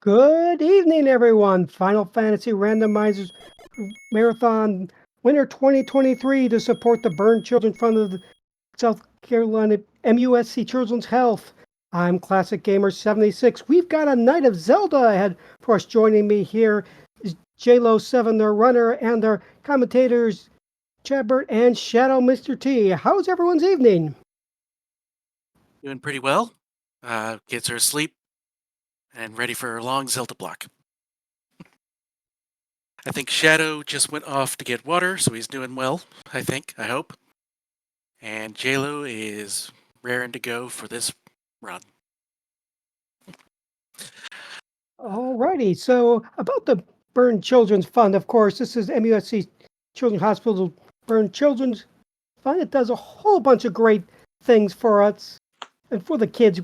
Good evening, everyone. Final Fantasy Randomizers Marathon Winter 2023 to support the Burn Children Fund of the South Carolina MUSC Children's Health. I'm Classic Gamer 76. We've got a night of Zelda ahead for us. Joining me here is JLo7, their runner, and their commentators, Chadbert and Shadow Mr. T. How's everyone's evening? Doing pretty well. Kids are asleep and ready for a long Zelda block. I think Shadow just went off to get water, so he's doing well, I hope. And JLo is raring to go for this run. Alrighty, so about the Burn Children's Fund, of course, this is MUSC Children's Hospital Burn Children's Fund. It does a whole bunch of great things for us and for the kids.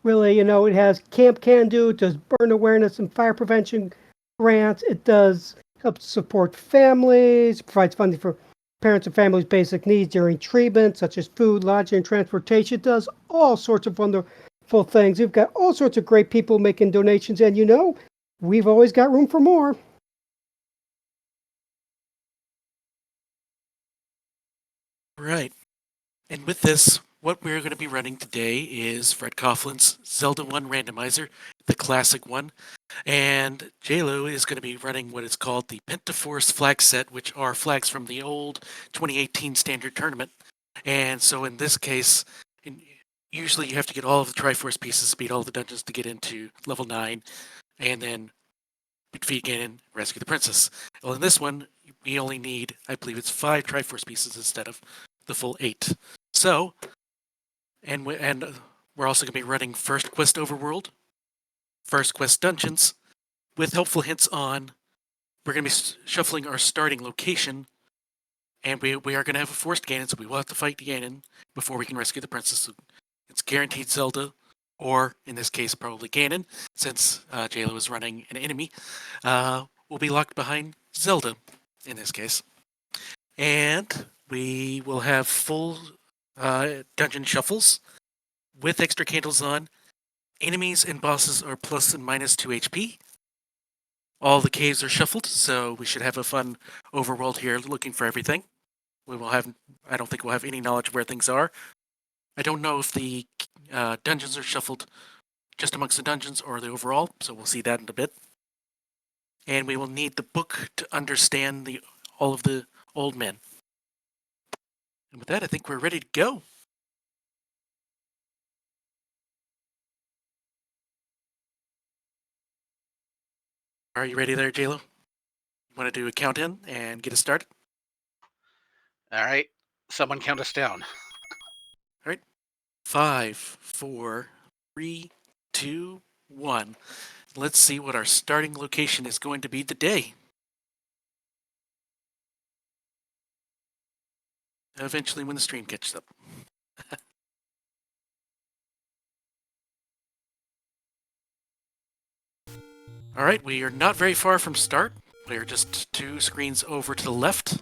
Really, it has Camp Can Do, it does burn awareness and fire prevention grants. It does help support families, provides funding for parents and families' basic needs during treatment, such as food, lodging, and transportation. It does all sorts of wonderful things. We've got all sorts of great people making donations, and we've always got room for more. Right. And with this, what we're going to be running today is Fred Coughlin's Zelda 1 Randomizer, the classic one. And JLo is going to be running what is called the Pentaforce flag set, which are flags from the old 2018 standard tournament. And so in this case, usually you have to get all of the Triforce pieces, beat all the dungeons to get into level 9, and then defeat Ganon, rescue the princess. Well, in this one, we only need, I believe it's 5 Triforce pieces instead of the full 8. So, and we're also going to be running First Quest Overworld, First Quest Dungeons, with helpful hints on, we're going to be shuffling our starting location, and we are going to have a forced Ganon, so we will have to fight Ganon before we can rescue the princess. So it's guaranteed Zelda, or in this case, probably Ganon, since JLo is running an enemy, will be locked behind Zelda in this case. And we will have full dungeon shuffles with extra candles on. Enemies and bosses are plus and minus 2 HP. All the caves are shuffled, so we should have a fun overworld here looking for everything. I don't think we'll have any knowledge of where things are. I don't know if the dungeons are shuffled just amongst the dungeons or the overall, so we'll see that in a bit. And we will need the book to understand all of the old men. And with that, I think we're ready to go. Are you ready there, JLo? Want to do a count-in and get us started? All right. Someone count us down. All right. 5, 4, 3, 2, 1. Let's see what our starting location is going to be today. Eventually when the stream catches up. Alright, we are not very far from start. We are just 2 screens over to the left.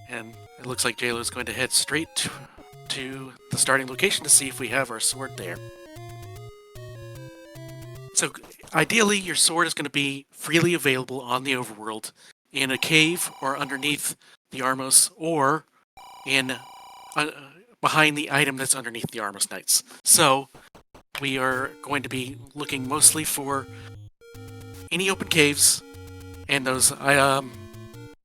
And it looks like JLo is going to head straight to the starting location to see if we have our sword there. So ideally, your sword is going to be freely available on the overworld in a cave or underneath the Armos or in behind the item that's underneath the Armos Knights. So we are going to be looking mostly for any open caves and those and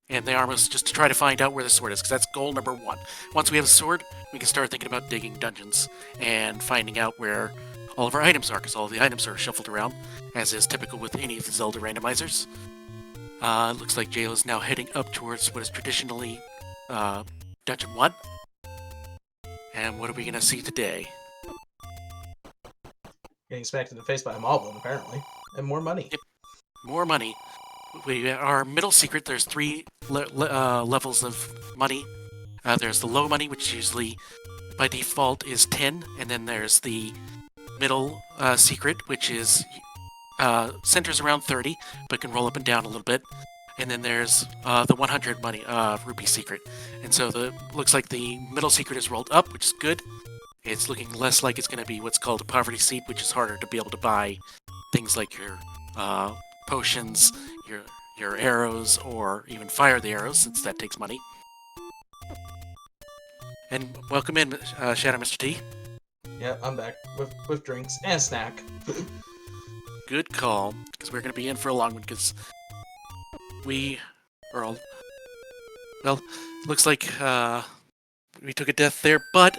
the Armos just to try to find out where the sword is, because that's goal number 1. Once we have a sword, we can start thinking about digging dungeons and finding out where all of our items are, because all of the items are shuffled around, as is typical with any of the Zelda randomizers. It looks like JLo is now heading up towards what is traditionally Dungeon 1. And what are we going to see today? Getting smacked in the face by a moblin, apparently. And more money. Yep. More money. Our middle secret, there's 3 levels of money. There's the low money, which usually by default is 10, and then there's the middle secret, which is centers around 30, but can roll up and down a little bit. And then there's the 100 money rupee secret. And so looks like the middle secret is rolled up, which is good. It's looking less like it's going to be what's called a poverty seat, which is harder to be able to buy things like your potions, your arrows, or even fire the arrows, since that takes money. And welcome in, Shadow Mr. T. Yeah, I'm back with drinks and a snack. Good call, because we're going to be in for a long one, because we are all... Well, looks like we took a death there, but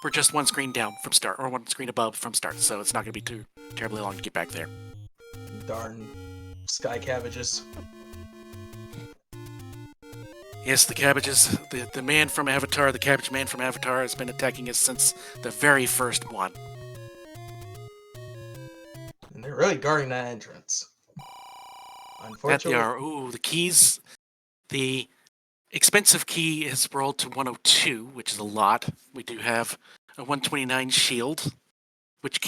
we're just one screen down from start, or one screen above from start, so it's not going to be too terribly long to get back there. Darn sky cabbages. Yes, the cabbages, the man from Avatar, the cabbage man from Avatar has been attacking us since the very first one. And they're really guarding that entrance. That Unfortunately, they are. Ooh, the keys. The expensive key is rolled to 102, which is a lot. We do have a 129 shield, which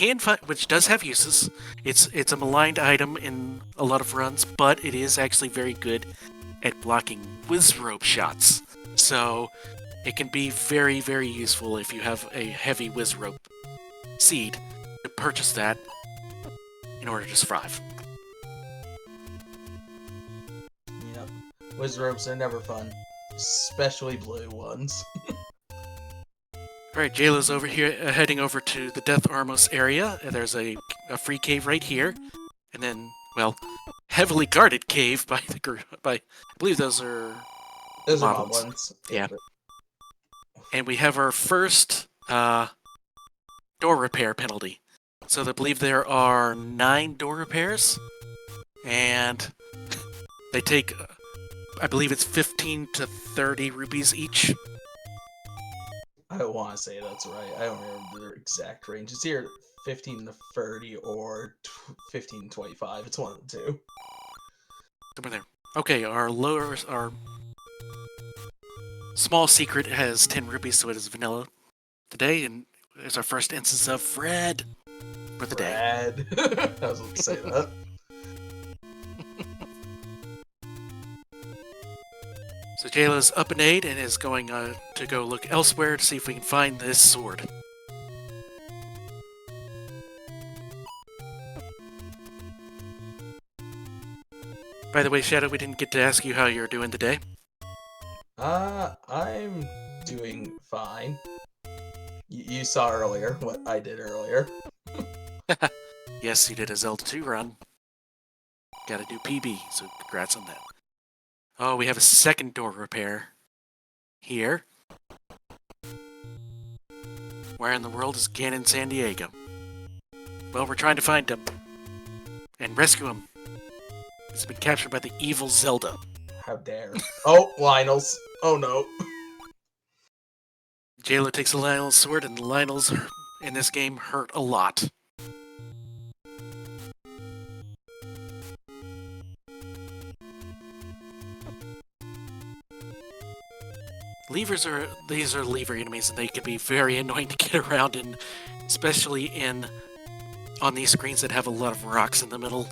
which does have uses. It's a maligned item in a lot of runs, but it is actually very good at blocking whiz rope shots. So it can be very, very useful if you have a heavy whiz rope seed to purchase that in order to survive. yep. Whiz ropes are never fun. Especially blue ones. Alright, Jayla's over here, heading over to the Death Armos area. There's a free cave right here. And then, well, heavily guarded cave by I believe those are Those are mob moblins. ones. Yeah. but- And we have our first door repair penalty. So I believe there are 9 door repairs, and they take, I believe it's 15 to 30 rupees each. I don't want to say that's right. I don't remember their exact range. It's either 15 to 30 or 15 to 25. It's one of the two. Somewhere there. Okay, our small secret has 10 rupees, so it is vanilla today, and there's our first instance of red for the day. Brad. I was about to say that. So Jayla's up an 8 and is going to go look elsewhere to see if we can find this sword. By the way, Shadow, we didn't get to ask you how you're doing today. I'm doing fine. You saw earlier what I did earlier. Yes, you did a Zelda 2 run. Gotta do PB, so congrats on that. Oh, we have a second door repair here. Where in the world is Ganon San Diego? Well, we're trying to find him and rescue him. He's been captured by the evil Zelda. How dare. Oh, Lionel's. Oh no. Jayla takes a Lionel's sword, and the Lionel's in this game hurt a lot. These are lever enemies, and they can be very annoying to get around in, especially on these screens that have a lot of rocks in the middle.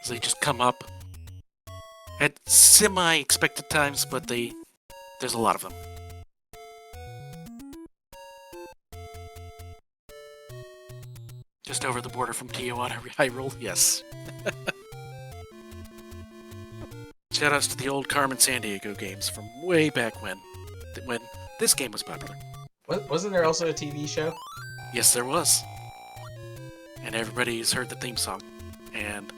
So they just come up at semi-expected times, but there's a lot of them. Just over the border from Tijuana, Hyrule, yes. Shoutouts to the old Carmen Sandiego games from way back when this game was popular. Wasn't there also a TV show? Yes, there was. And everybody's heard the theme song. And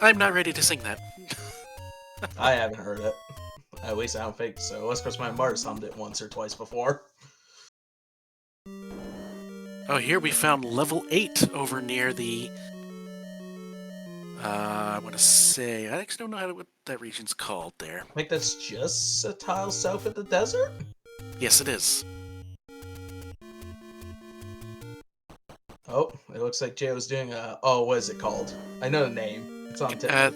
I'm not ready to sing that. I haven't heard it. At least I don't think so. That's because my mother's hummed it once or twice before. Oh, here we found level 8 over near the... I want to say... I actually don't know what that region's called there. I think that's just a tile south of the desert? Yes, it is. Oh, it looks like Jay was doing a... Oh, what is it called? I know the name. It's on TikTok.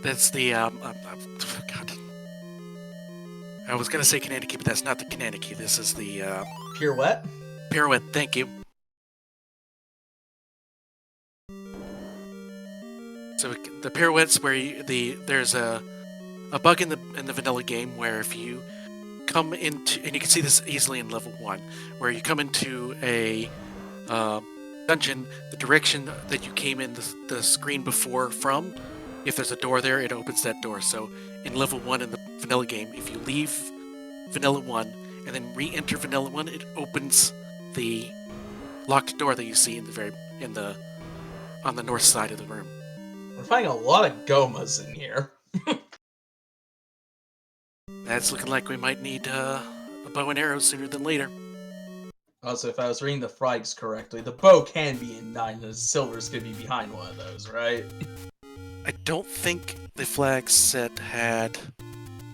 That's the... God. I was going to say Kananiki, but that's not the Kananiki. This is the... Pirouette? Pirouette, thank you. So the pirouettes where there's a a bug in the vanilla game where if you come into, and you can see this easily in level 1, where you come into a dungeon, the direction that you came in the screen before from, if there's a door there, it opens that door. So in level 1 in the vanilla game, if you leave vanilla 1 and then re-enter vanilla 1, it opens the locked door that you see on the north side of the room. We're finding a lot of gomas in here. That's looking like we might need a bow and arrow sooner than later. Also, if I was reading the flags correctly, the bow can be in 9, and the silvers could be behind one of those, right? I don't think the flag set had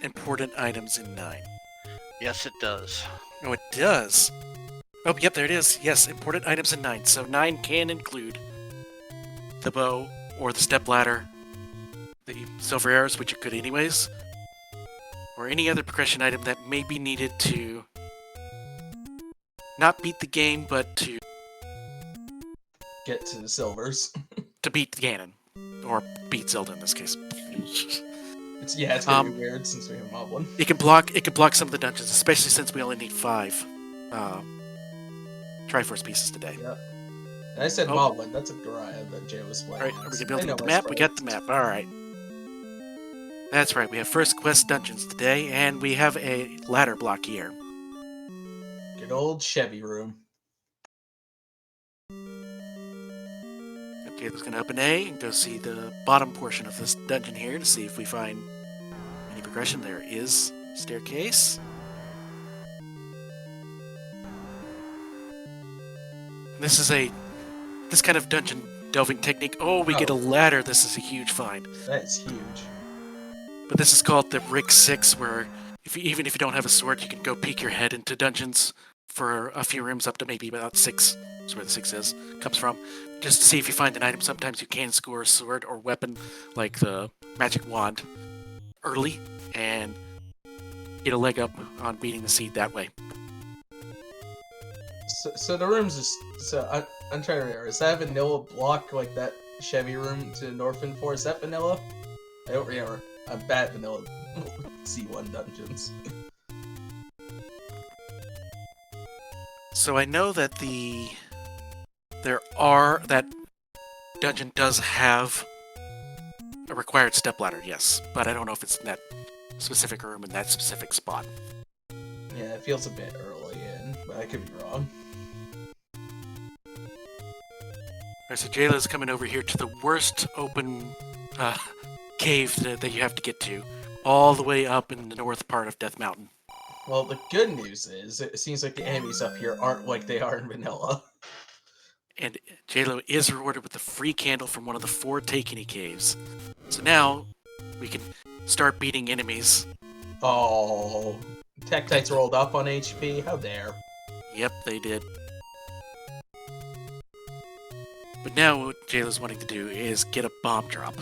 important items in 9. Yes, it does. Oh, it does. Oh, yep, there it is. Yes, important items in 9. So 9 can include the bow or the step ladder, the silver arrows, which it could anyways, or any other progression item that may be needed to not beat the game, but to Get to the silvers. beat Ganon, or beat Zelda in this case. It's gonna be weird since we have a moblin. It can block some of the dungeons, especially since we only need 5 Triforce pieces today. Yeah. And I said Oh. moblin, that's a Goriah that Jay was playing. Alright, are we as. gonna build I know the my map? We got the sprites. map, alright. That's right, we have first quest dungeons today, and we have a ladder block here. Good old Chevy room. Okay, let's gonna open A and go see the bottom portion of this dungeon here to see if we find any progression. There is staircase. This kind of dungeon delving technique. Oh, we get a ladder. This is a huge find. That is huge. But this is called the Rig 6, where even if you don't have a sword, you can go peek your head into dungeons for a few rooms up to maybe about 6. That's where the 6 comes from. Just to see if you find an item. Sometimes you can score a sword or weapon, like the magic wand, early, and get a leg up on beating the seed that way. So the rooms is I'm trying to remember. Is that vanilla block like that Chevy room to Northern Forest? Is that vanilla? I don't remember. I'm bad at vanilla C1 dungeons. So I know that that dungeon does have a required stepladder, yes, but I don't know if it's in that specific room in that specific spot. Yeah, it feels a bit early in, but I could be wrong. Alright, so Jayla's coming over here to the worst open cave that you have to get to, all the way up in the north part of Death Mountain. Well, the good news is, it seems like the enemies up here aren't like they are in vanilla. And Jayla is rewarded with a free candle from one of the 4 Takeny caves. So now we can start beating enemies. Oh, Tektites rolled up on HP? How dare. Yep, they did. But now what Jayla's wanting to do is get a bomb drop,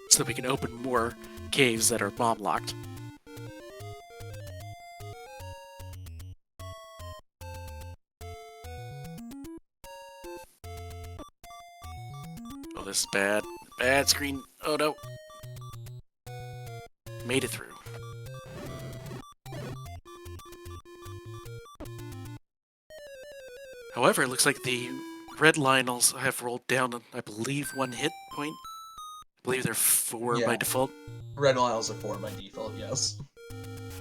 so that we can open more caves that are bomb locked. Oh, this is bad. Bad screen. Oh no. Made it through. However, it looks like the red Lionels have rolled down, I believe, 1 hit point. I believe they're 4 by Yeah. default. Red Liles are 4 by default, yes.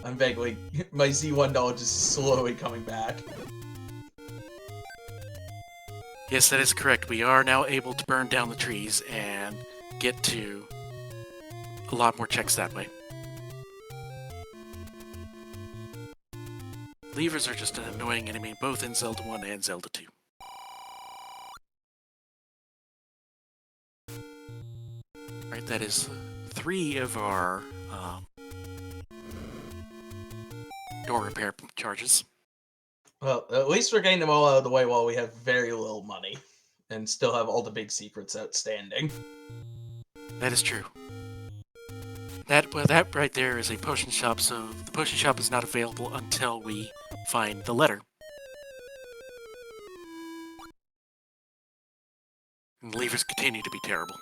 I'm vaguely... My Z1 knowledge is slowly coming back. Yes, that is correct. We are now able to burn down the trees and get to a lot more checks that way. Levers are just an annoying enemy, both in Zelda 1 and Zelda 2. Right, that is 3 of our door repair charges. Well, at least we're getting them all out of the way while we have very little money. And still have all the big secrets outstanding. That is true. That right there is a potion shop, so the potion shop is not available until we find the letter. And the levers continue to be terrible.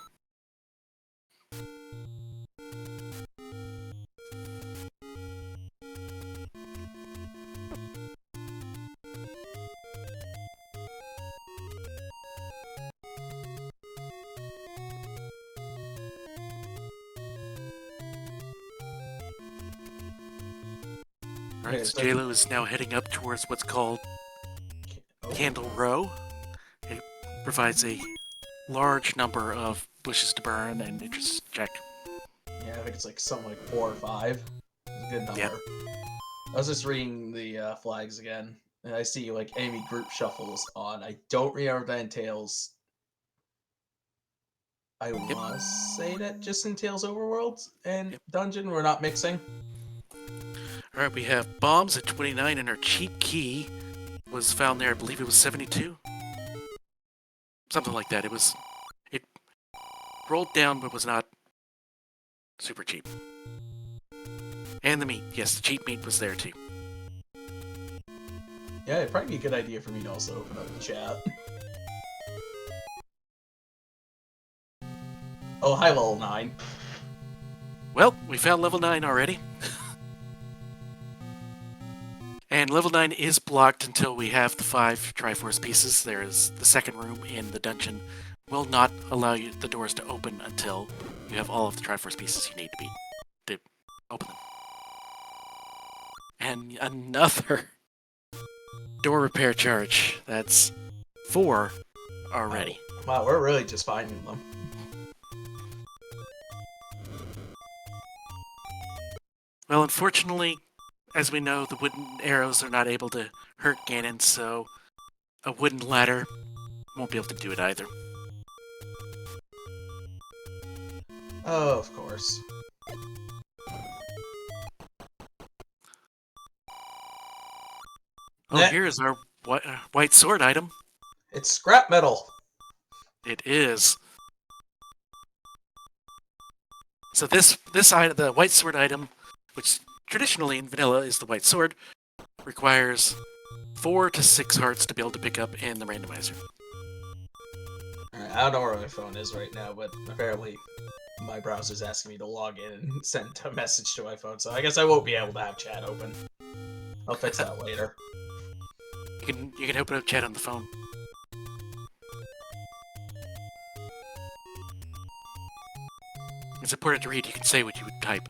Alright, Okay, so so- JLo is now heading up towards what's called Oh, Candle Row. It provides a large number of bushes to burn and interest check. yeah, I think it's like something like 4 or 5. It's a good number. Yep. I was just reading the flags again, and I see like enemy group shuffles on. I don't remember what that entails. I want to say that just entails overworld and Yep. dungeon. We're not mixing. Alright, we have bombs at 29, and our cheap key was found there. I believe it was 72? Something like that. It rolled down, but was not super cheap. And the meat. Yes, the cheap meat was there too. Yeah, it'd probably be a good idea for me to also open up the chat. Oh, hi, level 9. Well, we found level 9 already. And level 9 is blocked until we have the 5 Triforce pieces. There is the second room in the dungeon. Will not allow you the doors to open until you have all of the Triforce pieces you need to open them. And another door repair charge. That's 4 already. Wow, we're really just finding them. Well, unfortunately, as we know, the wooden arrows are not able to hurt Ganon, so a wooden ladder won't be able to do it either. Oh, of course. Oh, That- here is our white sword item. It's scrap metal. It is. So this item, the white sword item, which traditionally in vanilla is the white sword, requires 4 to 6 hearts to be able to pick up in the randomizer. Alright, I don't know where my phone is right now, but apparently my browser's asking me to log in and send a message to my phone, so I guess I won't be able to have chat open. I'll fix that later. You can open up chat on the phone. It's important to read. You can say what you would type.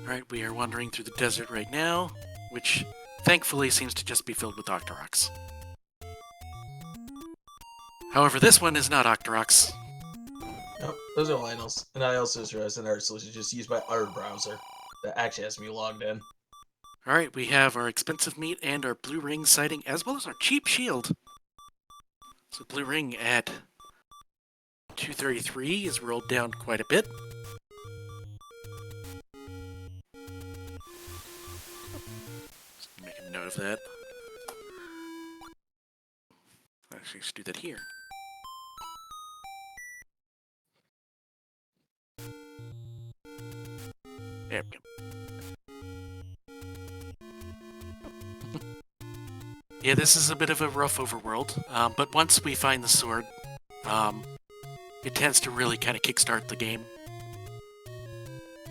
Alright, we are wandering through the desert right now, which thankfully seems to just be filled with Octoroks. However, this one is not Octoroks. Nope, those are Lionel's. And I also just realized another solution is just use my other browser that actually has me logged in. Alright, we have our expensive meat and our blue ring sighting, as well as our cheap shield. So blue ring at 233 is rolled down quite a bit. Just make a note of that. Actually, let's do that here. There we go. Yeah, this is a bit of a rough overworld, but once we find the sword, it tends to really kind of kickstart the game.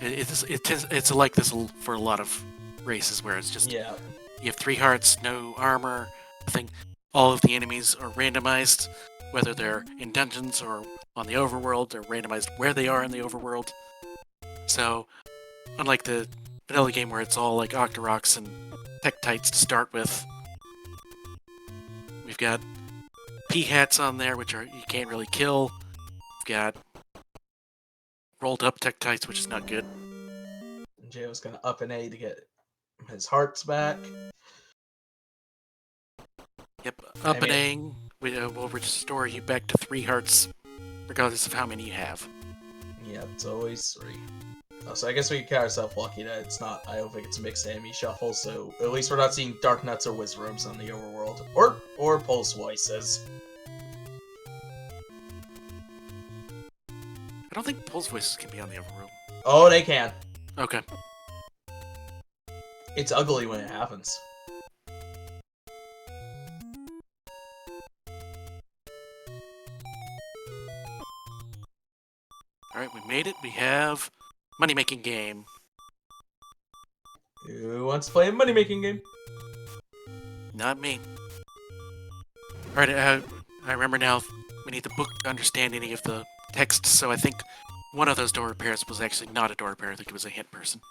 It's like this for a lot of races where it's just Yeah. you have 3 hearts, no armor, nothing. All of the enemies are randomized, whether they're in dungeons or on the overworld. They're randomized where they are in the overworld. So, unlike the vanilla game where it's all like Octoroks and Tektites to start with, we've got P-hats on there, which you can't really kill. We've got rolled up Tektites, which is not good. And Jay was gonna up an A to get his hearts back. Yep, I up and mean- A will restore you back to 3 hearts, regardless of how many you have. Yeah, it's always 3. Oh, so I guess we can count ourselves lucky that it's not. I don't think it's a mixed enemy shuffle. So at least we're not seeing Dark Nuts or Wizrobes on the overworld, or Pulse Voices. I don't think Pulse Voices can be on the overworld. Oh, they can. Okay. It's ugly when it happens. Alright, we made it. We have money-making game. Who wants to play a money-making game? Not me. Alright, I remember now we need the book to understand any of the text, so I think one of those door repairs was actually not a door repair. I think it was a hint person.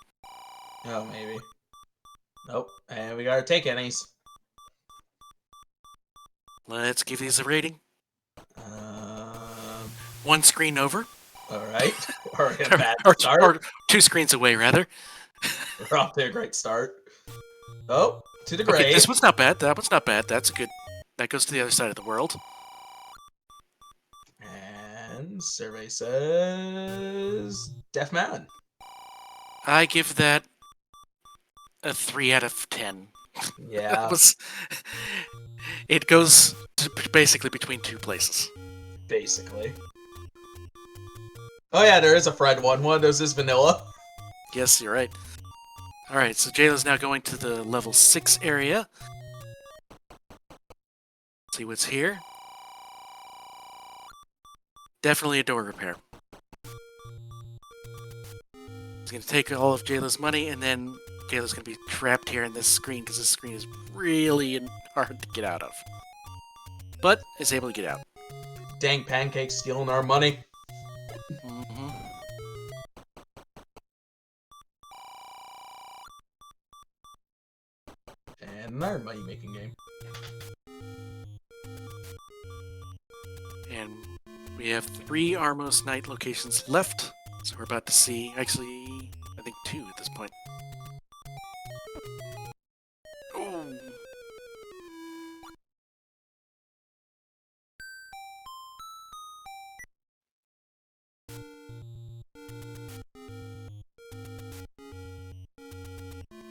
Oh, maybe. Nope. And we gotta take any's. Let's give these a rating. Um. One screen over. All right. Already a bad or start. 2 screens away, rather. We're off to a great start. Oh, to the Okay, grave. this one's not bad. That one's not bad. That's a good. That goes to the other side of the world. And survey says Deaf Man. I give that a 3 out of 10. Yeah, It goes to basically between 2 places. basically. Oh yeah, there is a Fred one. One of those is vanilla. Yes, you're right. Alright, so Jayla's now going to the level 6 area. See what's here. Definitely a door repair. He's going to take all of Jayla's money, and then Jayla's going to be trapped here in this screen, because this screen is really hard to get out of. But is able to get out. Dang pancakes stealing our money. Mm-hmm. And another money-making game. And we have 3 Armos Knight locations left, so we're about to see, actually, I think 2 at this point. Oh!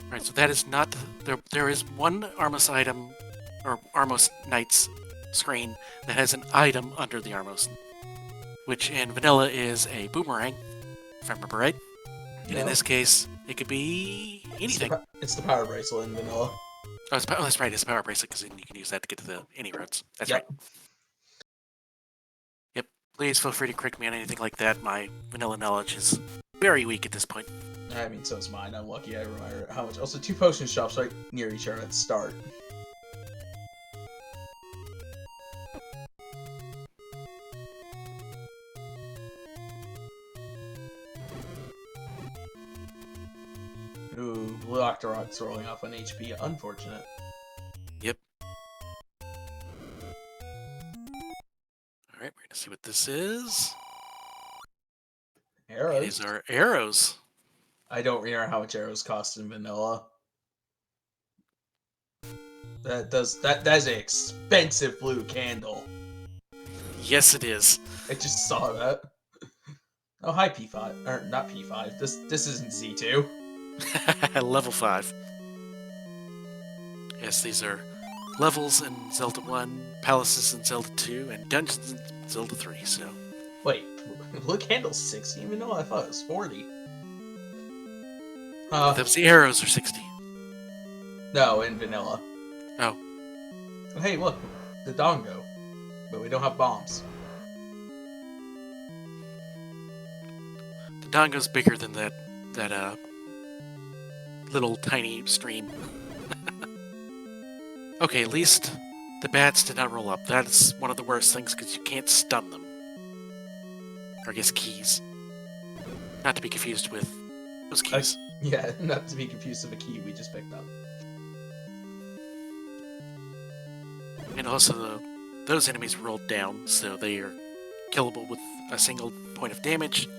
Alright, so that is not... There is one Armos item, or Armos Knight's screen, that has an item under the Armos, which in vanilla is a boomerang, if I remember right. And in No. this case, it could be anything. It's the power bracelet in vanilla. Oh, that's right, it's a power bracelet, because you can use that to get to the any roads. That's Yep. right. Yep, please feel free to correct me on anything like that. My vanilla knowledge is very weak at this point. I mean, so is mine. I'm lucky I remember how much. Also, 2 potion shops right near each other at the start. Ooh, Blue Octorok's rolling off on HP. Unfortunate. Yep. Alright, we're gonna see what this is. It Arrows. is our arrows. I don't remember how much arrows cost in vanilla. That is an expensive blue candle. Yes, it is. I just saw that. Oh, hi P5. Or not P5. This isn't Z2. Level 5. Yes, these are levels in Zelda 1, palaces in Zelda 2, and dungeons in Zelda 3, so... Wait, blue candle's 60 even though I thought it was 40. The arrows are 60. No, in vanilla. Oh. Hey, look, the dongo. But we don't have bombs. The dongo's bigger than that little tiny stream. Okay, at least the bats did not roll up. That's one of the worst things because you can't stun them. Or I guess keys. Not to be confused with those keys. Yeah, not to be confused with a key we just picked up. And also, those enemies rolled down, so they are killable with a single point of damage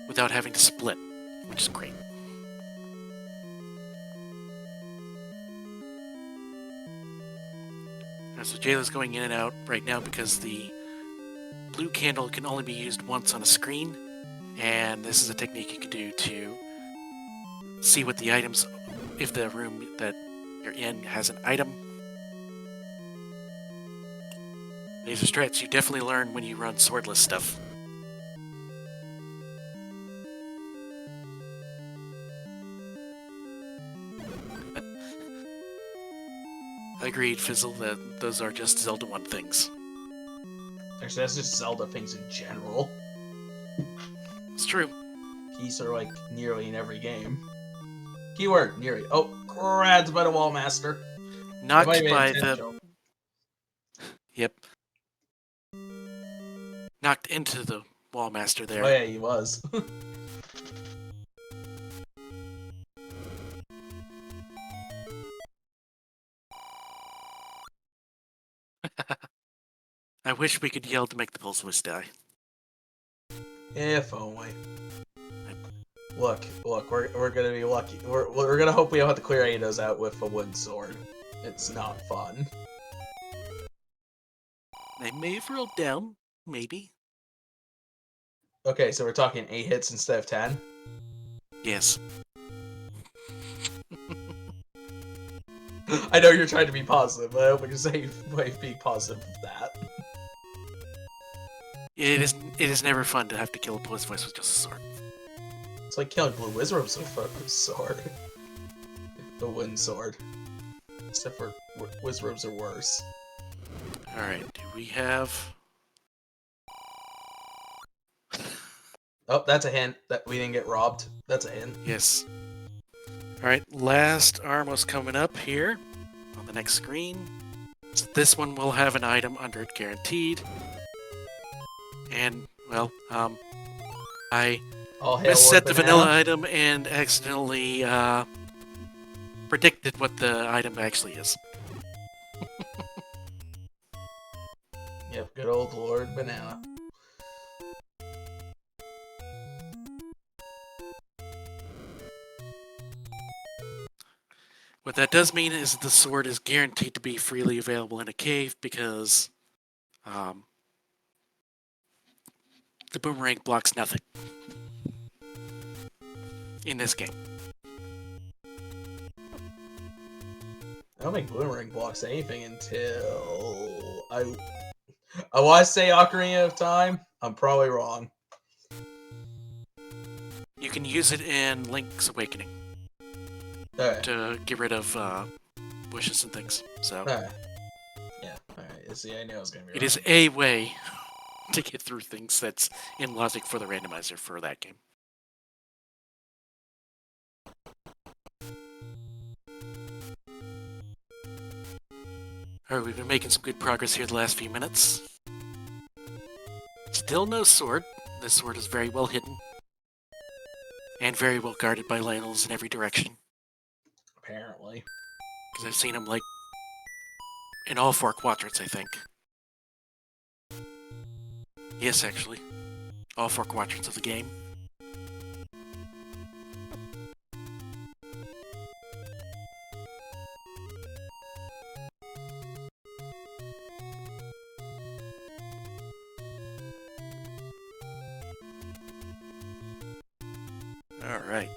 without having to split, which is great. So Jayla's going in and out right now because the blue candle can only be used once on a screen, and this is a technique you can do to see what the items, if the room that you're in has an item. These are strats you definitely learn when you run swordless stuff. Agreed, Fizzle, that those are just Zelda 1 things. Actually, that's just Zelda things in general. It's true. Keys are like nearly in every game. Keyword, nearly. Oh, grabbed by the wall master. Knocked That might be by the... intentional. Yep. Knocked into the wall master Oh there. yeah, he was. I wish we could yell to make the Pulsewist die. If only. Look, we're gonna be lucky. We're gonna hope we don't have to clear Ados out with a wood sword. It's not fun. They may have rolled down, maybe. Okay, so we're talking 8 hits instead of 10. Yes. I know you're trying to be positive, but I hope we can say be positive with that. It is never fun to have to kill a Pulsewist with just a sword. It's like killing blue wizards with a sword. The wooden sword. Except for wizards are worse. Alright, do we have... Oh, that's a hint that we didn't get robbed. That's a hint. Yes. Alright, last Armos coming up here on the next screen. So this one will have an item under it guaranteed. And, well, I All hail misset Lord the Banana. vanilla item and accidentally predicted what the item actually is. Yep, good old Lord Banana. What that does mean is the sword is guaranteed to be freely available in a cave because the boomerang blocks nothing in this game. I don't think Boomerang blocks anything until I want to say Ocarina of Time. I'm probably wrong. You can use it in Link's Awakening Alright. to get rid of bushes and things. So Alright. Yeah, alright. See, I knew I was going to be it wrong. is a way to get through things that's in logic for the randomizer for that game. Alright, we've been making some good progress here the last few minutes. Still no sword. This sword is very well hidden. And very well guarded by Lionels in every direction. Apparently. Because I've seen him, like, in all 4 quadrants, I think. Yes, actually. All 4 quadrants of the game. Alright.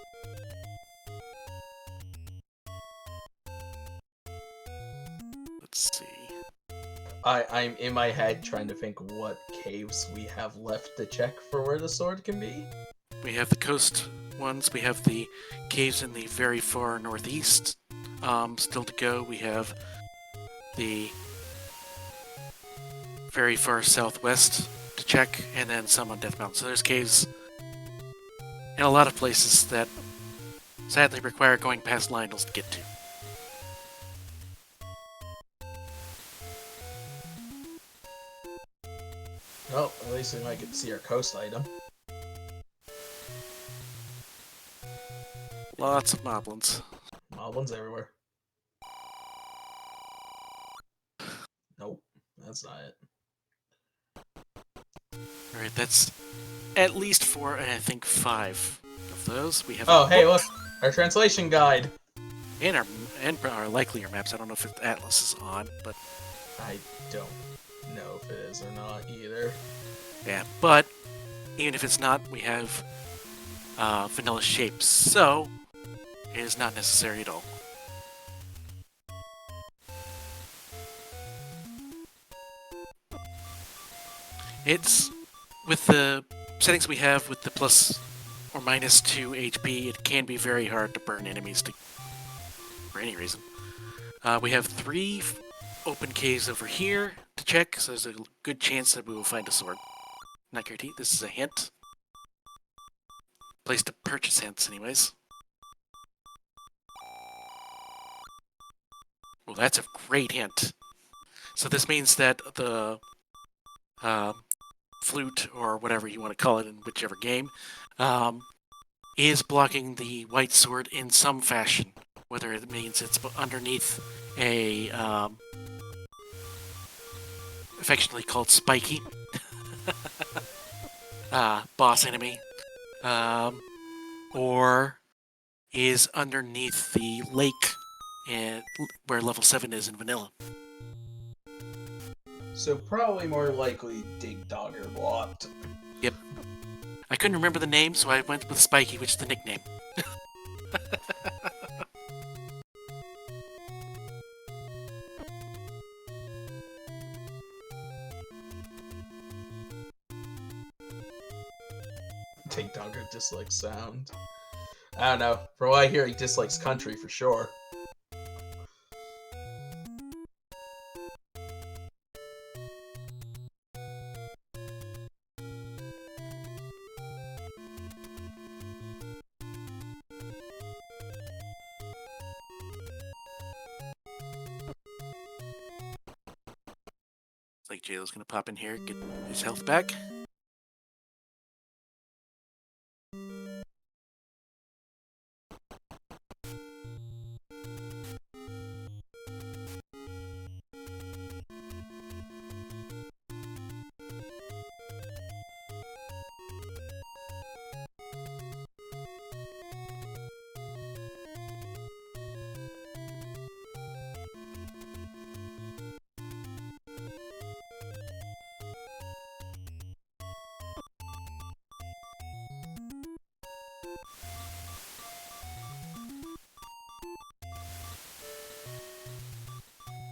Let's see. I'm in my head trying to think what caves we have left to check for where the sword can be. We have the coast ones, we have the caves in the very far northeast still to go. We have the very far southwest to check, and then some on Death Mountain. So there's caves in a lot of places that sadly require going past Lionel's to get to. Well, at least we might get to see our coast item. Lots of moblins. Moblins everywhere. Nope, that's not it. Alright, that's at least 4, and I think 5 of those. We have Oh, a hey, book look! Our translation guide! and our likelier maps. I don't know if Atlas is on, but I don't know if it is or not either. yeah. But even if it's not, we have vanilla shapes, so it is not necessary at all. It's with the settings we have with the plus or minus 2 HP, it can be very hard to burn enemies for any reason. We have 3 open caves over here to check, so there's a good chance that we will find a sword. Not guaranteed, this is a hint. Place to purchase hints, anyways. Well, that's a great hint. So this means that the flute or whatever you want to call it in whichever game, is blocking the white sword in some fashion, whether it means it's underneath a affectionately called Spiky boss enemy, or is underneath the lake and where level 7 is in vanilla. So probably more likely Dig Dogger blocked. Yep. I couldn't remember the name, so I went with Spiky, which is the nickname. Dig Dogger dislikes sound. I don't know. From what I hear, he dislikes country for sure. It's like Jaylo's gonna pop in here, get his health back.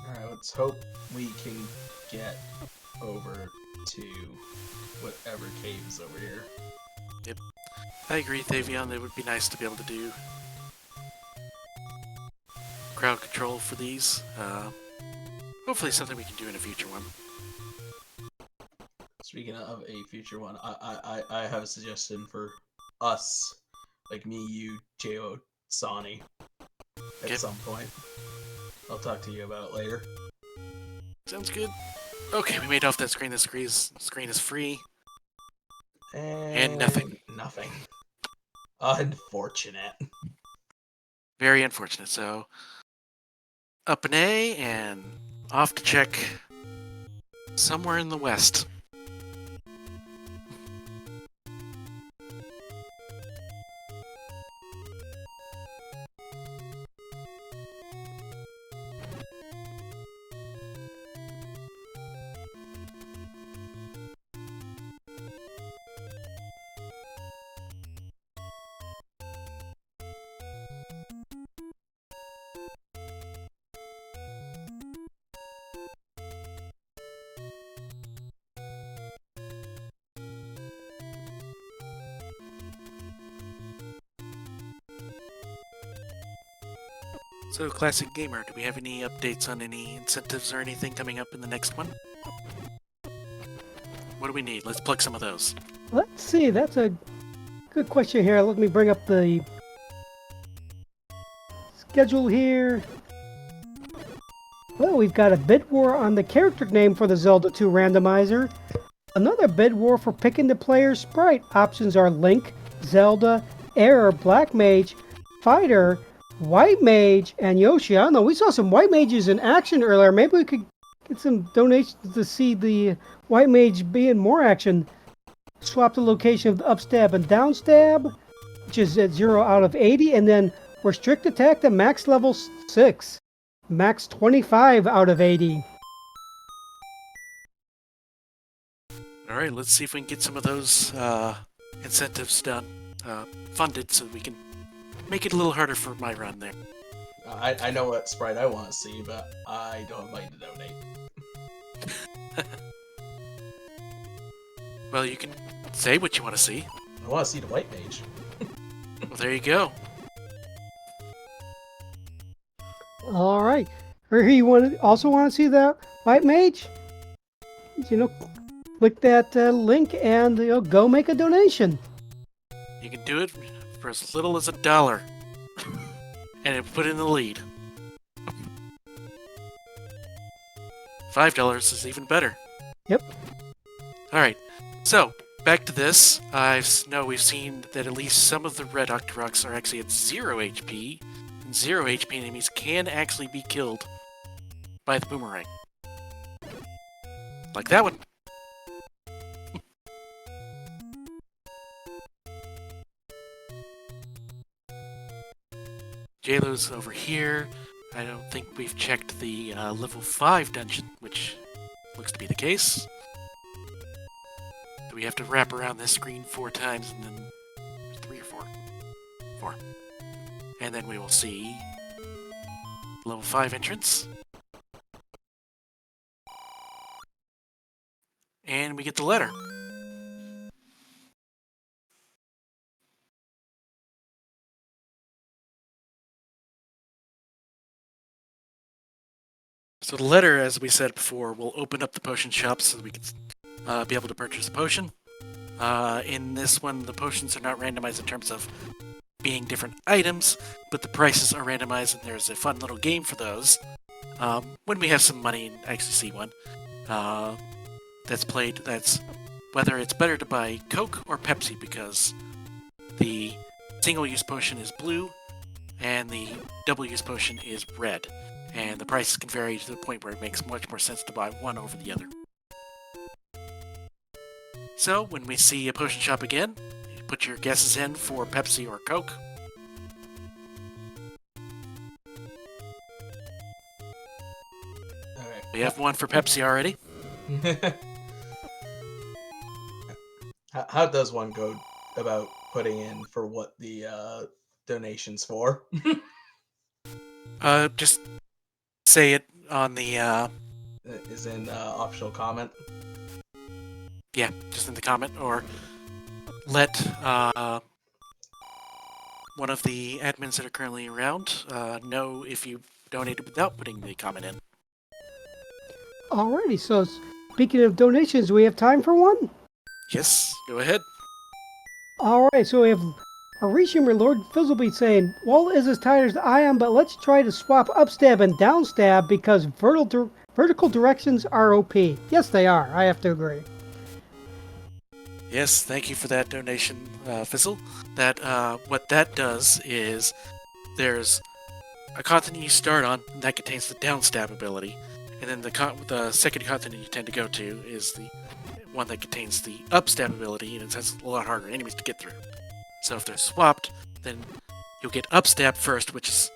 Alright, let's hope we can get over to whatever caves over here. I agree, Thavion, it would be nice to be able to do crowd control for these. Hopefully something we can do in a future one. Speaking of a future one, I have a suggestion for us. Like me, you, Jo, Sonny. At Yep. some point. I'll talk to you about it later. Sounds good. Okay, we made off that screen. The screen is free. And nothing. Nothing. Unfortunate. Very unfortunate. So, up an A and off to check somewhere in the west. So, Classic Gamer, do we have any updates on any incentives or anything coming up in the next one? What do we need? Let's plug some of those. Let's see. That's a good question here. Let me bring up the schedule here. Well, we've got a bid war on the character name for the Zelda 2 randomizer. Another bid war for picking the player's sprite. Options are Link, Zelda, Air, Black Mage, Fighter, White Mage, and Yoshi. I don't know. We saw some White Mages in action earlier. Maybe we could get some donations to see the White Mage be in more action. Swap the location of the up stab and down stab, which is at 0 out of 80, and then restrict attack to max level 6. Max 25 out of 80. Alright, let's see if we can get some of those incentives done, funded, so we can make it a little harder for my run there. I know what sprite I want to see, but I don't have money to donate. Well, you can say what you want to see. I want to see the White Mage. Well, there you go. All right. Or here you also want to see that White Mage? Click that link and go make a donation. You can do it for as little as $1, and it put in the lead. $5 is even better. Yep. Alright, So, back to this. We've seen that at least some of the red Octoroks are actually at 0 HP. And 0 HP enemies can actually be killed by the boomerang. Like that one. JLo's over here. I don't think we've checked the level 5 dungeon, which looks to be the case. So we have to wrap around this screen 4 times, and then 3 or 4. 4. And then we will see level 5 entrance. And we get the letter. So the letter, as we said before, will open up the potion shop so that we can be able to purchase a potion. In this one, the potions are not randomized in terms of being different items, but the prices are randomized, and there's a fun little game for those. When we have some money and actually see one, that's played, that's whether it's better to buy Coke or Pepsi, because the single-use potion is blue, and the double-use potion is red. And the prices can vary to the point where it makes much more sense to buy one over the other. So, when we see a potion shop again, you put your guesses in for Pepsi or Coke. Okay. We have one for Pepsi already. How does one go about putting in for what the donation's for? Just say it on the, Is in optional comment. yeah, just in the comment, or let one of the admins that are currently around know if you donated without putting the comment in. Alrighty, so speaking of donations, do we have time for one? Yes, go ahead. Alright, so we have a resumer Lord Fizzlebeat saying, Walt is as tired as I am, but let's try to swap upstab and downstab because vertical directions are OP. Yes, they are. I have to agree. Yes, thank you for that donation, Fizzle. That what that does is there's a continent you start on and that contains the downstab ability, and then the second continent you tend to go to is the one that contains the upstab ability, and it has a lot harder enemies to get through. So if they're swapped, then you'll get upstab first, which is,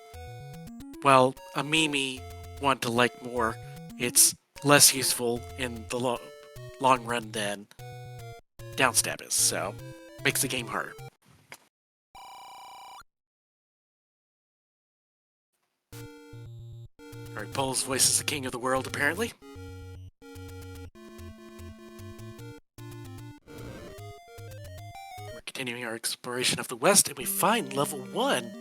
well, a Mimi one to like more. It's less useful in the long run than downstab is, so makes the game harder. Alright, Paul's voice is the king of the world, apparently. We're continuing our exploration of the West, and we find level 1.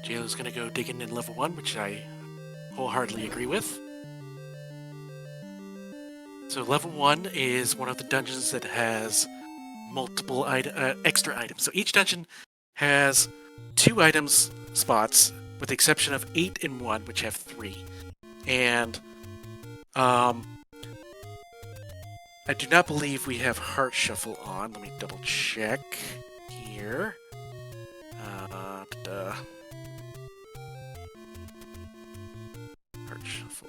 JLo's gonna go digging in level 1, which I wholeheartedly agree with. So level 1 is one of the dungeons that has multiple extra items. So each dungeon has 2 items spots, with the exception of 8 and 1, which have 3. And I do not believe we have Heart Shuffle on. Let me double check here. Heart Shuffle.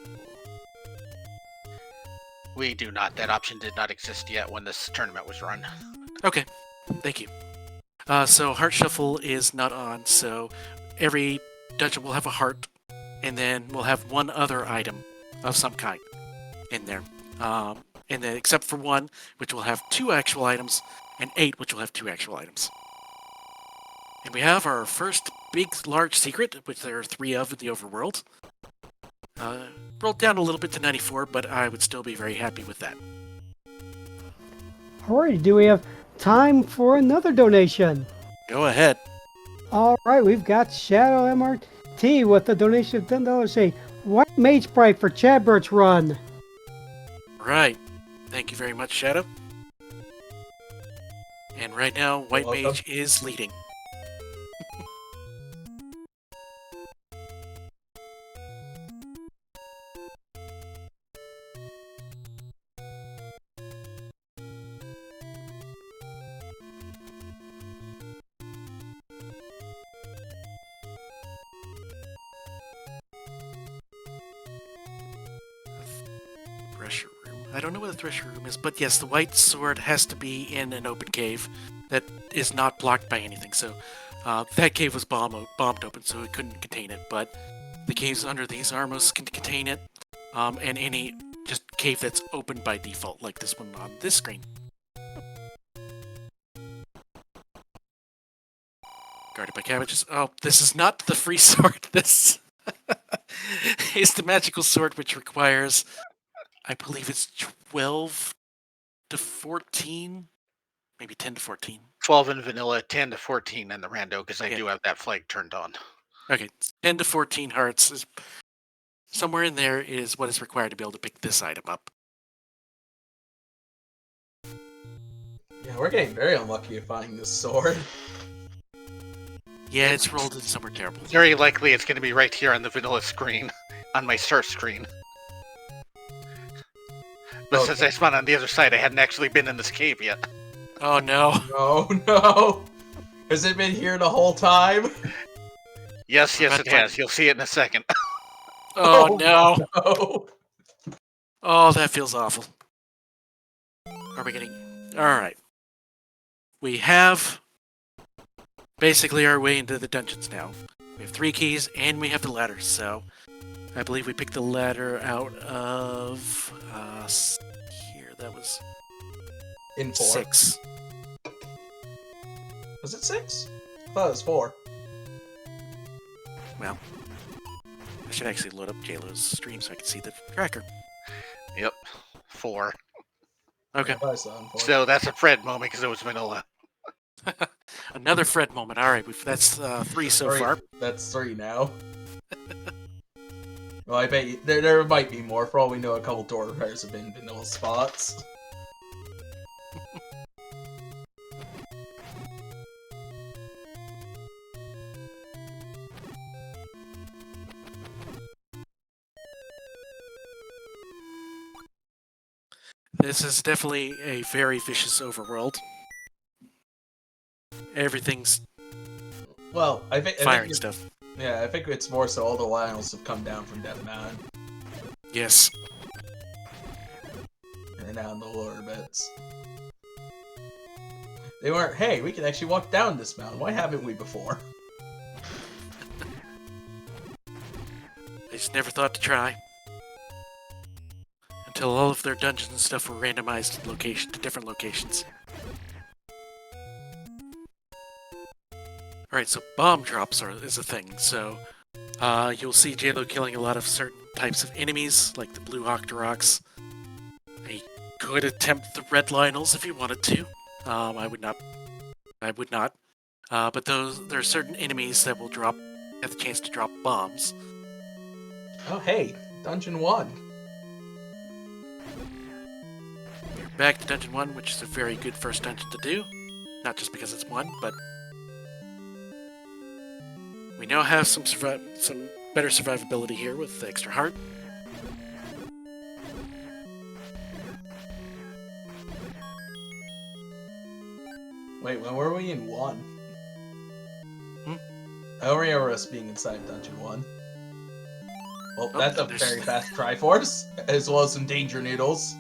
We do not. That option did not exist yet when this tournament was run. Okay, thank you. So Heart Shuffle is not on, so every dungeon will have a heart, and then we'll have one other item of some kind in there. And then except for 1, which will have 2 actual items, and 8, which will have 2 actual items. And we have our first big, large secret, which there are 3 of in the overworld. Rolled down a little bit to 94, but I would still be very happy with that. Alright, do we have time for another donation? Go ahead. Alright, we've got Shadow MRT with a donation of $10 saying, White Mage Sprite for Chadbert's run. Right. Thank you very much, Shadow. And right now, White welcome. Mage is leading. treasure room. I don't know where the treasure room is, but yes, the white sword has to be in an open cave that is not blocked by anything. So that cave was bombed open, so it couldn't contain it. But the caves under these armors can contain it, and any just cave that's open by default, like this one on this screen. Guarded by cabbages. Oh, this is not the free sword. This is the magical sword, which requires, I believe it's 12 to 14, maybe 10 to 14. 12 in vanilla, 10 to 14 in the rando, because I Yeah. do have that flag turned on. Okay, 10 to 14 hearts is somewhere in there is what is required to be able to pick this item up. Yeah, we're getting very unlucky at finding this sword. Yeah, it's rolled in somewhere terrible. Very likely it's going to be right here on the vanilla screen, on my start screen. But since I spawned on the other side, I hadn't actually been in this cave yet. Oh no. Oh no! Has it been here the whole time? Yes, it has. You'll see it in a second. Oh no. No. Oh, that feels awful. Are we getting... Alright. We have basically our way into the dungeons now. We have 3 keys, and we have the ladder, so I believe we picked the ladder out of... here, that was... In 4. 6. Was it 6? I thought it was 4. Well, I should actually load up JLo's stream so I can see the tracker. Yep, 4. Okay. I thought I saw it in 4. So that's a Fred moment because it was vanilla. Another Fred moment. Alright, that's 3 so far. That's 3 now. Well, I bet you, there might be more. For all we know, a couple door repairs have been vanilla spots. This is definitely a very vicious overworld. Everything's Well, I think firing stuff. Yeah, I think it's more so all the Lionels have come down from Death Mountain. Yes. And now in the lower bits. They weren't, hey, we can actually walk down this mountain. Why haven't we before? I just never thought to try. Until all of their dungeons and stuff were randomized to different locations. Alright, so bomb drops is a thing, so you'll see JLo killing a lot of certain types of enemies, like the blue Octoroks. You could attempt the red Lionels if you wanted to. I would not. But there are certain enemies that will have the chance to drop bombs. Oh, hey, Dungeon 1. We're back to Dungeon 1, which is a very good first dungeon to do. Not just because it's 1, but we now have some better survivability here with the extra heart. Wait, when were we in 1? Hmm? I don't remember us being inside Dungeon 1. Well, Oh, that's a there's- very fast Triforce, as well as some Danger Noodles.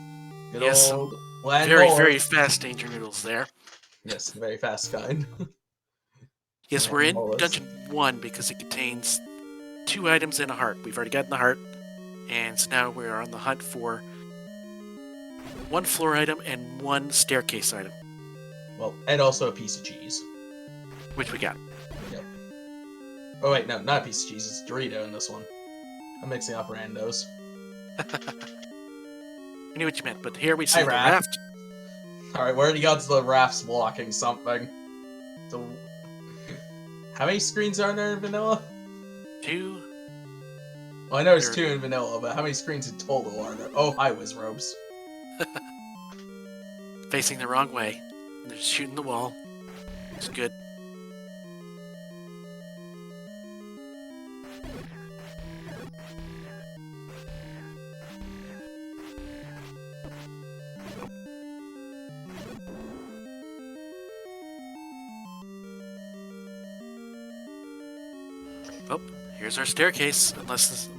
Good Yes, old land Very, lord. very fast Danger Noodles there. Yes, the very fast kind. Yes, Yeah, we're in more or less. Dungeon 1 because it contains 2 items and a heart. We've already gotten the heart, and so now we're on the hunt for 1 floor item and 1 staircase item, Well, and also a piece of cheese. which we got. Oh wait, no, not a piece of cheese, it's Dorito in this one. I'm mixing up randos. I knew what you meant, but here we see Hi, the Raph. raft. Alright, where do you got the rafts blocking something? So, how many screens are there in vanilla? 2. Well, I know there's 2 in vanilla, but how many screens in total are there? Oh, hi, Wiz Robes. Facing the wrong way. They're shooting the wall. It's good. Oh, here's our staircase. Unless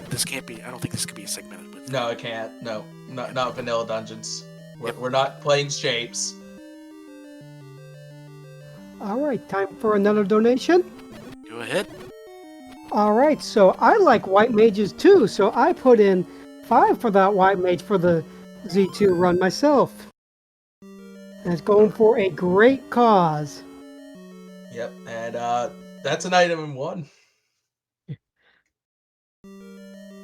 this can't be. I don't think this could be segmented. But with. No, I can't. No, not vanilla dungeons. Yep. We're not playing shapes. All right, time for another donation. Go ahead. All right, so I like white mages too, so I put in 5 for that white mage for the Z2 run myself. And it's going for a great cause. Yep, and that's an item in 1.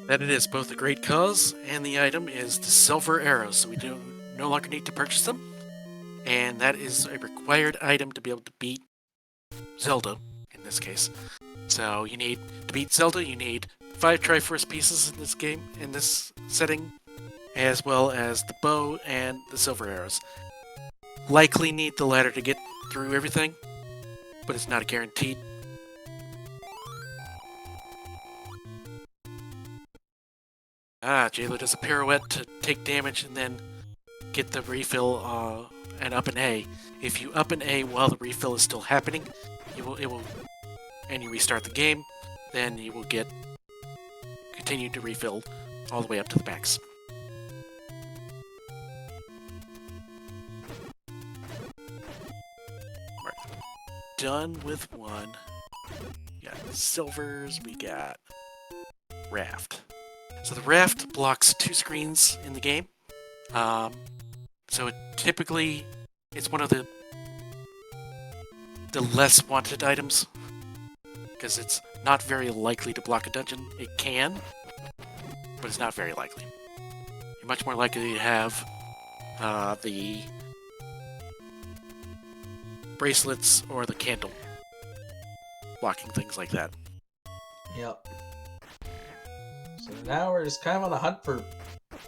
That it is both a great cause and the item is the silver arrows, so we do no longer need to purchase them. And that is a required item to be able to beat Zelda, in this case. So you need to beat Zelda, you need 5 Triforce pieces in this game, in this setting, as well as the bow and the silver arrows. Likely need the ladder to get through everything, but it's not a guaranteed. JLo does a pirouette to take damage and then get the refill and up an A. If you up an A while the refill is still happening, and you restart the game, then you will continue to refill all the way up to the max. We're done with 1. We got silvers, we got raft. So the raft blocks 2 screens in the game. So it's one of the less wanted items because it's not very likely to block a dungeon. It can, but it's not very likely. You're much more likely to have the bracelets or the candle blocking things like that. Yep. So now we're just kind of on the hunt for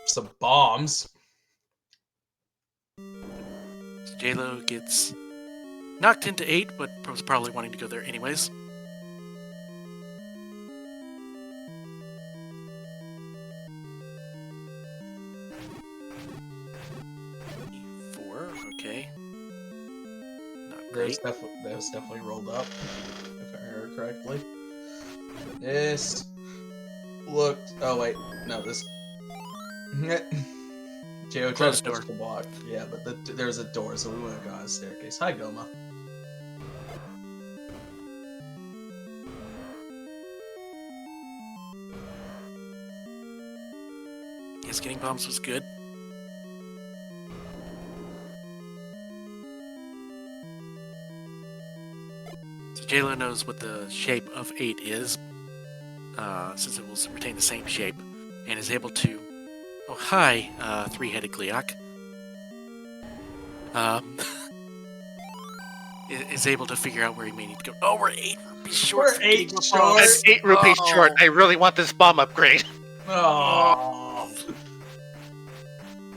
some bombs. So JLo gets knocked into 8, but was probably wanting to go there anyways. Okay. Not great. That was definitely rolled up, if I heard correctly. This looked. Oh wait, no, this. Joe tried Closed to push door. the block. Yeah, but there's a door, so we wouldn't go on a staircase. Hi, Goma. Yes, getting bombs was good. So JLo knows what the shape of 8 is, since it will retain the same shape, and is able to... Oh, hi, 3-headed Gleeok. Is able to figure out where he may need to go. Oh, we're 8 rupees short. We're from 8 getting more short. bombs. I'm 8 rupees Oh. short. I really want this bomb upgrade. Oh.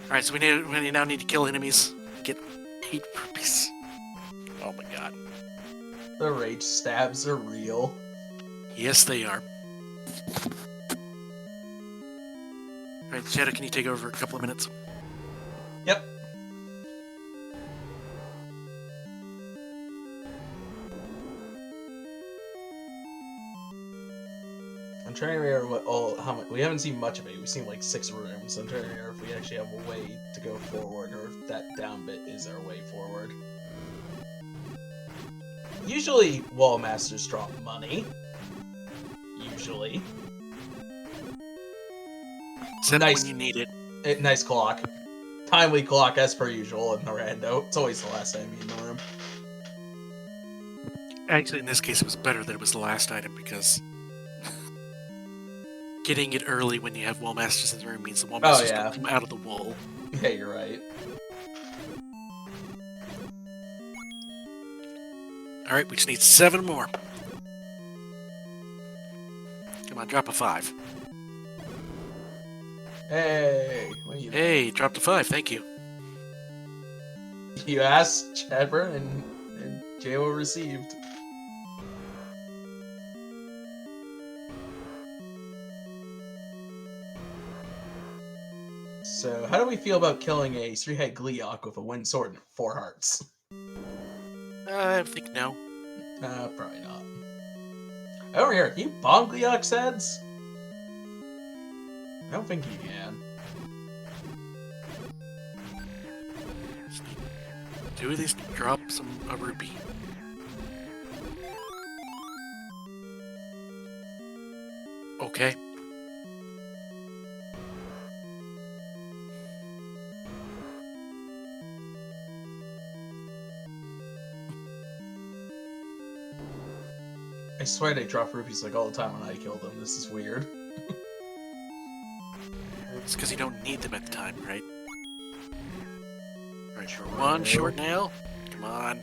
Alright, so we now need to kill enemies. Get 8 rupees. Oh my god. The rage stabs are real. Yes, they are. Alright, Shadow, can you take over for a couple of minutes? Yep. I'm trying to remember how much. We haven't seen much of it. We've seen like 6 rooms. I'm trying to remember if we actually have a way to go forward, or if that down bit is our way forward. Usually, wall masters drop money. Usually. Except Nice. when you need it. Nice clock. Timely clock as per usual in the rando. It's always the last enemy in the room. Actually, in this case, it was better that it was the last item because getting it early when you have wall masters in the room means the wall masters don't come out of the wall. Yeah, you're right. Alright, we just need 7 more. Come on, drop a 5. Hey, what are you? Hey, dropped a 5, thank you. You asked, Chadburn, and J.O. received. So, how do we feel about killing a 3-head Gleeok with a wind sword and 4 hearts? I think no. Probably not. Over here, can you bomb Gleeok's heads? I don't think you can. Do these drop a rupee? Okay. I swear they drop rupees like all the time when I kill them. This is weird. It's because you don't need them at the time, right? Alright, Sure. one short now. Come on.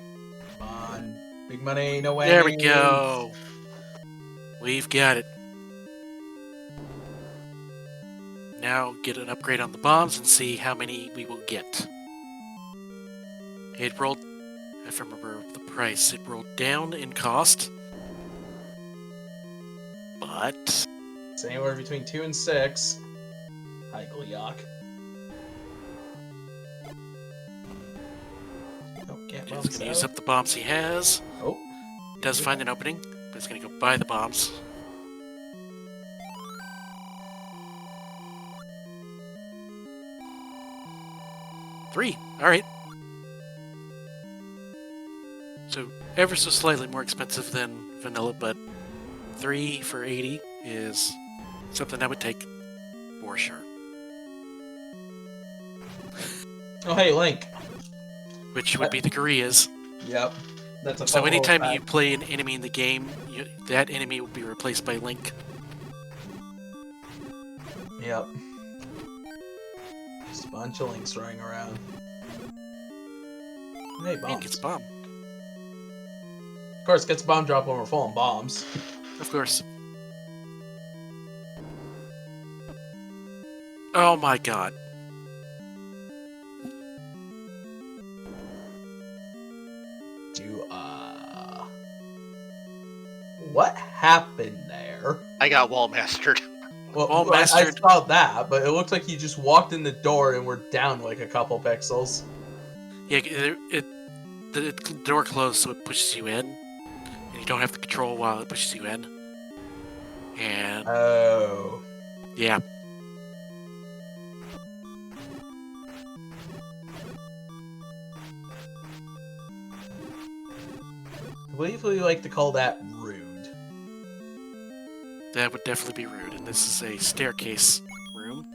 Come on. Big money, no way. There we go. We've got it. Now get an upgrade on the bombs and see how many we will get. It rolled, if I remember the price, it rolled down in cost. But It's anywhere between 2 and 6. Hi, Gleok. Oh, can't he's bounce going to use out. up the bombs he has. Oh. Does find an opening, but he's going to go buy the bombs. Three. Alright. So, ever so slightly more expensive than vanilla, but 3 for 80 is something I would take for sure. Oh, hey, Link. Which would be the Koreas. Yep. That's a So fun anytime little you play an enemy in the game, that enemy will be replaced by Link. fact. Yep. Just a bunch of Links running around. Hey, And bombs. gets a bomb. Of course, gets a bomb drop when we're full on bombs. Of course. Oh my god. What happened there? I got wall mastered. Well, Wall I mastered. saw that, but it looked like you just walked in the door and were down like a couple pixels. Yeah, the door closed so it pushes you in. And you don't have the control while it pushes you in. And Oh. yeah. I believe we like to call that rude. That would definitely be rude. And this is a staircase room.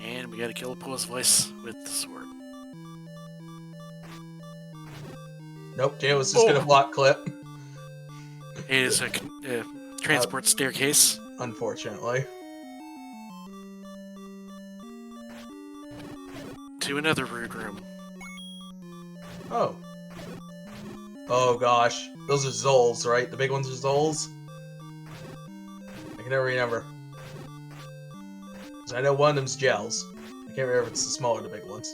And we gotta kill Apollo's voice with the sword. Nope, Jay was just gonna block clip. It is a transport staircase. Unfortunately. To another rude room. Oh. Oh gosh. Those are Zols, right? The big ones are Zols? I can never remember. 'Cause I know one of them's gels. I can't remember if it's the small or the big ones.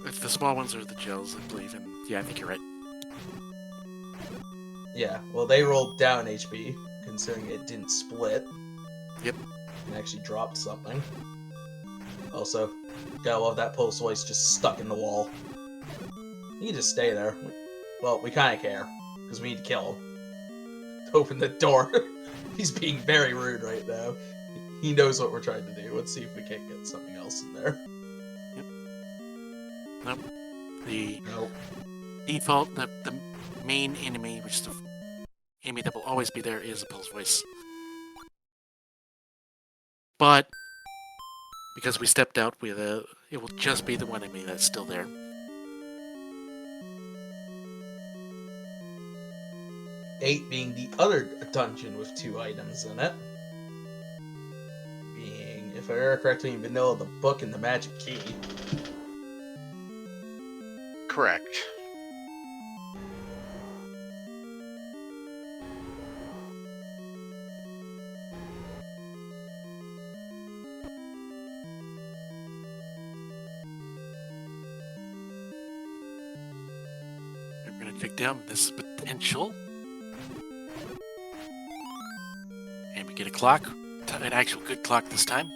If the small ones are the gels, I believe, and yeah, I think you're right. Yeah, well they rolled down HP, considering it didn't split. Yep. And actually dropped something. Also, gotta love that pulse voice just stuck in the wall. You can just stay there. Well, we kinda care, because we need to kill him. To open the door. He's being very rude right now. He knows what we're trying to do. Let's see if we can't get something else in there. Nope. The Nope. default, the main enemy, which is the enemy that will always be there, is Apollo's voice. But because we stepped out with it will just be the one enemy that's still there. Eight being the other dungeon with 2 items in it. Being, if I remember correctly, vanilla, the book and the magic key. Correct. We're going to take down this potential. And we get a clock. An actual good clock this time.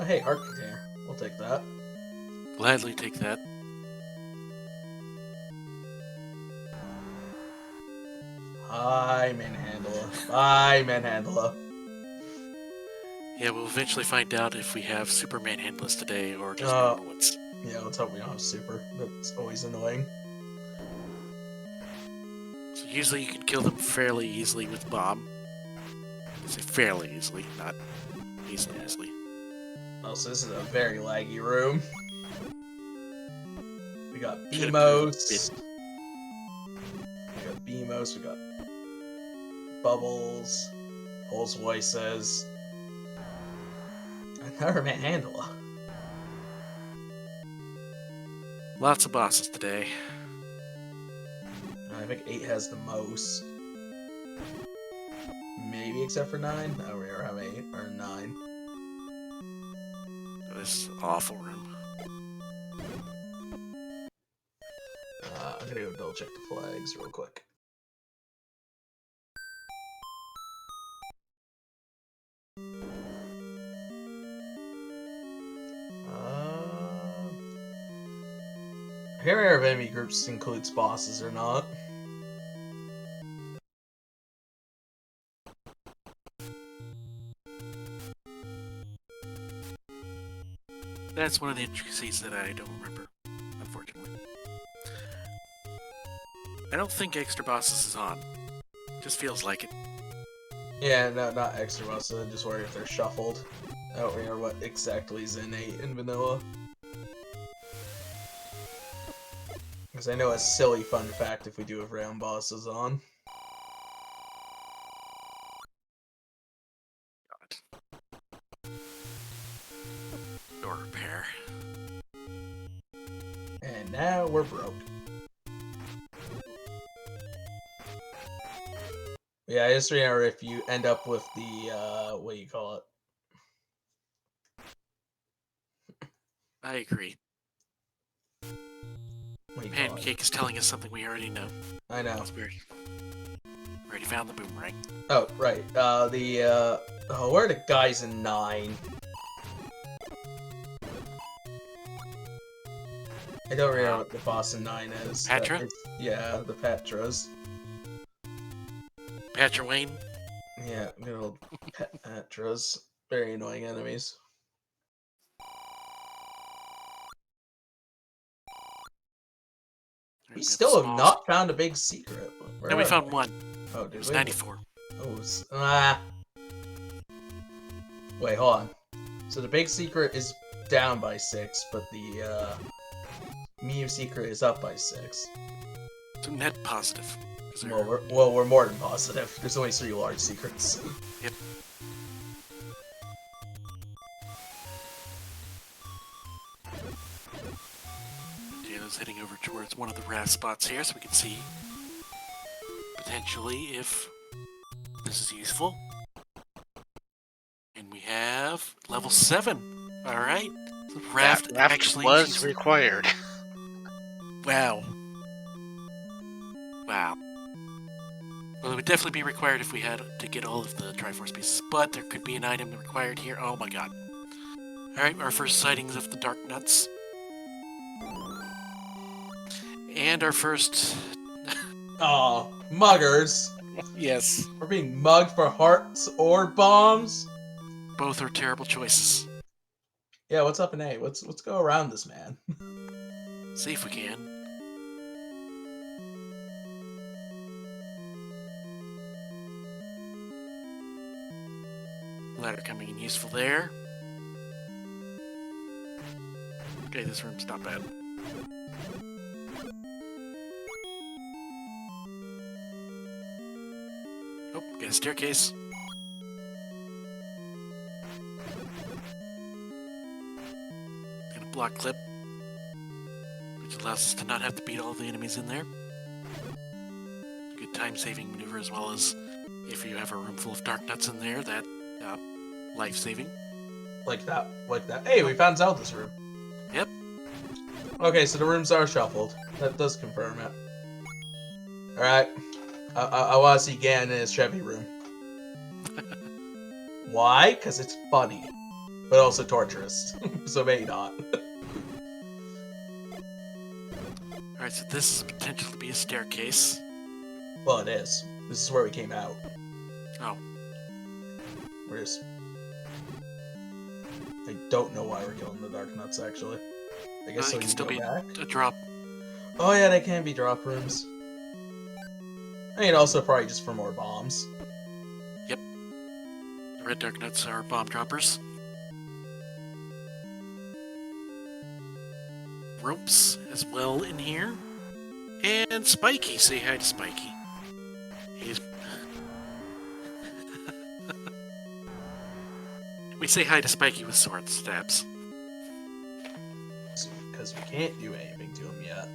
hey, art container. We'll take that. Gladly take that. Hi, Manhandla. Bye, Manhandla. Yeah, we'll eventually find out if we have Superman handless today or just Uh, normal ones. Yeah, let's hope we don't have super. That's always annoying. So usually you can kill them fairly easily with bomb. I say fairly easily, not easily. Oh, so this is a very laggy room. We got Should've Beamos. We got Bubbles. Pulse Voices. Another Manhandla. Lots of bosses today. I think 8 has the most. Maybe except for 9. Oh, we ever have 8 or 9. This awful room. I'm gonna go double check the flags real quick. I can't remember if enemy groups includes bosses or not. That's one of the intricacies that I don't remember, unfortunately. I don't think extra bosses is on. Just feels like it. Yeah, no, not extra bosses. I'm just worried if they're shuffled. I don't remember what exactly is in 8 in vanilla. Because I know a silly fun fact if we do have round bosses on. God. Door repair. And now we're broke. Yeah, I just remember if you end up with the, what do you call it? I agree. What do you call it? Pancake is telling us something we already know. I know. We already found the boomerang. Oh, right. Oh, where are the guys in 9? I don't remember what the boss in 9 is. Patra? Yeah, the Patras. Patra Wayne? Yeah, good old Patras. Very annoying enemies. We still have not found a big secret. Where No, we are found they? one. Oh, It did was we? 94. Oh, Wait, hold on. So the big secret is down by 6, but the Mew secret is up by 6. So net positive. Well, we're more than positive. There's only 3 large secrets. Yep. Dana's heading over towards one of the RAS spots here so we can see potentially if this is useful. And we have level 7. Alright. So raft That actually was is required. Wow. Wow. Well, it would definitely be required if we had to get all of the Triforce pieces, but there could be an item required here. Oh my god. Alright, our first sightings of the Dark Nuts. And our first... Aw, muggers. Yes. We're being mugged for hearts or bombs. Both are terrible choices. Yeah, what's up in A? Let's go around this man. See if we can. Ladder coming in useful there. Okay, this room's not bad. Oh, got a staircase. And a block clip, which allows us to not have to beat all the enemies in there. Good time-saving maneuver, as well as if you have a room full of dark nuts in there, that life-saving. Like that. Hey, we found Zelda's room. Yep. Okay, so the rooms are shuffled. That does confirm it. Alright. I want to see Ganon in his Chevy room. Why? Because it's funny. but also torturous. So maybe not. Alright, so this is potential to be a staircase. Well, it is. This is where we came out. Oh, Where's... I don't know why we're killing the Dark Nuts, actually. I guess so it we can can still go be back? a drop. Oh yeah, they can be drop rooms. I mean, also probably just for more bombs. Yep. The red dark nuts are bomb droppers. Ropes as well in here. And Spiky. Say hi to Spiky. He's... we say hi to Spiky with sword stabs. Because we can't do anything to him yet.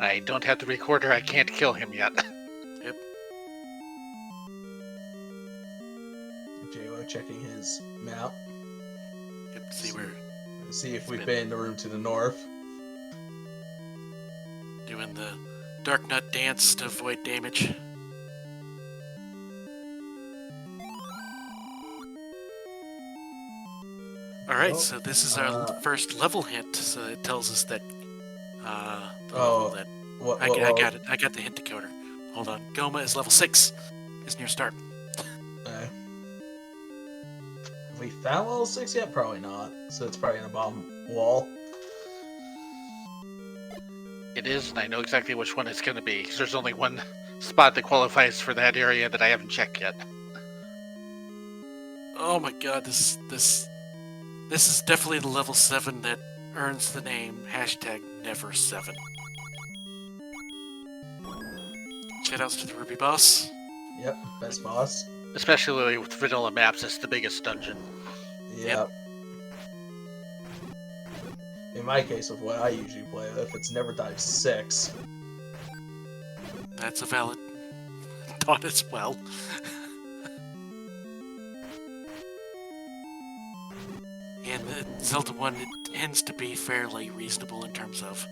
I don't have the recorder. I can't kill him yet. Yep. JWO checking his map. Yep, see where... See if we've been in the room to the north. doing the dark nut dance to avoid damage. Alright, Well, so this is our first level hint, so it tells us that the Oh, level that what, I got it. I got the hint decoder. Hold on. Goma is level 6. Is near start. Have we found level 6 yet? Probably not. So it's probably in a bomb wall. It is, and I know exactly which one it's going to be, because there's only one spot that qualifies for that area that I haven't checked yet. Oh my god, this is definitely the level 7 that earns the name #Never7. Shoutouts to the Ruby boss. Yep, best boss. Especially with vanilla maps, it's the biggest dungeon. Yep. In my case, with what I usually play with, it's never died 6. That's a valid thought as well. And the Zelda 1, it tends to be fairly reasonable in terms of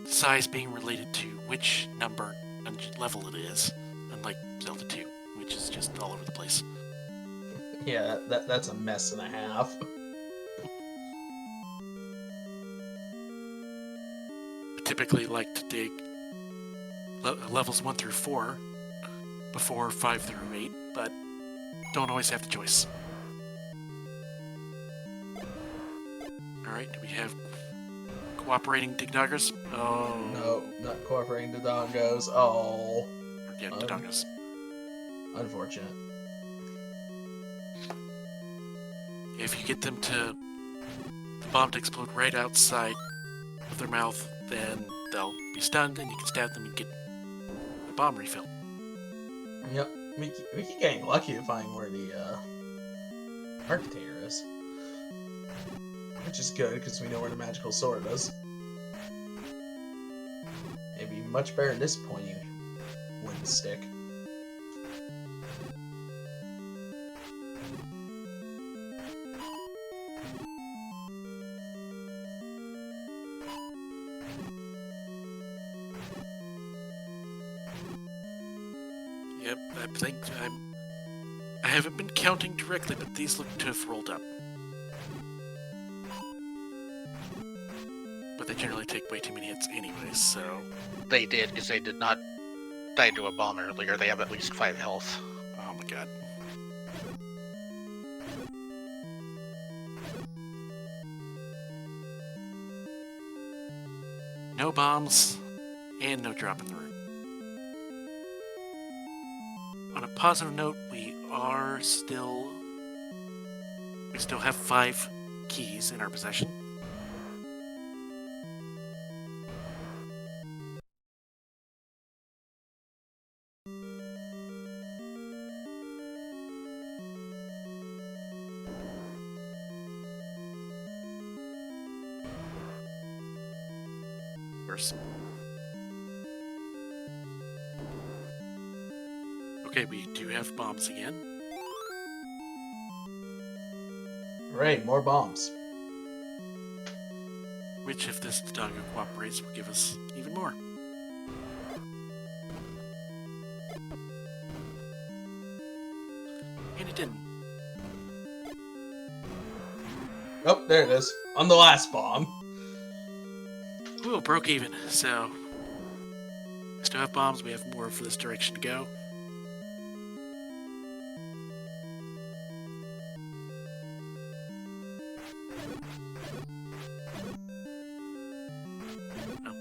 size being related to which number and level it is, unlike Zelda 2, which is just all over the place. Yeah, that's a mess and a half. I typically like to dig levels 1 through 4 before 5 through 8, but don't always have the choice. Alright, do we have cooperating Digdoggers? Oh. No, not cooperating the dongos. Oh. Yeah, Digdoggers. Unfortunate. If you get them to the bomb to explode right outside of their mouth, then they'll be stunned and you can stab them and get the bomb refill. Yep. We keep getting lucky to find where the Architator is. Which is good, because we know where the magical sword is. It'd be much better at this pointy wooden stick. Yep, I think I haven't been counting directly, but these look to have rolled up. But they generally take way too many hits anyways, so... They did, because they did not die to a bomb earlier. They have at least 5 health. Oh my god. No bombs, and no drop in the room. On a positive note, we still have 5 keys in our possession. Okay, we do have bombs again. Right, more bombs. Which, if this doggo cooperates, will give us even more. didn't. Oh, there it is. On the last bomb. Ooh, broke even. So, we still have bombs. We have more for this direction to go. Oh.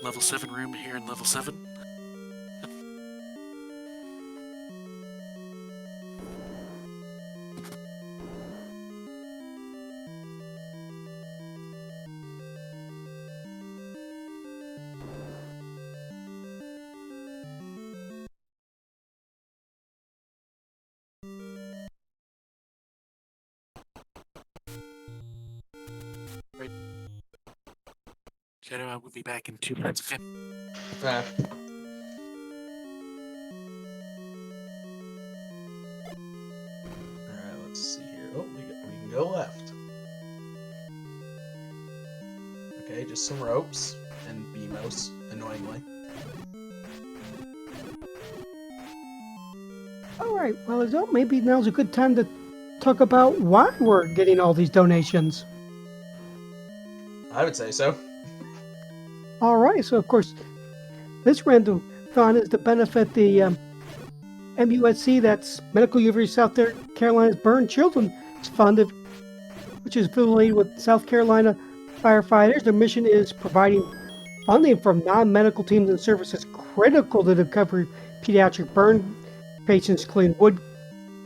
Level 7 room here in level 7. Right. Shadow, I will be back in 2 minutes. Okay. Ah. Alright, let's see here. Oh, we can go left. Okay, just some ropes and BMOs, annoyingly. All right, well, as though maybe now's a good time to talk about why we're getting all these donations. I would say so. All right, so of course, this random-thon is to benefit the MUSC, that's Medical University of South Carolina's Burn Children's Fund, which is affiliated with South Carolina firefighters. Their mission is providing funding from non-medical teams and services critical to the recovery of pediatric burn patients, including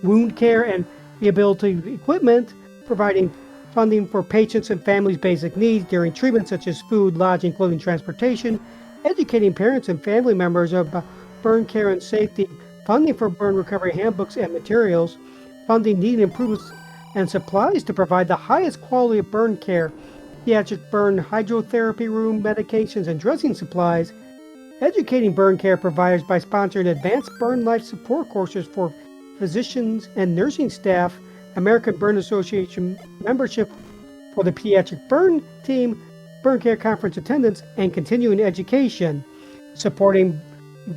wound care and rehabilitative equipment, providing funding for patients and families' basic needs during treatment, such as food, lodging, clothing, transportation, educating parents and family members about burn care and safety, funding for burn recovery handbooks and materials, funding needed improvements and supplies to provide the highest quality of burn care, pediatric burn hydrotherapy room, medications, and dressing supplies, educating burn care providers by sponsoring advanced burn life support courses for physicians and nursing staff, American Burn Association membership for the pediatric burn team, burn care conference attendance, and continuing education, supporting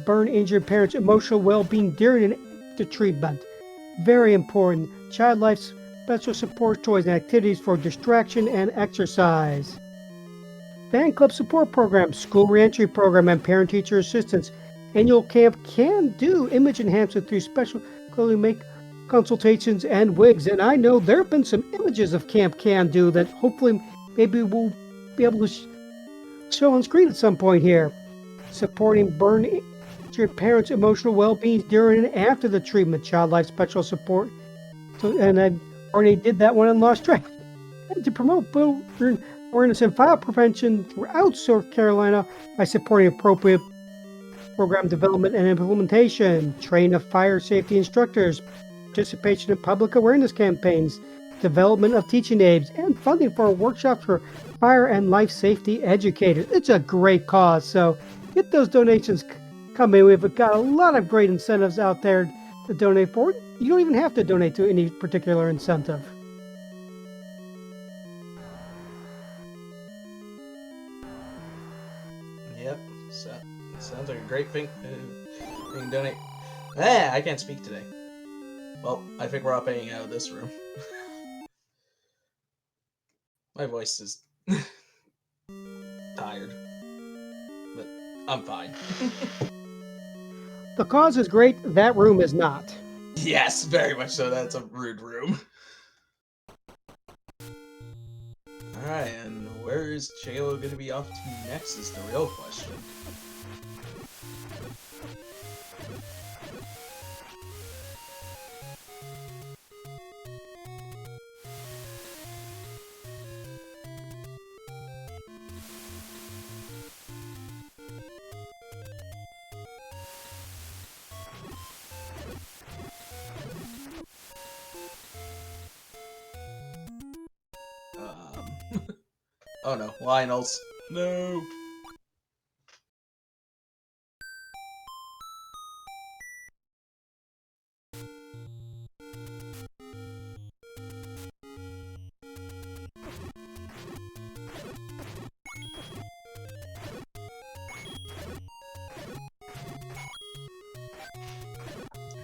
burn injured parents' emotional well-being during and after treatment. Very important. Child life special support toys and activities for distraction and exercise. Fan club support program, school reentry program, and parent-teacher assistance. Annual camp Can Do image enhancement through special clothing make consultations and wigs. And I know there have been some images of Camp Can Do that hopefully maybe we'll be able to show on screen at some point here. Supporting burn injured parents' emotional well-being during and after the treatment. Child life special support. So, and I already did that one and lost track. And to promote burn awareness and fire prevention throughout South Carolina by supporting appropriate program development and implementation, train of fire safety instructors, participation in public awareness campaigns, development of teaching aids, and funding for workshops for fire and life safety educators. It's a great cause, so get those donations coming. We've got a lot of great incentives out there to donate for. You don't even have to donate to any particular incentive. Yep, so sounds like a great thing to donate. I can't speak today. Well, I think we're all paying out of this room. My voice is tired, but I'm fine. The cause is great, that room is not. Yes, very much so. That's a rude room. Alright, and where is JLo going to be off to next is the real question. Oh no, Lionel's. No.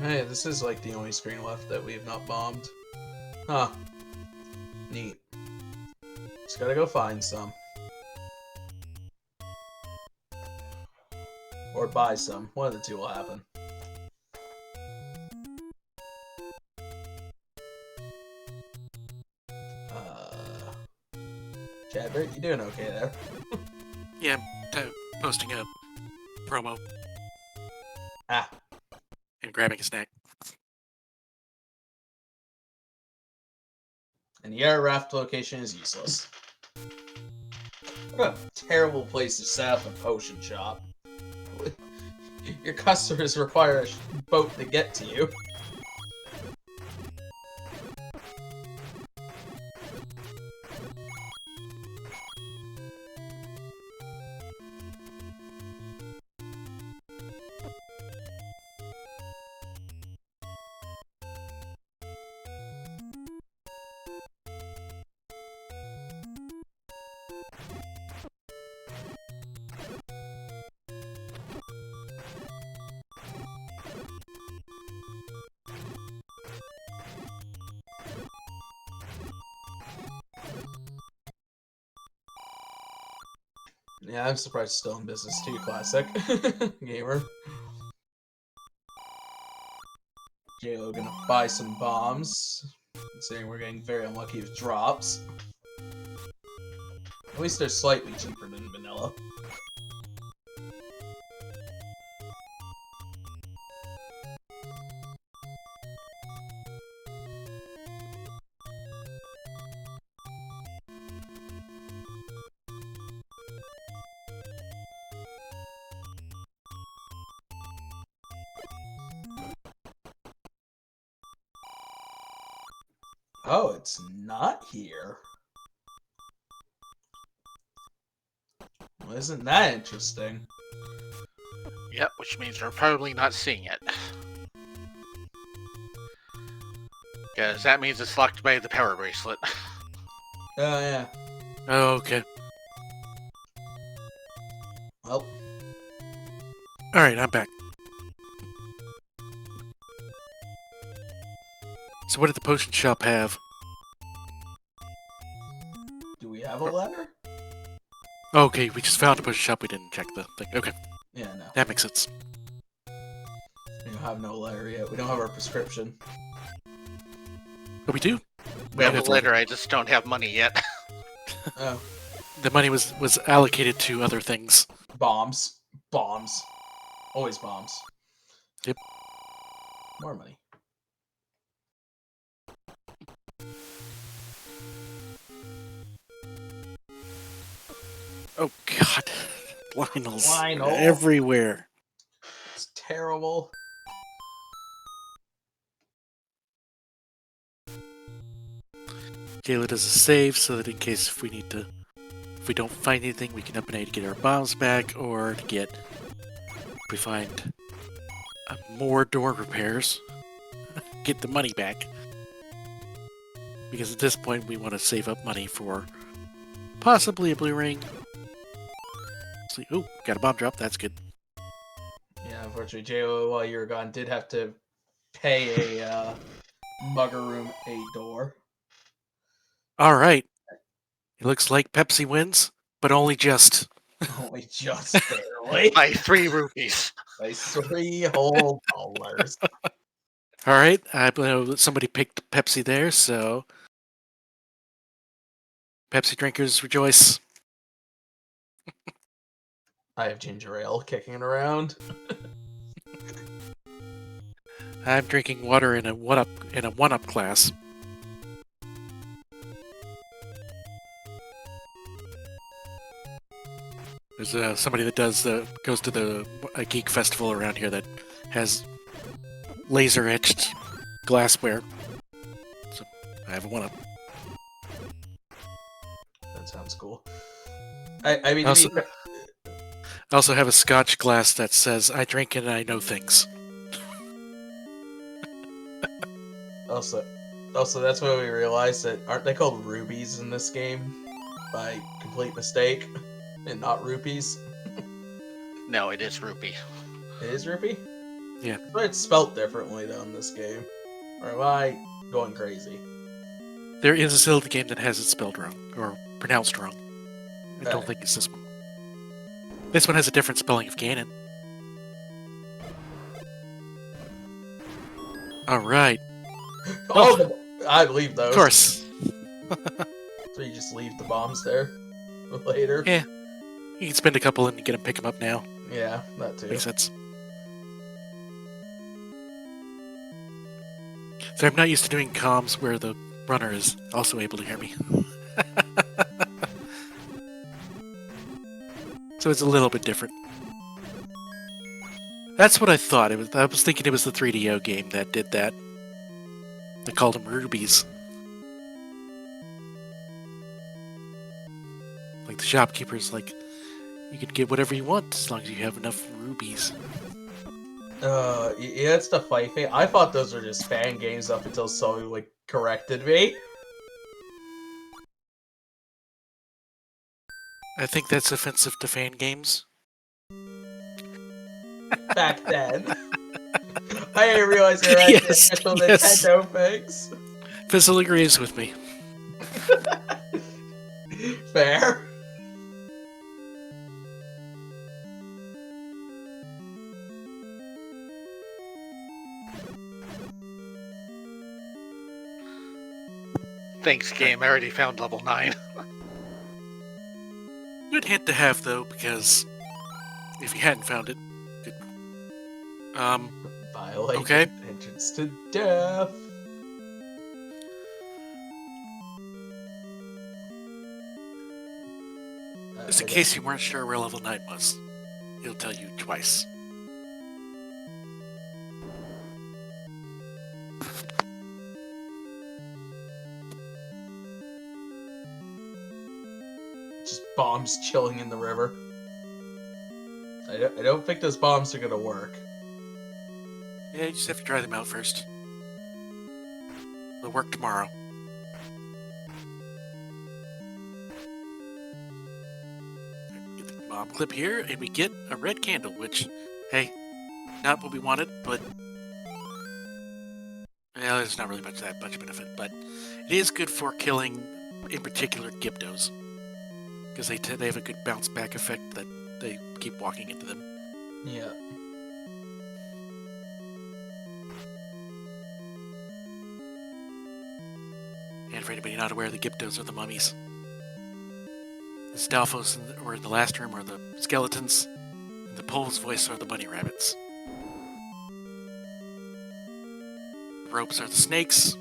Hey, this is like the only screen left that we have not bombed. Huh. Neat. Just gotta go find some. Or buy some. One of the two will happen. Chadbert, you doing okay there? Yeah, posting a promo Ah. and grabbing a snack. And the air raft location is useless. What a terrible place to set up a potion shop. Your customers require a boat to get to you. Yeah, I'm surprised it's still in business too, classic. Gamer. JLo gonna buy some bombs. Considering we're getting very unlucky with drops. At least they're slightly cheaper than vanilla. Oh, it's not here. Well, isn't that interesting? Yep, which means we're probably not seeing it. Because that means it's locked by the power bracelet. Oh, yeah. Oh, okay. Well, Alright, I'm back. So what did the potion shop have? do we have a letter? Okay, we just found a potion shop, we didn't check the thing. Okay, Yeah, no. that makes sense. We don't have no letter yet. We don't have our prescription. But we do? We have have a letter, I just don't have money yet. Oh. The money was allocated to other things. Bombs. Bombs. Always bombs. Yep. More money. Oh god. Lionels. Lionel. Everywhere. It's terrible. Jayla does a save so that in case if we don't find anything, we can up and A to get our bombs back, or to get, if we find more door repairs, get the money back. Because at this point, we want to save up money for possibly a blue ring. See, oh, got a bomb drop. That's good. Yeah, unfortunately, JO, while you were gone, did have to pay a mugger room a door. All right. It looks like Pepsi wins, but only just. Only just barely. By 3 rupees. By 3 whole dollars. All right. I know that somebody picked Pepsi there, so Pepsi drinkers rejoice. I have ginger ale kicking it around. I'm drinking water in a one-up class. There's somebody that goes to a geek festival around here that has laser etched glassware. So I have a one-up. That sounds cool. I mean, Also, I also have a Scotch glass that says "I drink and I know things." also, that's why we realized that aren't they called rubies in this game by complete mistake, and not rupees? No, it is rupee. It is rupee. Yeah. But it's spelt differently though in this game. Or am I going crazy? There is a Zelda game that has it spelled wrong, or pronounced wrong. I don't Fair. think it's this one. This one has a different spelling of Ganon. Alright. Oh, I leave those. Of course. So you just leave the bombs there for later? Yeah. You can spend a couple and get them, pick them up now. Yeah, that too. Makes sense. So I'm not used to doing comms where the runner is also able to hear me. So it's a little bit different. That's what I thought. I was thinking it was the 3DO game that did that. They called them rubies. Like the shopkeeper's like, you can get whatever you want as long as you have enough rubies. Yeah, it's the fight thing. I thought those were just fan games up until somebody like corrected me. I think that's offensive to fan games. Back then. I didn't realize they were actually Yes, official yes. Nintendo things. Fizzle agrees with me. Fair. Thanks, game. I already found level 9. Good hint to have, though, because if you hadn't found it, good. Violate Okay. entrance to death. Just in case you weren't sure where level 9 was, he'll tell you twice. Just bombs chilling in the river. I don't think those bombs are gonna work. Yeah, you just have to try them out first. They'll work tomorrow. Get the bomb clip here, and we get a red candle, which, hey, not what we wanted, but... Well, there's not really much benefit, but it is good for killing, in particular, Gyptos. Because they have a good bounce back effect that they keep walking into them. Yeah. And for anybody not aware, the Gyptos are the mummies. The Stalfos were in the last room are the skeletons. And the Pole's voice are the bunny rabbits. The ropes are the snakes.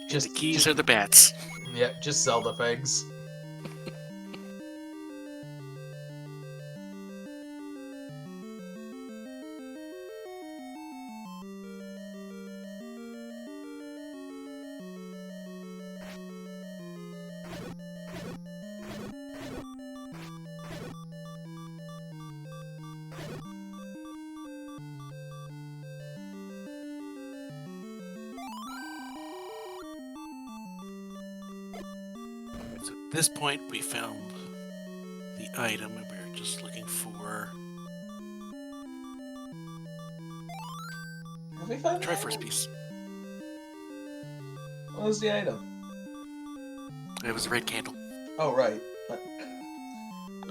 Just The keys are the bats. Yeah, just Zelda things. So at this point, we found the item, and we're just looking for Have we found the Triforce item? piece. What was the item? It was a red candle. Oh, right.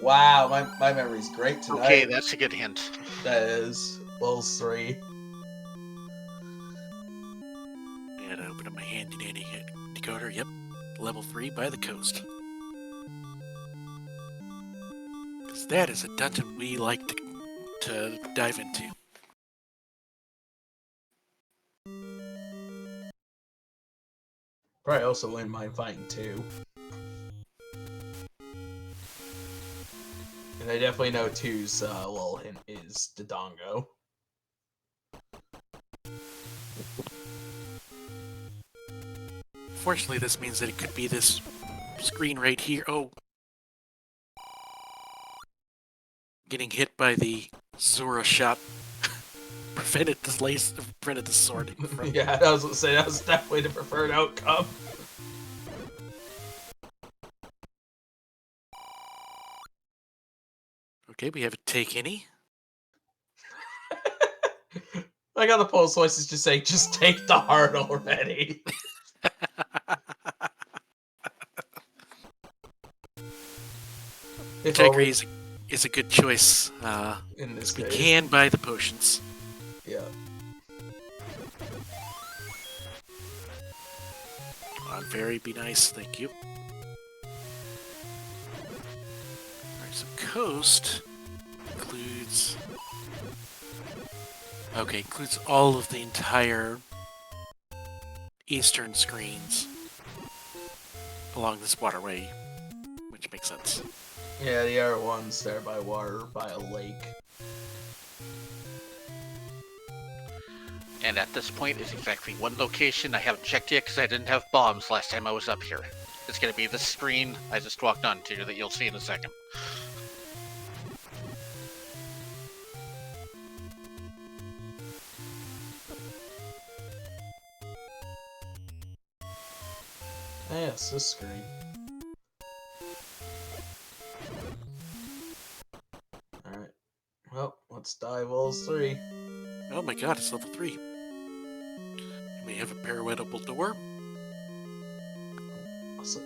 Wow, my memory's great tonight. Okay, that's a good hint. That is. Levels 3. And I open up my handy dandy decoder. Yep, level 3 by the coast. Because that is a dungeon we like to dive into. Probably also wouldn't mind fighting too. And I definitely know 2's little hint is Dodongo. Fortunately, this means that it could be this screen right here. Oh. Getting hit by the Zora shot prevented the sword. From... Yeah, I was gonna say that was definitely the preferred outcome. Okay, we have a take any. I got the post voices just saying, just take the heart already. If Which I agree only is a good choice. in this 'Cause we case. can buy the potions. Yeah. Very be nice, thank you. Alright, so coast includes... Okay, includes all of the entire eastern screens along this waterway, which makes sense. Yeah, the other one's there by water, by a lake. And at this point is exactly one location I haven't checked yet because I didn't have bombs last time I was up here. It's going to be the screen I just walked onto that you'll see in a second. Yes, this screen. Alright. Well, let's dive Walls 3. Oh my god, it's level 3. And we have a pirouettable door. Awesome.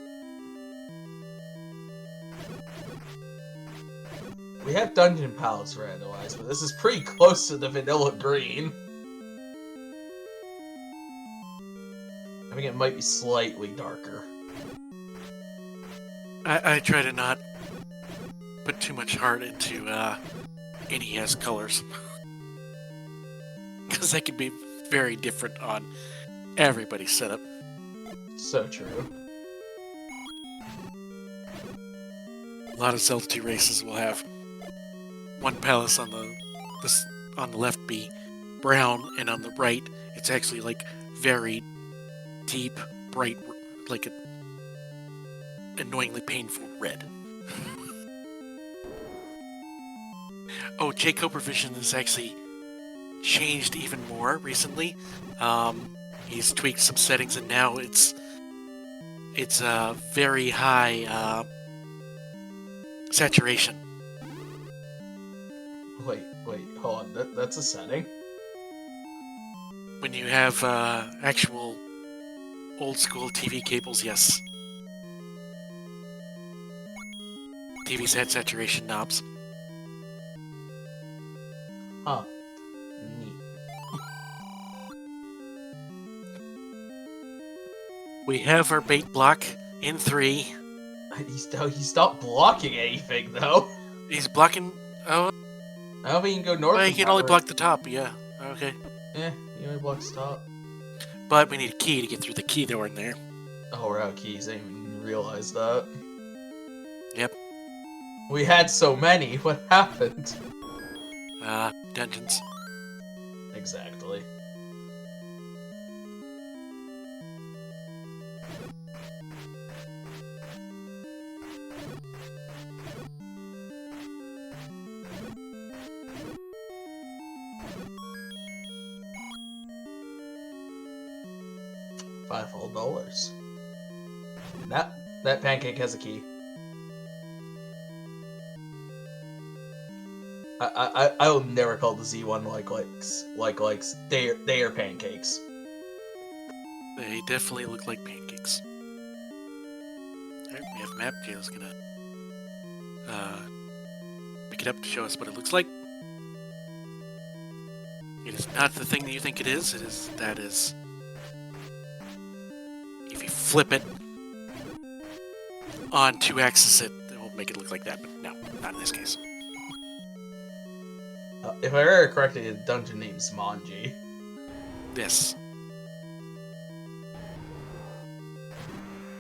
We have Dungeon Palace randomized, but this is pretty close to the vanilla green. I think it might be slightly darker. I try to not put too much heart into NES colors. Because that can be very different on everybody's setup. So true. A lot of Zelda 2 races will have one palace on the left be brown, and on the right it's actually like very deep, bright, like a annoyingly painful red. Oh, J Cobra Vision has actually changed even more recently. He's tweaked some settings, and now it's very high saturation. Wait, hold on. That's a setting? When you have actual old school TV cables, yes. TVs had saturation knobs. Huh. Neat. We have our bait block in 3. He stopped blocking anything, though. He's blocking... Oh, I don't think you can go north well, of he can only that, block the top, yeah. Okay. Yeah, he only blocks top. But we need a key to get through the key door in there. Oh, we're out of keys. I didn't even realize that. Yep. We had so many. What happened? Dungeons. Exactly. $5 whole. That pancake has a key. I will never call the Z1 likes. They are pancakes. They definitely look like pancakes. Alright, we have a map. Jayla's gonna pick it up to show us what it looks like. It is not the thing that you think it is. That is... If you flip it on 2 axes, it will make it look like that, but no, not in this case. If I remember correctly, the dungeon name's Manji. This.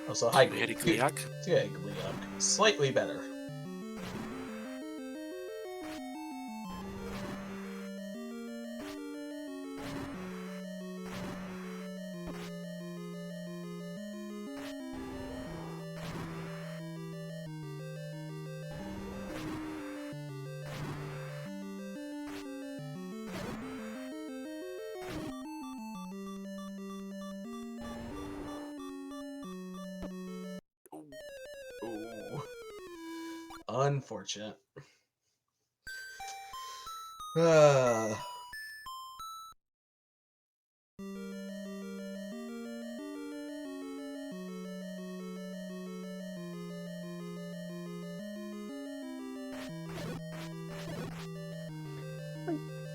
Also, hi, Two-headed Gleok. Gleok. Yeah, Gleok. Slightly better. Ooh. Unfortunate. Uh,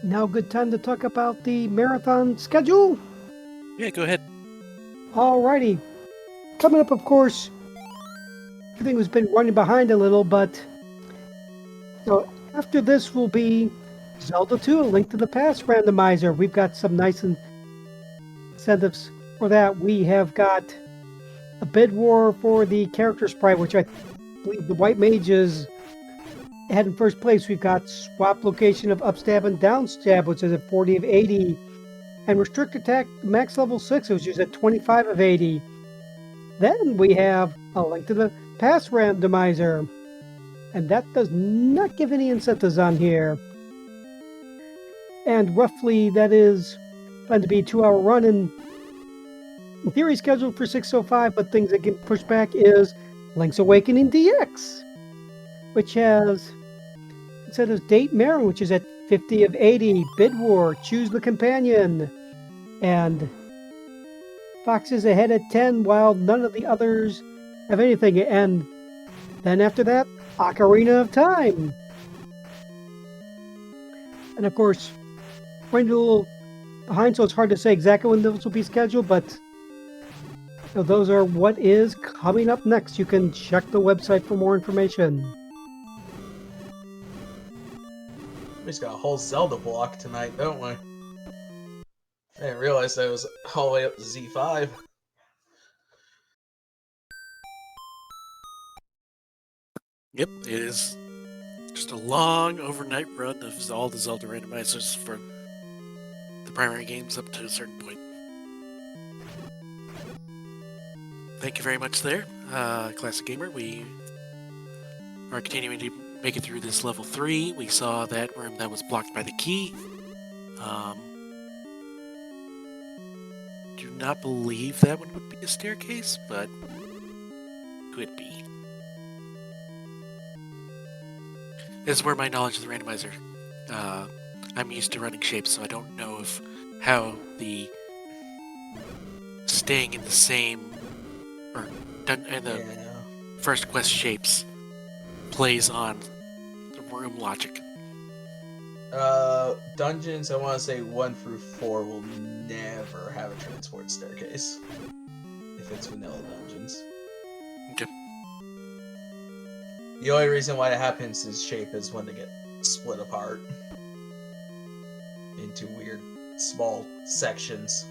Now, good time to talk about the marathon schedule. Yeah, go ahead. Alrighty. Coming up, of course, everything has been running behind a little, but so after this will be Zelda 2, A Link to the Past Randomizer. We've got some nice incentives for that. We have got a bid war for the character sprite, which I believe the White Mage is ahead in first place. We've got swap location of upstab and downstab, which is at 40 of 80, and restrict attack max level 6, which is at 25 of 80. Then we have A Link to the Past Randomizer, and that does not give any incentives on here. And roughly that is planned to be a 2-hour run, and in theory scheduled for 6:05, but things that get pushed back is Link's Awakening DX, which has incentives Date Marin, which is at 50 of 80, Bid War, Choose the Companion, and Fox is ahead at 10, while none of the others have anything. And then after that, Ocarina of Time. And of course, running a little behind, so it's hard to say exactly when those will be scheduled, but those are what is coming up next. You can check the website for more information. we just got a whole Zelda block tonight, don't we? I didn't realize that was all the way up to Z5. Yep, it is just a long overnight run of all the Zelda randomizers for the primary games up to a certain point. Thank you very much there, Classic Gamer. We are continuing to make it through this level 3. We saw that room that was blocked by the key. Do not believe that one would be a staircase, but could be. This is where my knowledge of the randomizer. I'm used to running shapes, so I don't know if how the staying in the same or in the Yeah. first quest shapes plays on the room logic. Dungeons, I want to say 1 through 4 will never have a transport staircase. If it's vanilla dungeons. Okay. The only reason why it happens is shape is when they get split apart into weird small sections.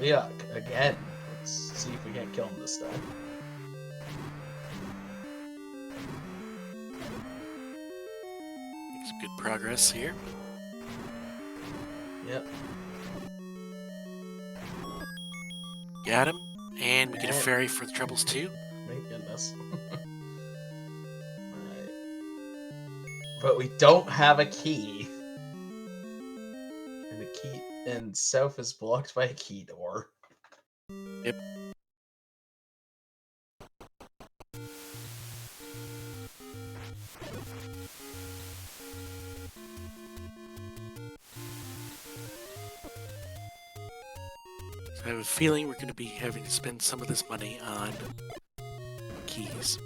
Yuck, again. Let's see if we can't kill him this time. Make some good progress here. Yep. Got him. And we get a fairy for the troubles too. Thank goodness. Alright. But we don't have a key. And the key and South is blocked by a key door. Yep. So I have a feeling we're going to be having to spend some of this money on keys.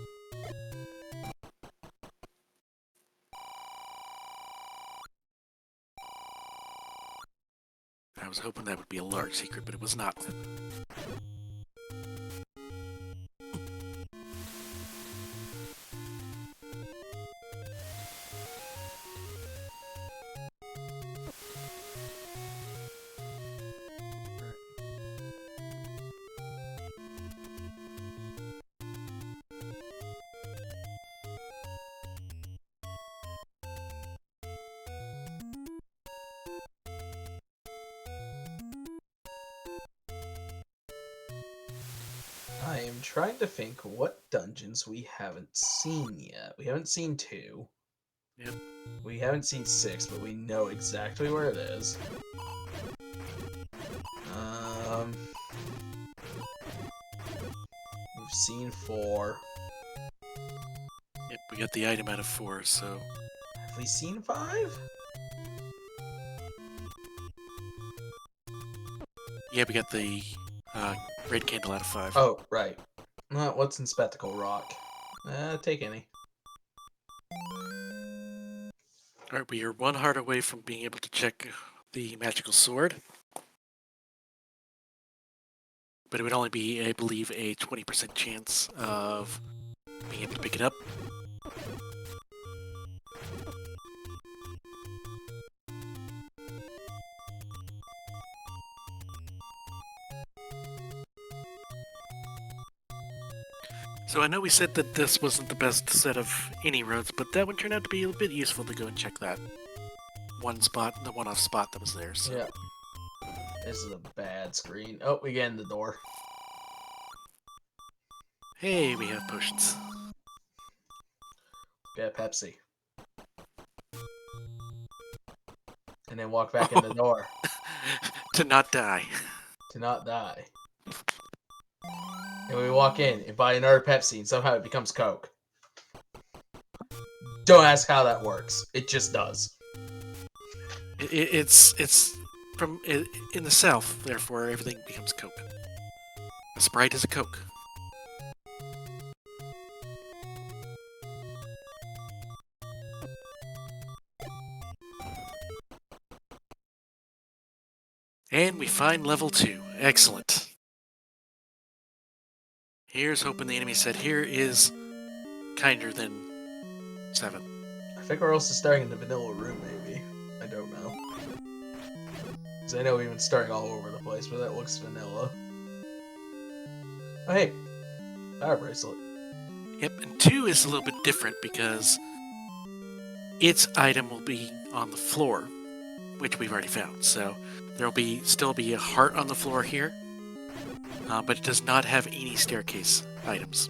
I was hoping that would be a large secret, but it was not. I'm trying to think what dungeons we haven't seen yet. We haven't seen 2. Yep. We haven't seen 6, but we know exactly where it is. We've seen 4. Yep, we got the item out of 4, so... Have we seen 5? Yeah, we got the red candle out of 5. Oh, right. What's in Spectacle Rock? Take any. Alright, we are 1 heart away from being able to check the magical sword. But it would only be, I believe, a 20% chance of being able to pick it up. So I know we said that this wasn't the best set of any roads, but that one turned out to be a bit useful to go and check that one spot, the one-off spot that was there. So. Yeah. This is a bad screen. Oh, we get in the door. Hey, we have potions. Get a Pepsi. And then walk back in the door. To not die. To not die. And we walk in and buy another Pepsi and somehow it becomes Coke. Don't ask how that works. It just does. It's from in the South, therefore everything becomes Coke. A Sprite is a Coke. And we find level 2. Excellent. Here's hoping the enemy set here is kinder than 7. I think we're also starting in the vanilla room, maybe. I don't know. Because I know we've been starting all over the place, but that looks vanilla. Oh, hey. Power bracelet. Yep, and 2 is a little bit different because its item will be on the floor, which we've already found. So there'll still be a heart on the floor here, but it does not have any staircase items.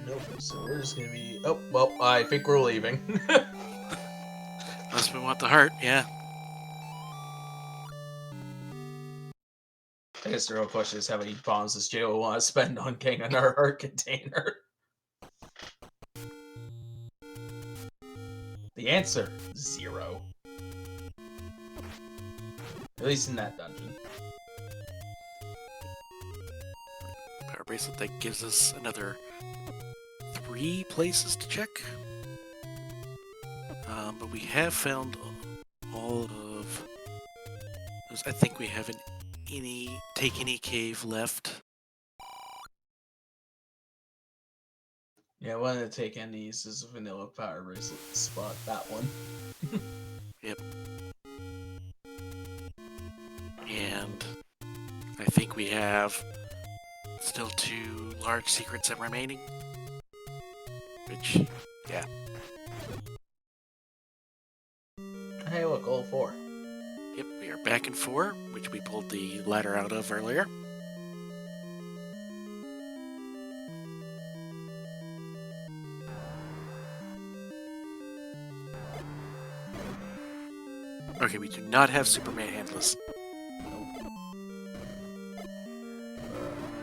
Nope. So we're just gonna be. Oh, well, I think we're leaving. Unless we want the heart, yeah. I guess the real question is how many bombs does J.O. want to spend on getting another heart container? The answer, 0. At least in that dungeon. Power bracelet that gives us another 3 places to check. But we have found all of those. I think we haven't take any cave left. Yeah, one of the take endies is a vanilla power bracelet spot. That one. Yep. And I think we have still 2 large secrets that remaining. Which, yeah. Hey, look, all 4. Yep, we are back in 4, which we pulled the ladder out of earlier. Okay, we do not have Superman handless.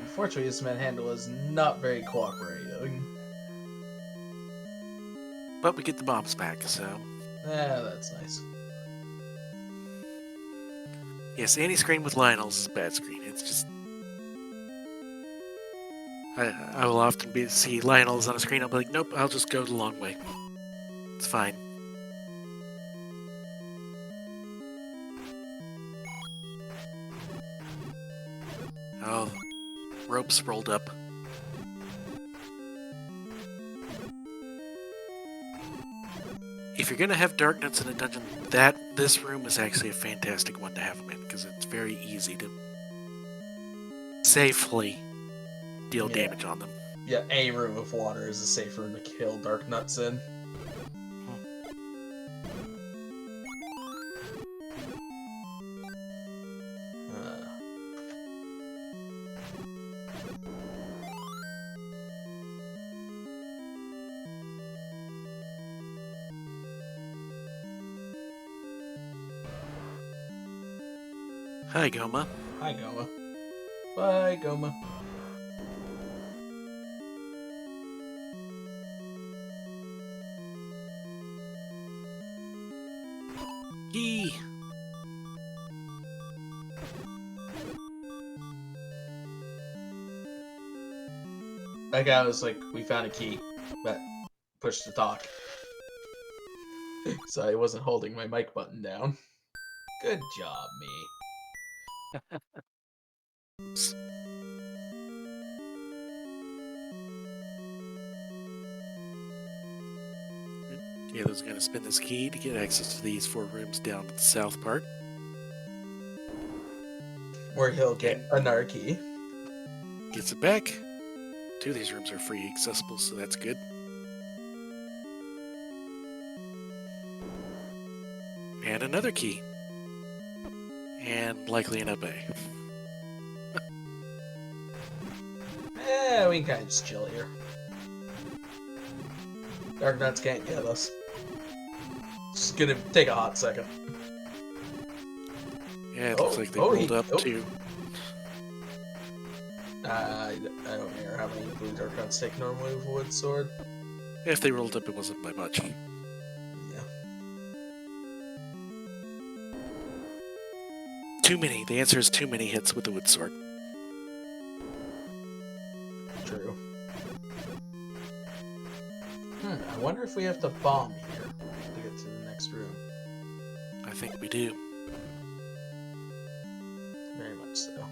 Unfortunately, this manhandle is not very cooperating. But we get the bombs back, so... Yeah, that's nice. Yes, any screen with Lionel's is a bad screen. It's just... I will often see Lionel's on a screen, I'll be like, nope, I'll just go the long way. It's fine. Oh, ropes rolled up. If you're gonna have dark nuts in a dungeon, this room is actually a fantastic one to have them in, because it's very easy to safely deal damage on them. Yeah, any room with water is a safe room to kill dark nuts in. Hi, Goma. Hi, Goma. Bye, Goma. Key. That guy was like, we found a key, but push to talk. So I wasn't holding my mic button down. Good job, me. Oops. Taylor's going to spin this key to get access to these 4 rooms down the south part. Where he'll get another key. Gets it back. 2 of these rooms are free accessible, so that's good. And another key. And likely an up A. Yeah, we can kind of just chill here. Dark Nuts can't get us. It's gonna take a hot second. Yeah, it looks like they rolled up too. I don't care how many blue Dark Nuts take normally with a wood sword. If they rolled up, it wasn't by much. Yeah. Too many. The answer is too many hits with the wood sword. True. I wonder if we have to bomb here to get to the next room. I think we do. Very much so.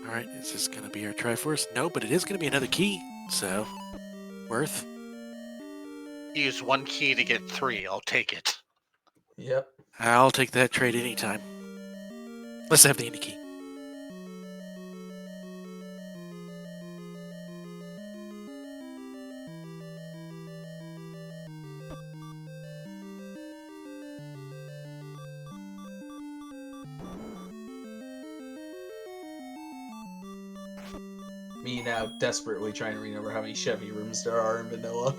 Alright, is this going to be our Triforce? No, but it is going to be another key, so worth. Use 1 key to get 3. I'll take it. Yep. I'll take that trade anytime. Let's have the indie key. Me now desperately trying to remember how many Chevy rooms there are in vanilla.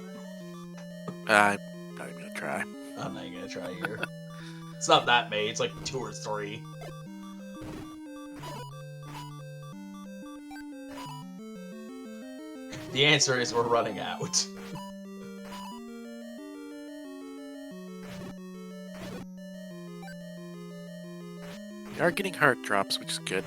I'm not even going to try. I'm not gonna try here. It's not that many, it's like 2 or 3. The answer is we're running out. We are getting heart drops, which is good.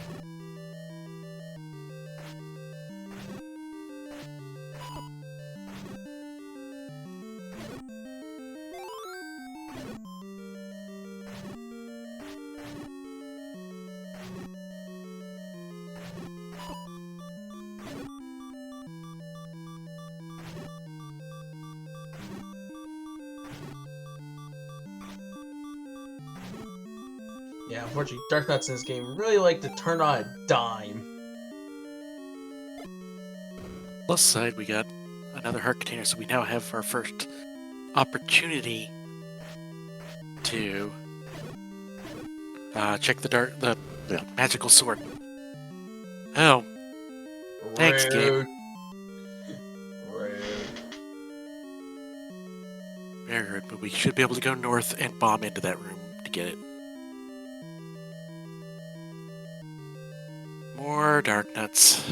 Yeah, unfortunately, Dark Nuts in this game really like to turn on a dime. Plus side, we got another heart container, so we now have our first opportunity to check the magical sword. Oh, thanks, Gabe. Rude. Rude. Very good, but we should be able to go north and bomb into that room to get it. More Dark Nuts.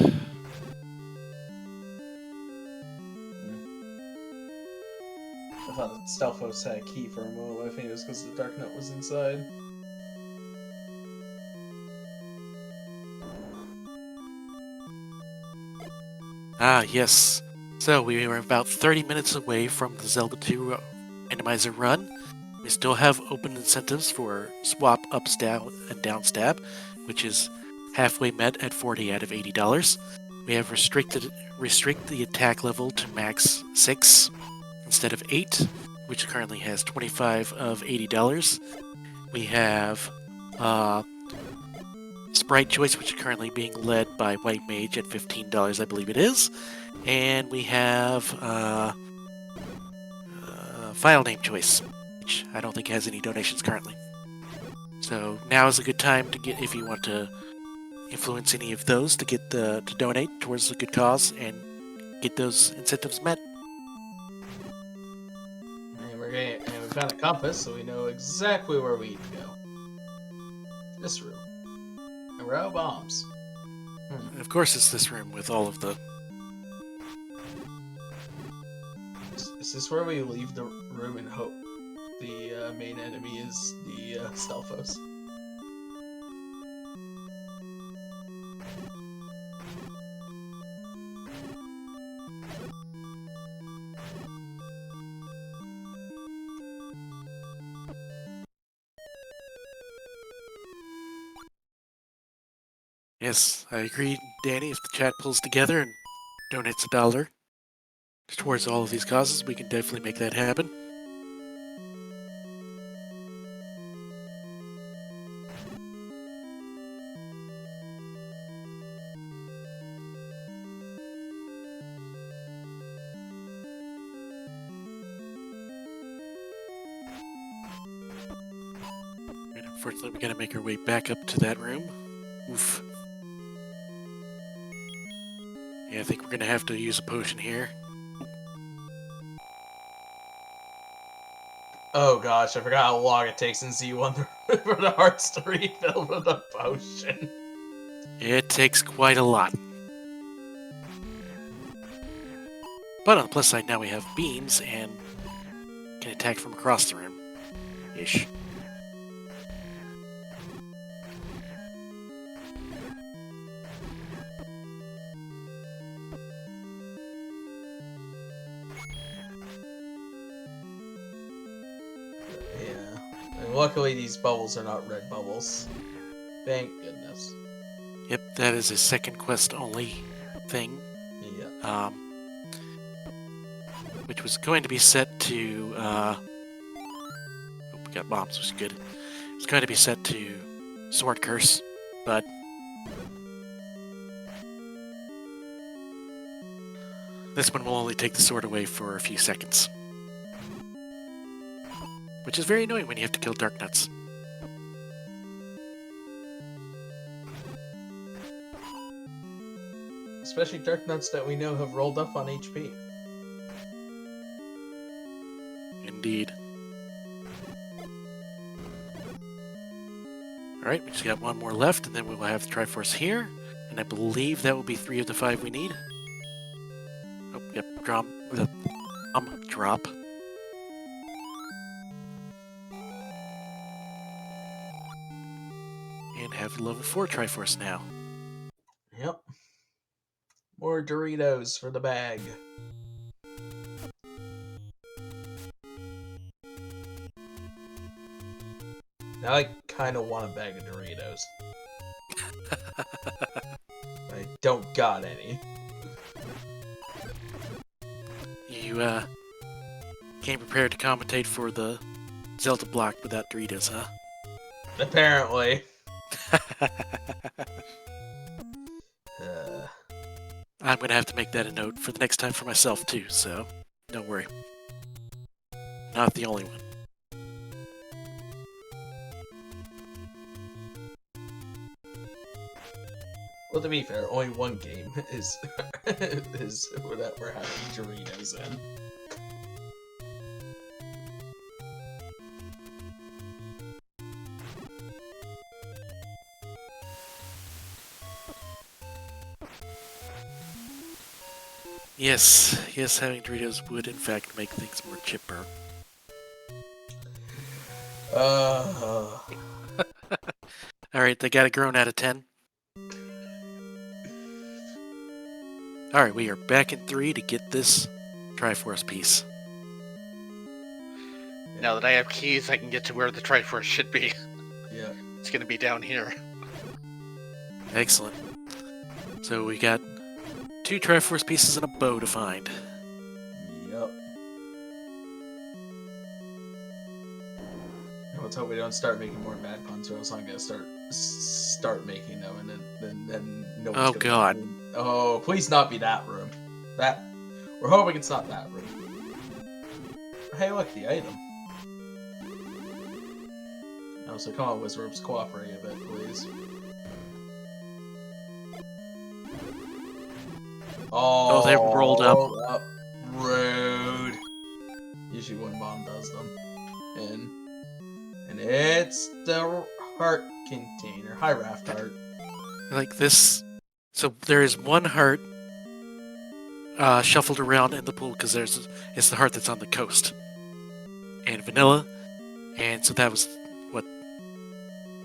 I thought that Stelphos had a key for a moment, but I think it was because the Dark Nut was inside. Ah, yes. So we were about 30 minutes away from the Zelda 2 randomizer run. We still have open incentives for swap up stab and down stab, which is halfway met at $40 out of $80. We have restrict the attack level to max 6 instead of 8, which currently has 25 of $80. We have Sprite choice, which is currently being led by White Mage at $15, I believe it is. And we have file name choice, which I don't think has any donations currently. So now is a good time to get, if you want to influence any of those, to get to donate towards a good cause and get those incentives met. And we found a compass, so we know exactly where we need to go. This room. we're out of bombs. Of course, it's this room with all of the. Is this where we leave the room and hope the main enemy is the Stelphos? Yes, I agree, Danny. If the chat pulls together and donates $1 towards all of these causes, we can definitely make that happen. And unfortunately, we gotta make our way back up to that room. Oof. Yeah, I think we're gonna have to use a potion here. Oh gosh, I forgot how long it takes in Z1 for the hearts to refill with a potion. It takes quite a lot. But on the plus side, now we have beams and can attack from across the room. Ish. Yeah. And luckily these bubbles are not red bubbles. Thank goodness. Yep, that is a second quest only thing. Yeah. Which was going to be set to, oh, we got bombs, which is good. It's going to be set to Sword Curse, but this one will only take the sword away for a few seconds. Which is very annoying when you have to kill Dark Nuts. Especially Dark Nuts that we know have rolled up on HP. Indeed. Alright, we just got one more left, and then we will have the Triforce here. And I believe that will be 3 of the 5 we need. Oh, yep, drop. And have level 4 Triforce now. Yep. More Doritos for the bag. Now I kind of want a bag of Doritos. I don't got any. You, came prepared to commentate for the Zelda block without Doritos, huh? Apparently. I'm gonna have to make that a note for the next time for myself, too, so don't worry. Not the only one. Well, to be fair, only one game is that we're having Doritos in. Yes, having Doritos would in fact make things more chipper. Alright, they got it grown out of 10. Alright, we are back in 3 to get this Triforce piece. Now that I have keys, I can get to where the Triforce should be. Yeah. It's gonna be down here. Excellent. So we got 2 Triforce pieces and a bow to find. Yep. Let's hope we don't start making more bad puns, or else I'm gonna start making them, and then no one's Oh, gonna God. Oh, please not be that room. We're hoping it's not that room. Hey, look, the item. Oh, so come on, Wizards, cooperate a bit, please. Oh, they've rolled up. Rude. Usually one bomb does them. And it's the heart container. Hi, Raft Heart. like this. So there is one heart shuffled around in the pool because it's the heart that's on the coast, and vanilla, and so that was what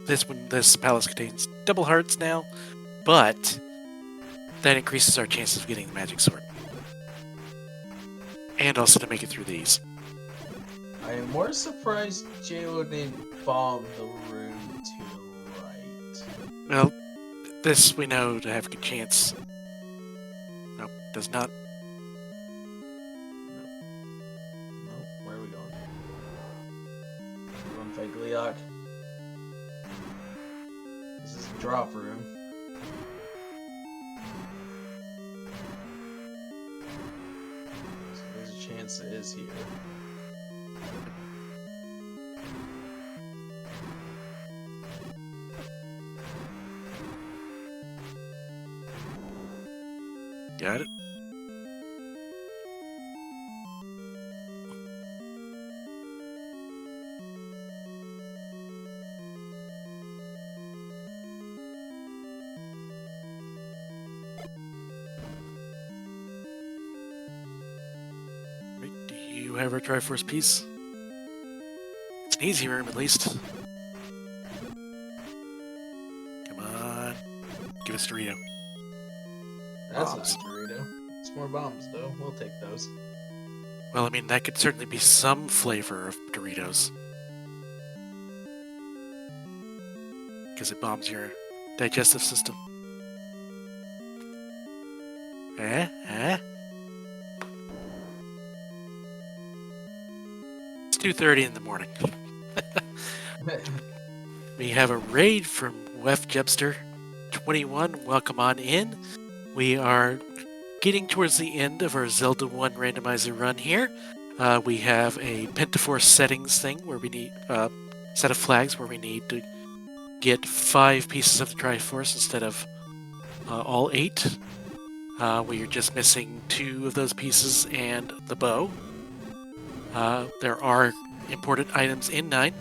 this one. This palace contains double hearts now, but that increases our chances of getting the magic sword, and also to make it through these. I am more surprised JLo didn't bomb the room to the right. Well, this we know to have a good chance. Nope, does not. Nope, where are we going? We're going to fight Gliok. This is a drop room. So there's a chance it is here. Got it. Right, do you have a Triforce piece? It's an easy room, at least. Come on. Give us Dorito. That's Bombs. not a Dorito. It's more bombs, though. We'll take those. Well, I mean, that could certainly be some flavor of Doritos. Because it bombs your digestive system. It's 2:30 in the morning. We have a raid from Wef Jebster 21. Welcome on in. We are getting towards the end of our Zelda 1 randomizer run here. We have a Pentaforce settings thing where we need set of flags where we need to get 5 pieces of the Triforce instead of all 8. We are just missing 2 of those pieces and the bow. There are important items in 9.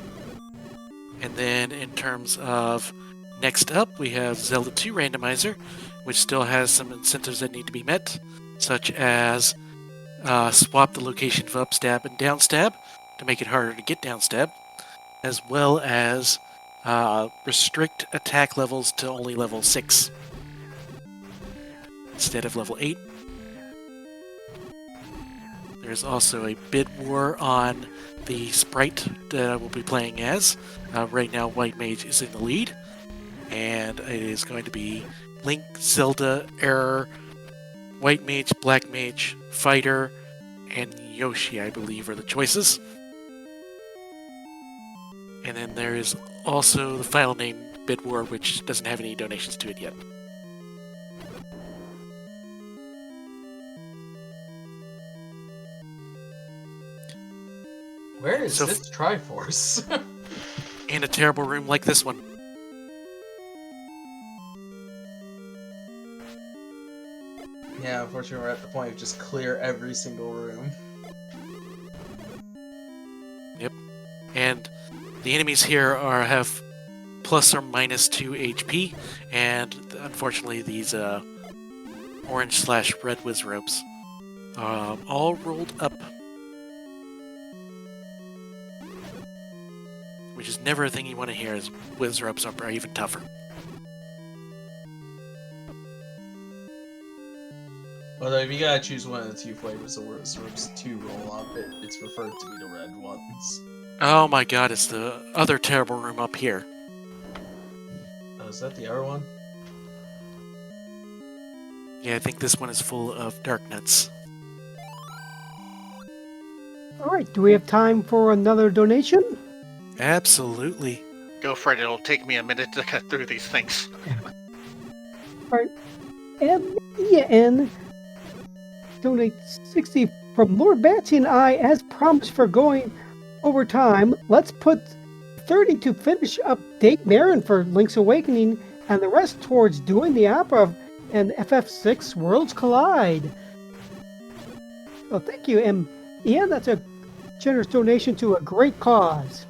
And then in terms of next up, we have Zelda 2 randomizer, which still has some incentives that need to be met, such as swap the location of up stab and down stab to make it harder to get down stab, as well as restrict attack levels to only level 6 instead of level 8. There's also a bid war on the sprite that I will be playing as. Right now, White Mage is in the lead, and it is going to be Link, Zelda, Error, White Mage, Black Mage, Fighter, and Yoshi, I believe, are the choices. And then there is also the file name Bid War, which doesn't have any donations to it yet. Where is So this Triforce? In a terrible room like this one. Yeah, unfortunately we're at the point of just clear every single room. Yep. And the enemies here have plus or minus 2 HP, and unfortunately these orange/red whiz ropes all rolled up. Which is never a thing you want to hear, as whiz ropes are even tougher. Although if you gotta choose one of the 2 flavors of whiz ropes to roll up, it's preferred to be the red ones. Oh my god, it's the other terrible room up here. Oh, is that the other one? Yeah, I think this one is full of dark nuts. All right, do we have time for another donation? Absolutely. Go for it. It'll take me a minute to cut through these things. MEN donate 60 from Lord Batsy and I, as promised for going over time. Let's put 30 to finish up Date Marin for Link's Awakening, and the rest towards doing the opera and FF6 Worlds Collide. So thank you, and Ian, that's a generous donation to a great cause.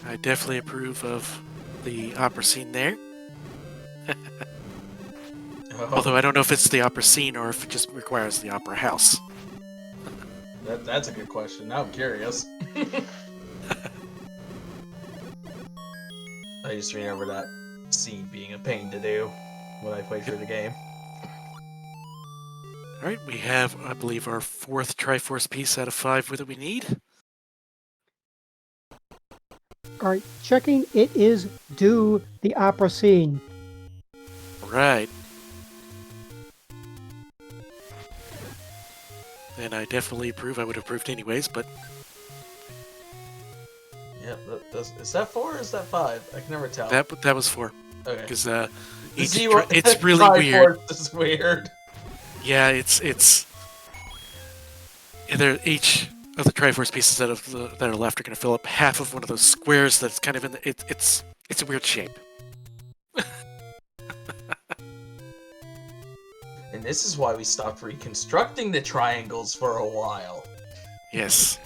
I definitely approve of the opera scene there. Oh, Although I don't know if it's the opera scene or if it just requires the opera house. that's a good question. Now I'm curious. I just remember that scene being a pain to do when I played through the game. All right, we have, I believe, our 4th Triforce piece out of 5 that we need. All right, checking. It is do the opera scene. Right. And I definitely approve. I would have approved anyways, but Yeah, is that 4 or is that 5? I can never tell. that was 4. Okay. Because It's really weird. Triforce is weird. Yeah, it's each of the Triforce pieces that are left are going to fill up half of one of those squares that's kind of in the it's a weird shape. And this is why we stopped reconstructing the triangles for a while. Yes.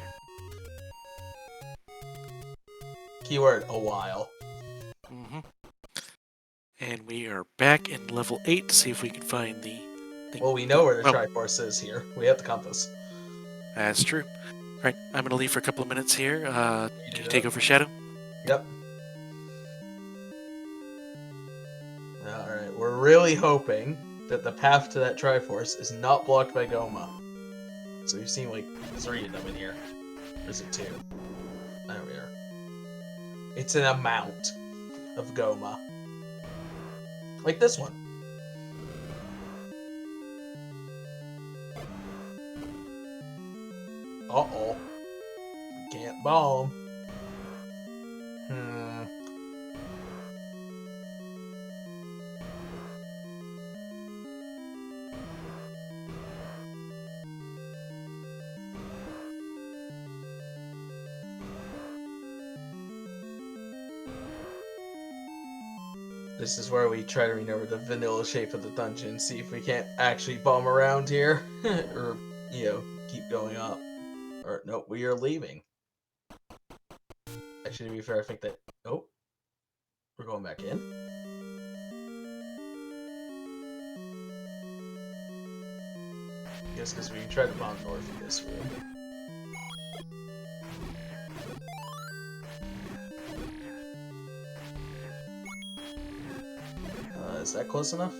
Keyword, a while. hmm And we are back in level 8 to see if we can find the thing. Well, we know where the Oh, Triforce is here. We have the compass. that's true. Right, I'm going to leave for a couple of minutes here. Can you do take that. over, Shadow? Yep. Alright, we're really hoping that the path to that Triforce is not blocked by Goma. So we've seen like 3 of them in here. Or is it 2? There we are. It's an amount of Goma. Like this one. Uh-oh. We can't bomb. This is where we try to remember the vanilla shape of the dungeon, see if we can't actually bomb around here, or, keep going up. Or, nope, we are leaving. Actually, to be fair, I think that... Oh. We're going back in? Yes, because we can try to bomb north of this room. Is that close enough?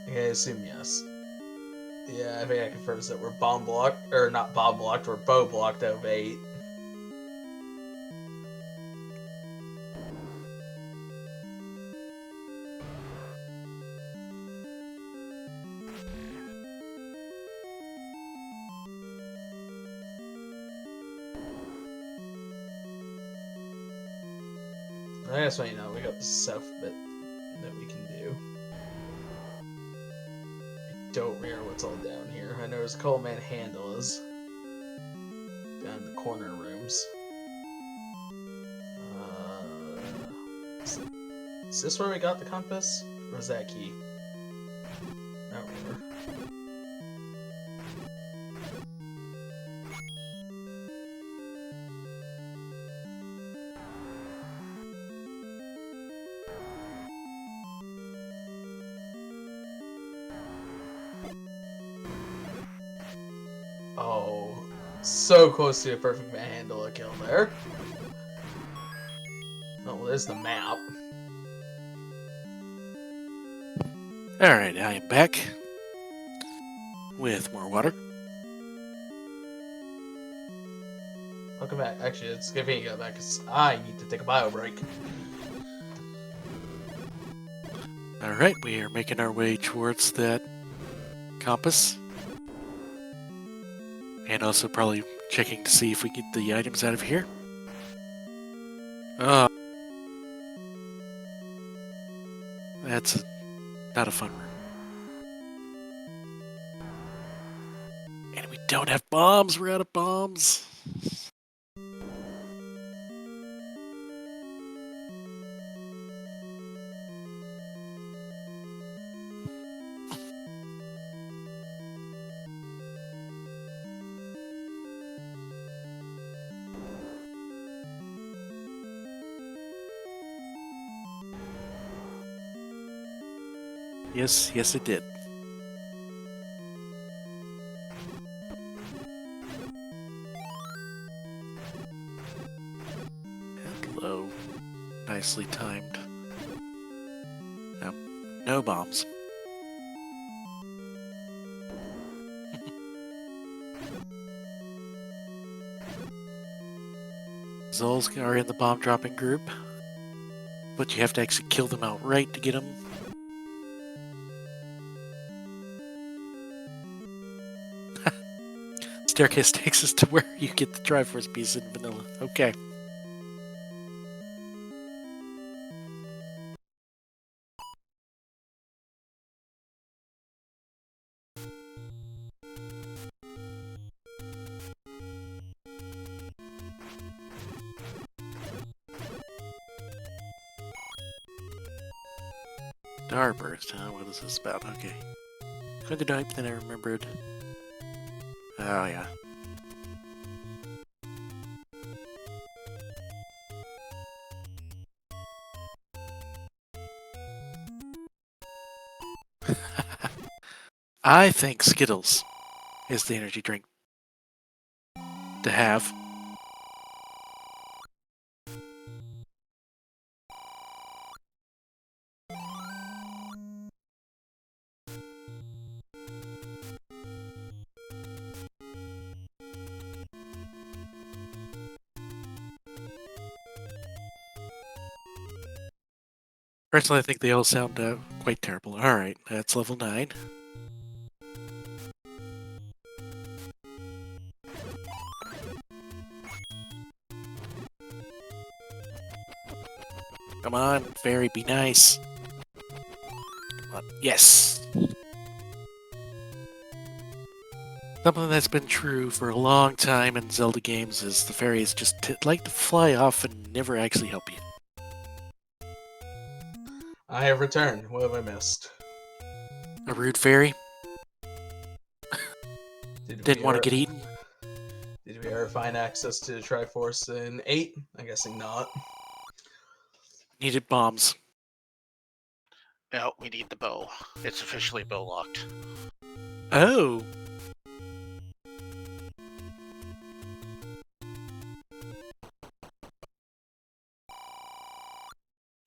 I assume yes. Yeah, I think that confirms that we're bomb blocked, or not bomb blocked, we're bow blocked out of 8. I guess we got the south bit that we can do. I don't remember what's all down here. I know there's a couple manhandles down in the corner rooms. Is this where we got the compass? Or was that key? I don't remember. Oh, so close to a perfect manhandle kill there. Oh, well, there's the map. Alright, I am back with more water. Welcome back. Actually, it's good being back because I need to take a bio break. Alright, we are making our way towards that compass. And also probably checking to see if we get the items out of here. Oh. That's not a fun room. And we don't have bombs. We're out of bombs. Yes, yes, it did. Hello. Nicely timed. No, no bombs. Zols are in the bomb dropping group, but you have to actually kill them outright to get them. Staircase takes us to where you get the Triforce piece in vanilla. Okay. Starburst, huh? What is this about? Okay. Going to die, then I remembered. Oh, yeah. I think Skittles is the energy drink to have. Personally, I think they all sound quite terrible. Alright, that's level 9. Come on, fairy, be nice. Come on. Yes! Something that's been true for a long time in Zelda games is the fairies just like to fly off and never actually help you. I have returned. What have I missed? A rude fairy? Did Didn't we want ever- to get eaten? Did we ever find access to the Triforce in 8? I'm guessing not. Needed bombs. No, we need the bow. It's officially bow locked. Oh!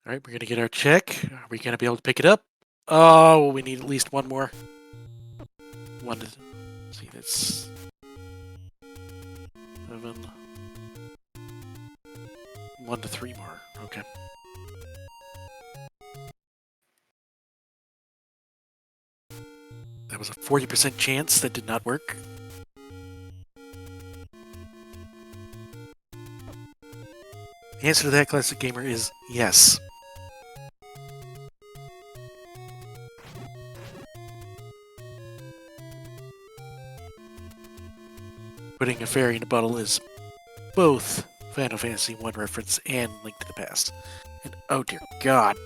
Alright, we're gonna get our check. Are we gonna be able to pick it up? Oh, we need at least one more. One to... see, that's... 7... 1 to 3 more. Okay. That was a 40% chance. That did not work. The answer to that, Classic Gamer, is yes. Putting a fairy in a bottle is both Final Fantasy 1 reference and Link to the Past. And oh dear God.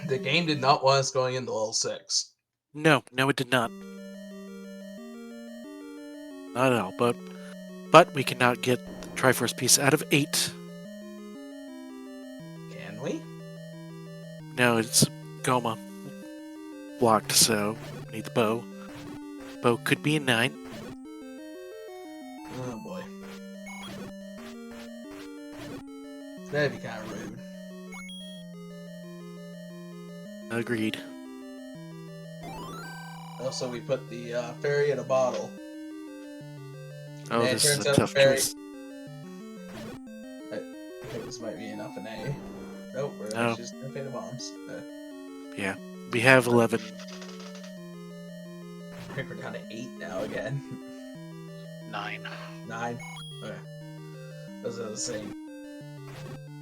The game did not want us going into level 6. No, it did not. Not at all, but we cannot get the Triforce piece out of 8. Can we? No, it's Goma. Blocked, so we need the bow. Bow could be a 9. Oh boy. That'd be kind of rude. Agreed. Also, we put the fairy in a bottle. Oh, And it this is turns a out tough the fairy- choice. I think this might be enough an A. Nope, we're No. actually just gonna pay the bombs. Yeah, we have 11. I think we're down to 8 now again. 9. 9? Okay. That's what I was saying.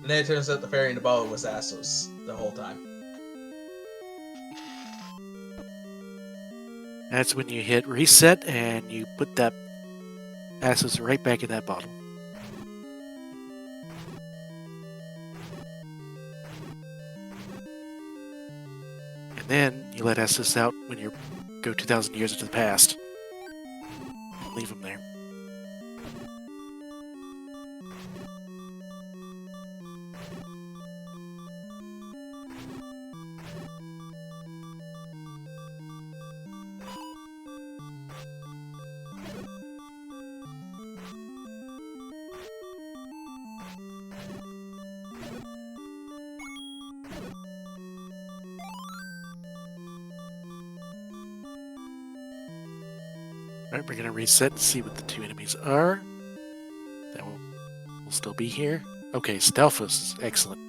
And then it turns out the fairy in the bottle was Assos the whole time. That's when you hit reset and you put that Assos right back in that bottle. And then you let Assos out when you go 2,000 years into the past. Leave him there. Alright, we're gonna reset and see what the two enemies are. That will still be here. Okay, Stalfos is excellent.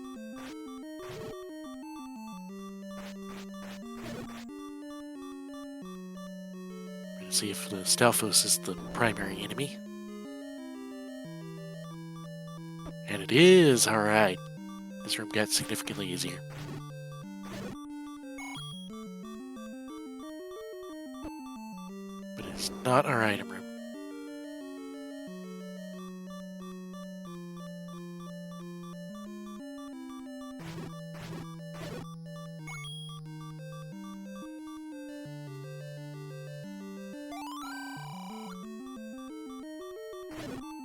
We're gonna see if the Stalfos is the primary enemy. And it is! Alright. This room got significantly easier. But it's not our item room.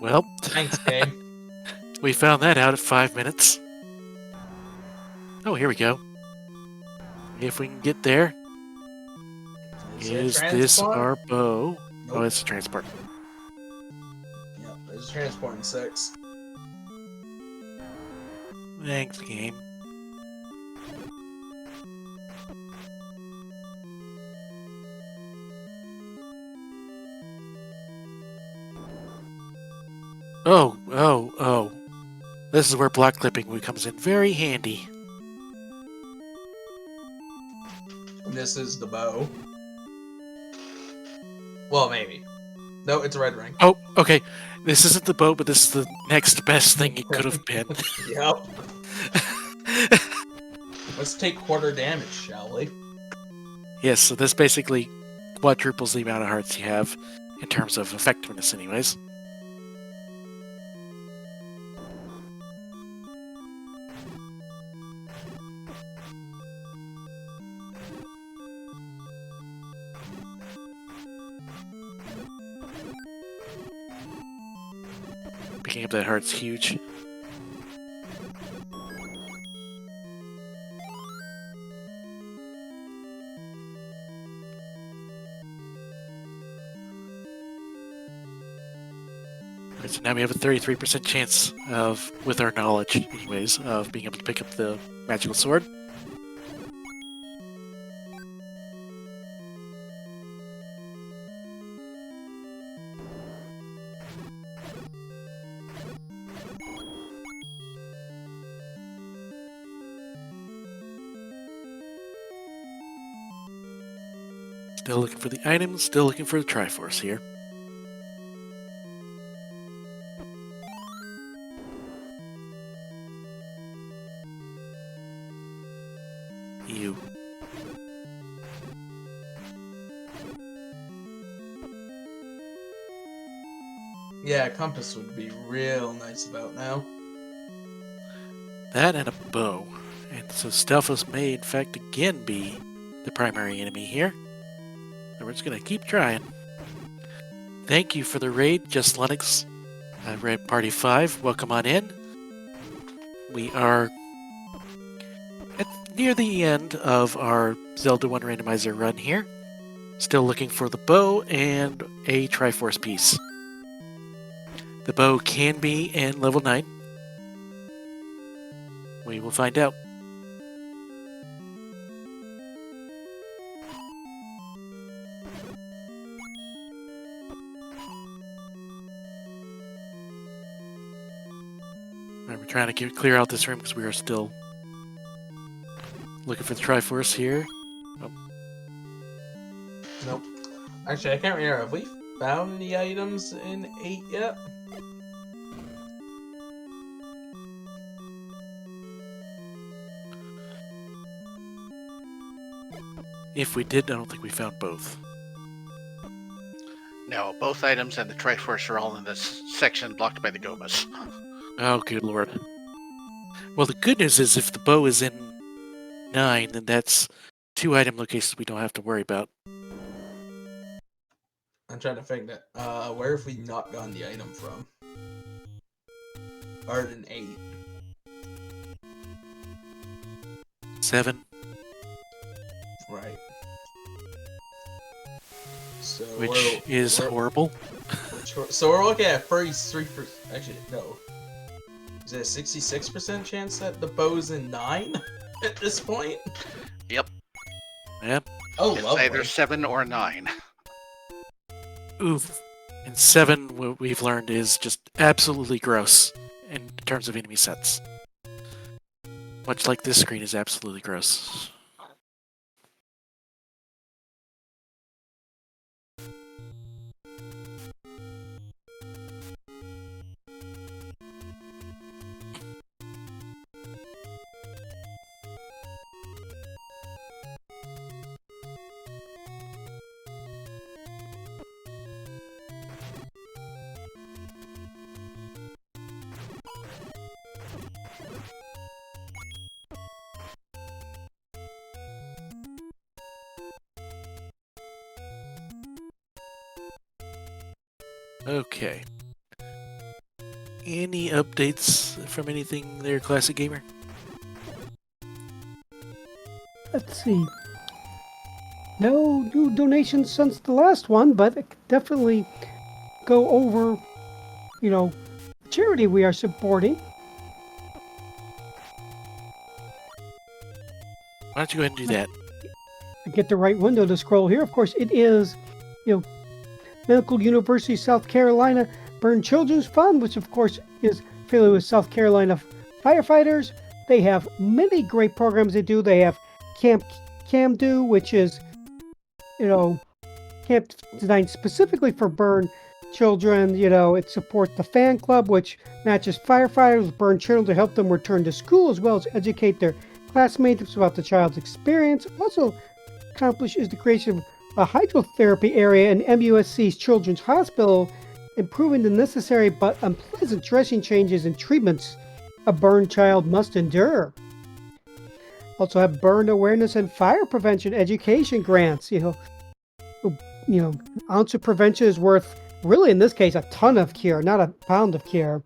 Well, Thanks, game. we found that out at 5 minutes. Oh, here we go. If we can get there. Is this our bow? Nope. Oh, it's a transport. Yeah, there's a transport in 6. Thanks, game. Oh. This is where block clipping comes in very handy. This is the bow. Well, maybe. No, it's a red ring. Oh, okay. This isn't the bow, but this is the next best thing it could have been. Yep. Let's take quarter damage, shall we? Yes, so this basically quadruples the amount of hearts you have in terms of effectiveness anyways. Picking up that heart's huge. Alright, so now we have a 33% chance of, with our knowledge anyways, of being able to pick up the magical sword. Still looking for the items, still looking for the Triforce here. You. Yeah, compass would be real nice about now. That and a bow. And so Stelphos may in fact again be the primary enemy here. And we're just gonna keep trying. Thank you for the raid, Just Linux. Raid Party 5, welcome on in. We are near the end of our Zelda 1 randomizer run here. Still looking for the bow and a Triforce piece. The bow can be in level 9. We will find out. Alright, we're trying to clear out this room because we are still looking for the Triforce here. Oh. Nope. Actually, I can't remember. Have we found the items in 8 yet? If we did, I don't think we found both. No, both items and the Triforce are all in this section blocked by the Gomas. Oh, good lord. Well, the good news is if the bow is in 9, then that's 2 item locations we don't have to worry about. I'm trying to think that. Where have we not gotten the item from? Or in 8. 7. Right. So Which is horrible. So we're looking at 33%. Actually, no. Is it a 66% chance that the bow's in 9 at this point? Yep. Yep. Oh, It's lovely. either 7 or 9. Oof. And 7, what we've learned, is just absolutely gross in terms of enemy sets. Much like this screen is absolutely gross. Okay. Any updates from anything there, Classic Gamer? Let's see. No new donations since the last one, but I could definitely go over, the charity we are supporting. Why don't you go ahead and do that? I get the right window to scroll here. Of course, it is, Medical University South Carolina Burn Children's Fund, which of course is affiliated with South Carolina firefighters. They have many great programs they do. They have Camp CamDo, which is, camp designed specifically for burn children. It supports the fan club, which matches firefighters with burn children to help them return to school, as well as educate their classmates about the child's experience. Also accomplished is the creation of a hydrotherapy area in MUSC's Children's Hospital, improving the necessary but unpleasant dressing changes and treatments a burned child must endure. Also have burn awareness and fire prevention education grants. Ounce of prevention is worth, really in this case, a ton of cure, not a pound of cure.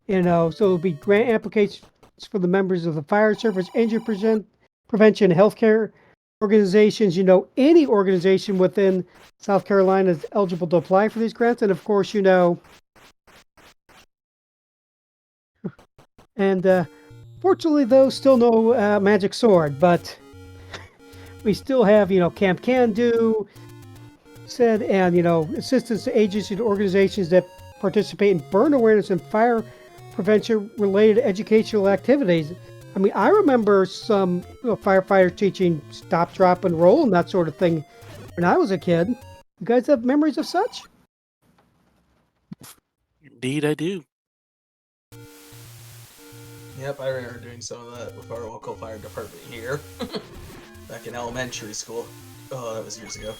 So it'll be grant applications for the members of the fire service, injury prevention, healthcare organizations. Any organization within South Carolina is eligible to apply for these grants. And of course, and fortunately, though, still no magic sword, but we still have, Camp CamDo said, and, assistance to agencies and organizations that participate in burn awareness and fire prevention related educational activities. I remember some firefighters teaching stop, drop, and roll and that sort of thing when I was a kid. You guys have memories of such? Indeed, I do. Yep, I remember doing some of that with our local fire department here. Back in elementary school. Oh, that was years ago.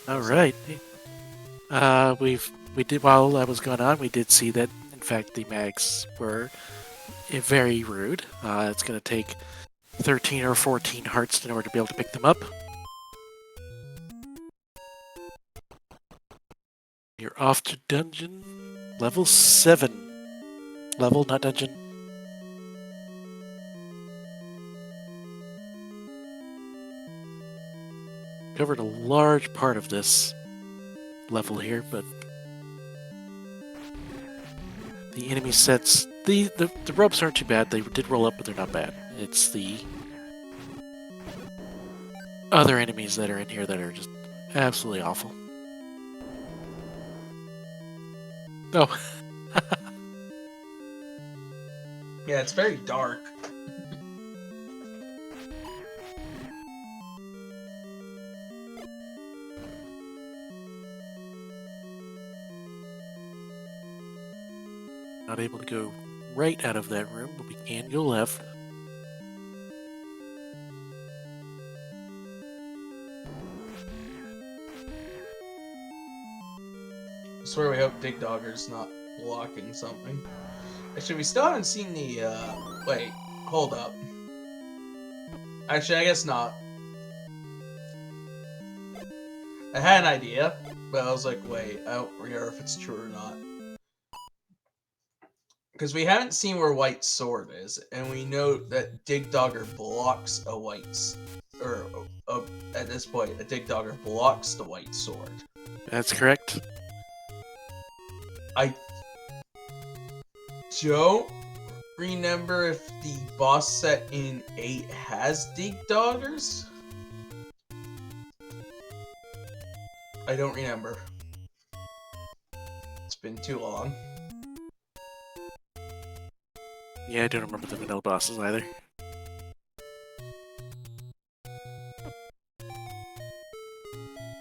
All right. We did, while that was going on, we did see that in fact the mags were very rude. It's going to take 13 or 14 hearts in order to be able to pick them up. You're off to dungeon level 7. Level, not dungeon. Covered a large part of this level here, but the enemy sets, the ropes aren't too bad. They did roll up, but they're not bad. It's the other enemies that are in here that are just absolutely awful. Oh. Yeah, it's very dark. Not able to go right out of that room, but we can go left. I swear we hope Dig Dogger's not blocking something. Actually, we still haven't seen the, wait, hold up. Actually, I guess not. I had an idea, but I was like, wait, I don't remember if it's true or not. Because we haven't seen where White Sword is, and we know that Dig Dogger blocks a at this point, a Dig Dogger blocks the White Sword. That's correct. I don't remember if the boss set in 8 has dig doggers. I don't remember. It's been too long. Yeah, I don't remember the vanilla bosses either.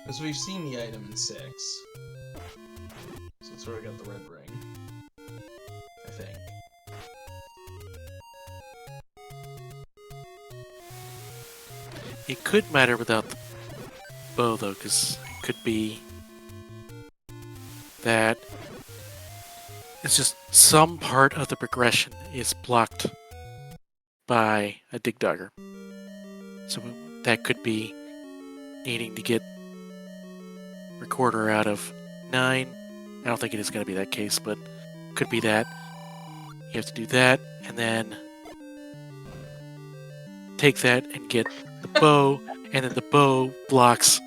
Because we've seen the item in 6. So that's where I got the red ring. I think. It could matter without the bow, though, because it could be that it's just some part of the progression is blocked by a dig dogger. So that could be needing to get recorder out of 9. I don't think it is going to be that case, but could be that. You have to do that, and then take that and get the bow, and then the bow blocks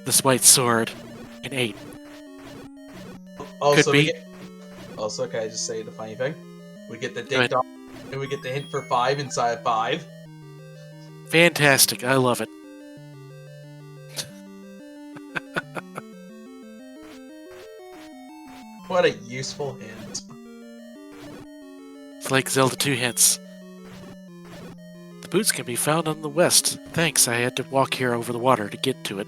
this white sword in 8. Also, Could be. Also, can I just say the funny thing? We get the Go dig ahead. dog, and we get the hint for 5 inside 5. Fantastic. I love it. What a useful hint. It's like Zelda 2 hints. The boots can be found on the west. Thanks, I had to walk here over the water to get to it.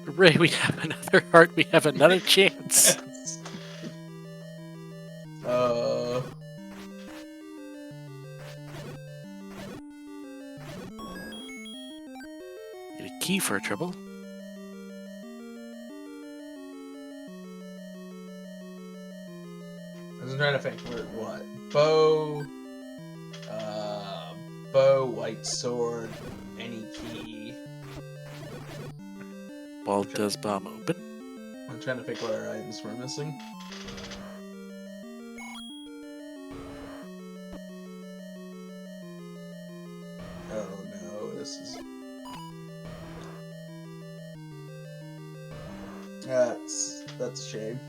Hooray, we have another heart, we have another chance. Get a key for a trouble. I was trying to think what? Bow, white sword, any key. Ball does bomb open. I'm trying to think what our items we're missing. Oh no, this is... That's a shame.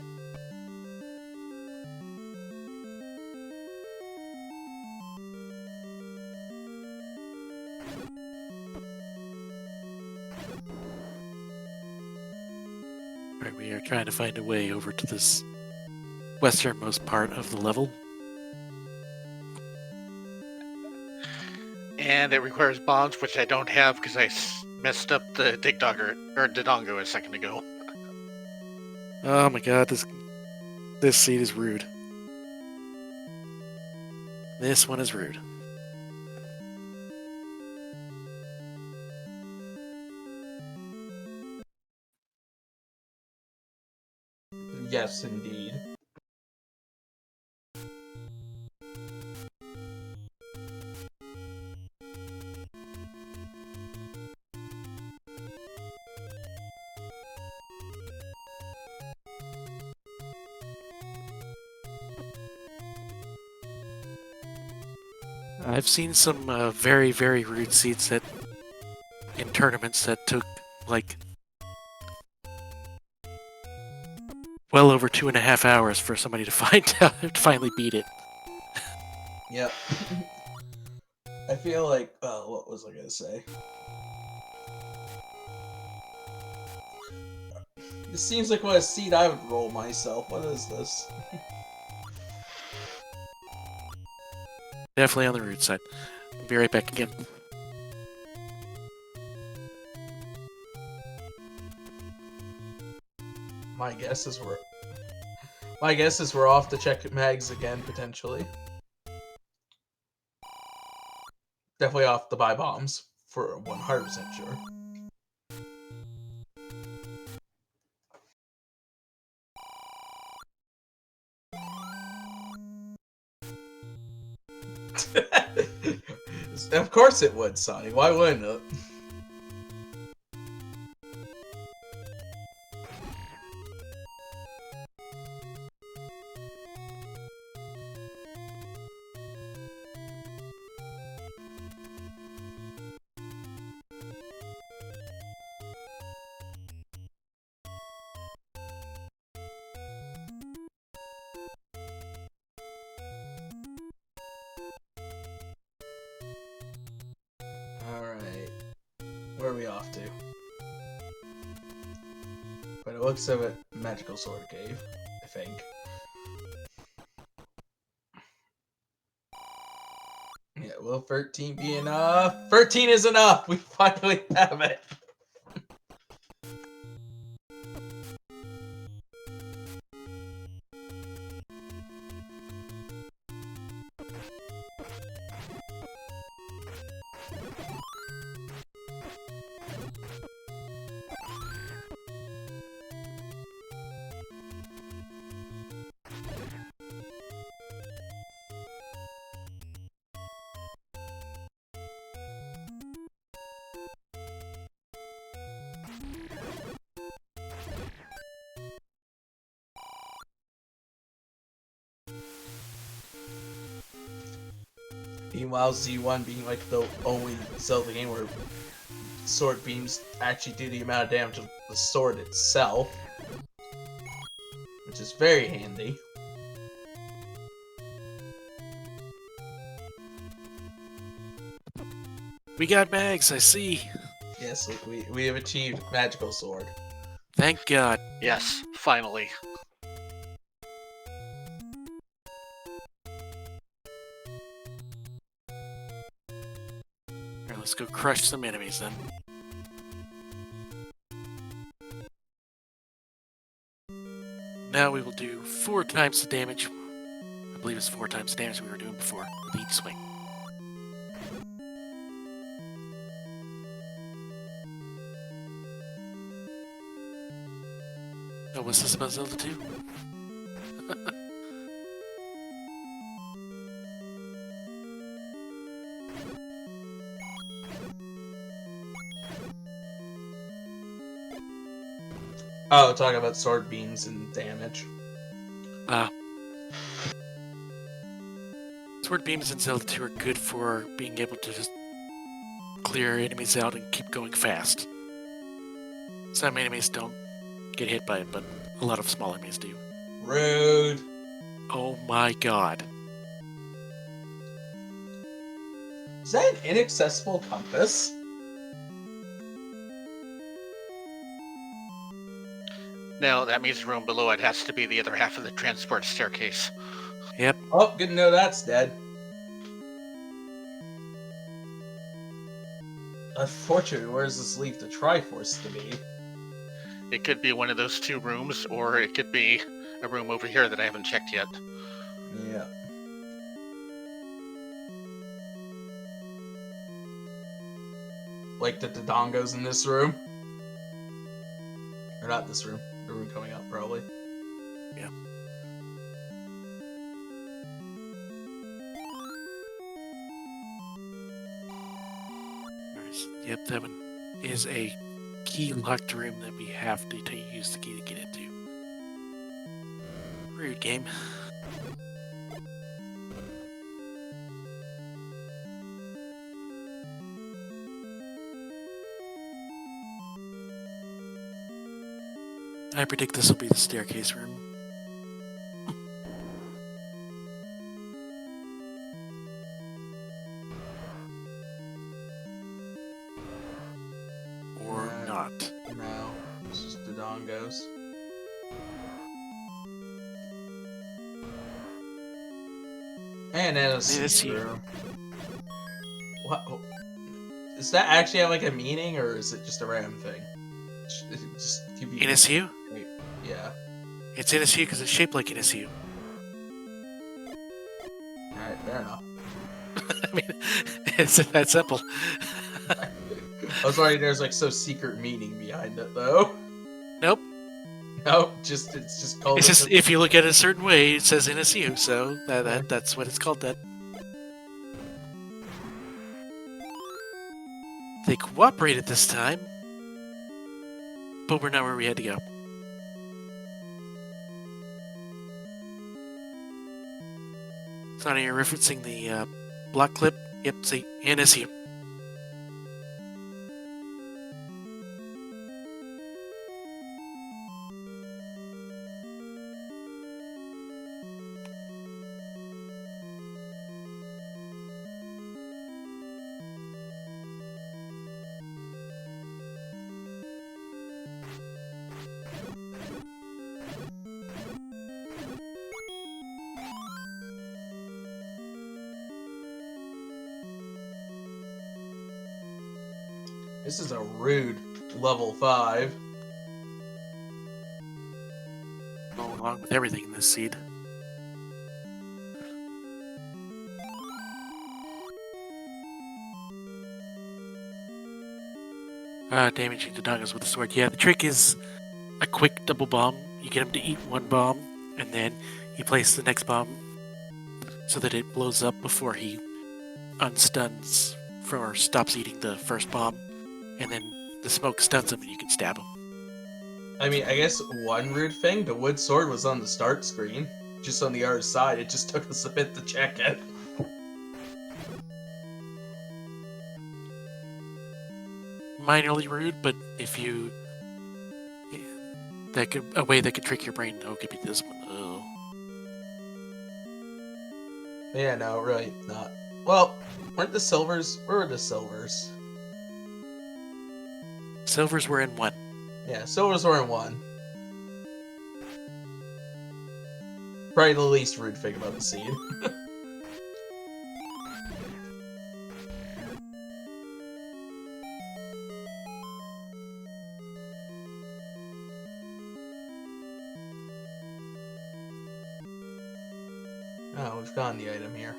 Right, we are trying to find a way over to this westernmost part of the level. And it requires bombs, which I don't have because I messed up the dig dogger or Dodongo a second ago. Oh my god, this seat is rude. This one is rude. Yes, indeed. I've seen some very, very rude seats that in tournaments that took like well over 2.5 hours for somebody to find out to finally beat it. Yep. I feel like, what was I gonna say? This seems like what a seat I would roll myself. What is this? Definitely on the rude side. I'll be right back again. My guess is we're off to check mags again, potentially. Definitely off to buy bombs, for 100% sure. Of course it would, Sonny. Why wouldn't it? Where are we off to? But it looks like a magical sword cave, I think. Yeah, will 13 be enough? 13 is enough! We finally have it! Meanwhile, Z1 being like the only Zelda game where sword beams actually do the amount of damage of the sword itself, which is very handy. We got bags, I see. Yes, look, we have achieved magical sword. Thank God. Yes, finally. Alright, let's go crush some enemies then. Now we will do 4 times the damage. I believe it's 4 times the damage we were doing before with each swing. Oh, what's this about Zelda 2? Oh, talking about sword beams and damage. Sword beams in Zelda 2 are good for being able to just clear enemies out and keep going fast. Some enemies don't get hit by it, but a lot of small enemies do. Rude. Oh my God. Is that an inaccessible compass? No, that means the room below it has to be the other half of the transport staircase. Yep. Oh, good to know that's dead. Unfortunately, where does this leave the Triforce to be? It could be one of those 2 rooms, or it could be a room over here that I haven't checked yet. Yeah. Like the Dodongos in this room? Or not this room. The room coming up, probably. Yeah. Yep, that one is a key locked room that we have to use the key to get into. Rude game. I predict this will be the staircase room. Or not. No. It's just Dodongos. And then a Yes, you- room. What? Does that actually have like a meaning, or is it just a random thing? It just could be. NSU? Yeah. It's NSU because it's shaped like NSU. Alright, fair enough. I mean, it's that simple. I was worried there's like some secret meaning behind it, though. Nope. Nope, it's just called. It's just if you look at it a certain way, it says NSU, so that's what it's called. That they cooperated this time, but we're not where we had to go. So now you're referencing the block clip. Yep, see NSU. This is a rude level 5. Going along with everything in this seed. Damaging the Doggas with a sword. Yeah, the trick is a quick double bomb. You get him to eat one bomb, and then you place the next bomb so that it blows up before he unstuns or stops eating the first bomb, and then the smoke stuns him and you can stab him. I mean, I guess one rude thing, the wood sword was on the start screen. Just on the other side, it just took us a bit to check it. Minorly rude, but if you... a way that could trick your brain, could be this one. Oh. Yeah, no, really not. Well, weren't the silvers? Where were the silvers? Silvers were in 1. Yeah, silvers were in 1. Probably the least rude thing about the seed. Oh, we've gotten the item here.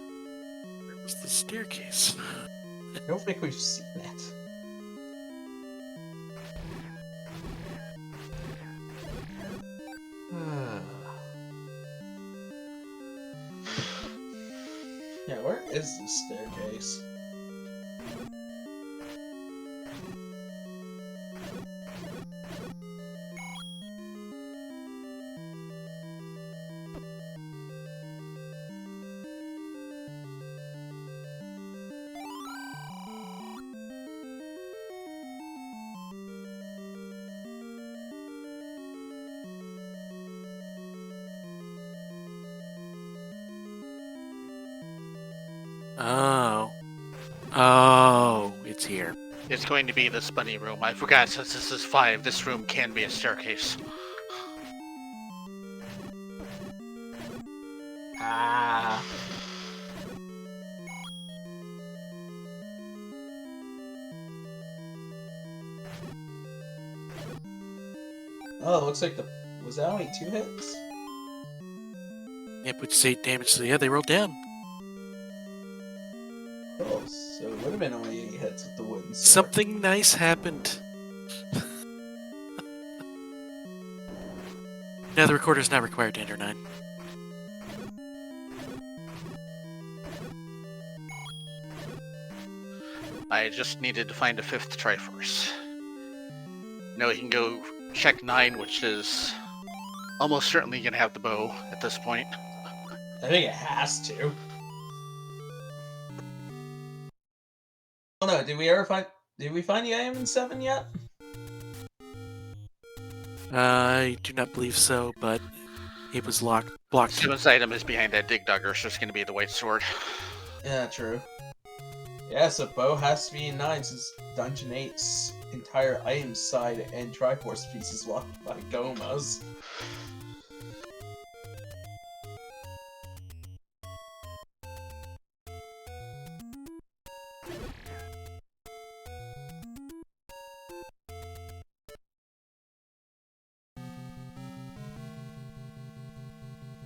Where was the staircase? I don't think we've seen it. Yeah, where is the staircase? Oh, it's here. It's going to be this bunny room. I forgot, since this is 5, this room can be a staircase. Ah. Oh, it looks like was that only 2 hits? Yep, which is 8 damage, so yeah, they rolled down. Oh, so it would have been only 8 hits with the wooden sword. Something nice happened. Now the recorder's not required to enter 9. I just needed to find a 5th Triforce. Now we can go check 9, which is almost certainly going to have the bow at this point. I think it has to. Oh no, did we find the item in 7 yet? I do not believe so, but it was blocked. 7th item is behind that dig dugger, so it's going to be the white sword. Yeah, true. Yeah, so bow has to be in 9 since Dungeon 8's entire item side and Triforce piece is locked by Gomas.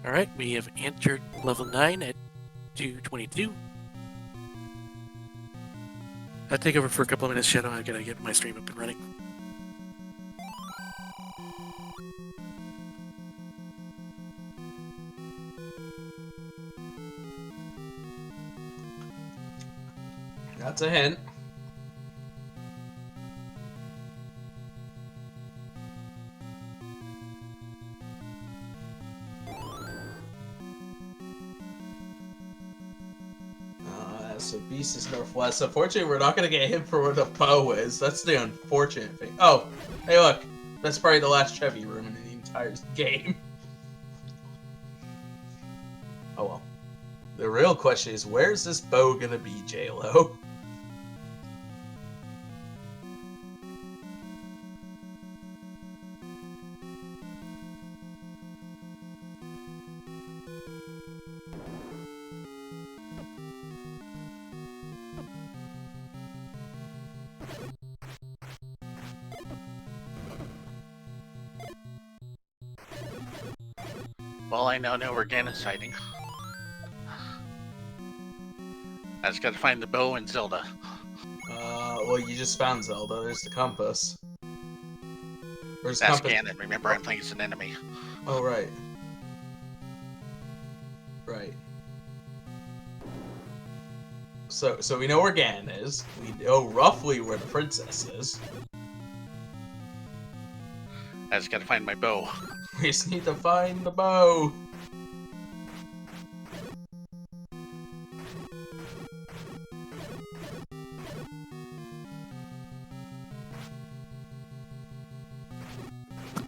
Alright, we have entered level 9 at 222. I'll take over for a couple of minutes, Shadow. I gotta get my stream up and running. That's a hint. So Beast is northwest. Unfortunately, we're not gonna get him for where the bow is. That's the unfortunate thing. Oh, hey look. That's probably the last Chevy room in the entire game. Oh well. The real question is, where's this bow gonna be, J-Lo? Well, I now know where Ganon's hiding. I just gotta find the bow and Zelda. Well, you just found Zelda. There's the compass. Where's the That's compass? Ganon. Remember, I'm playing as an enemy. Oh, right. Right. So we know where Ganon is. We know roughly where the princess is. I just gotta find my bow. We just need to find the bow.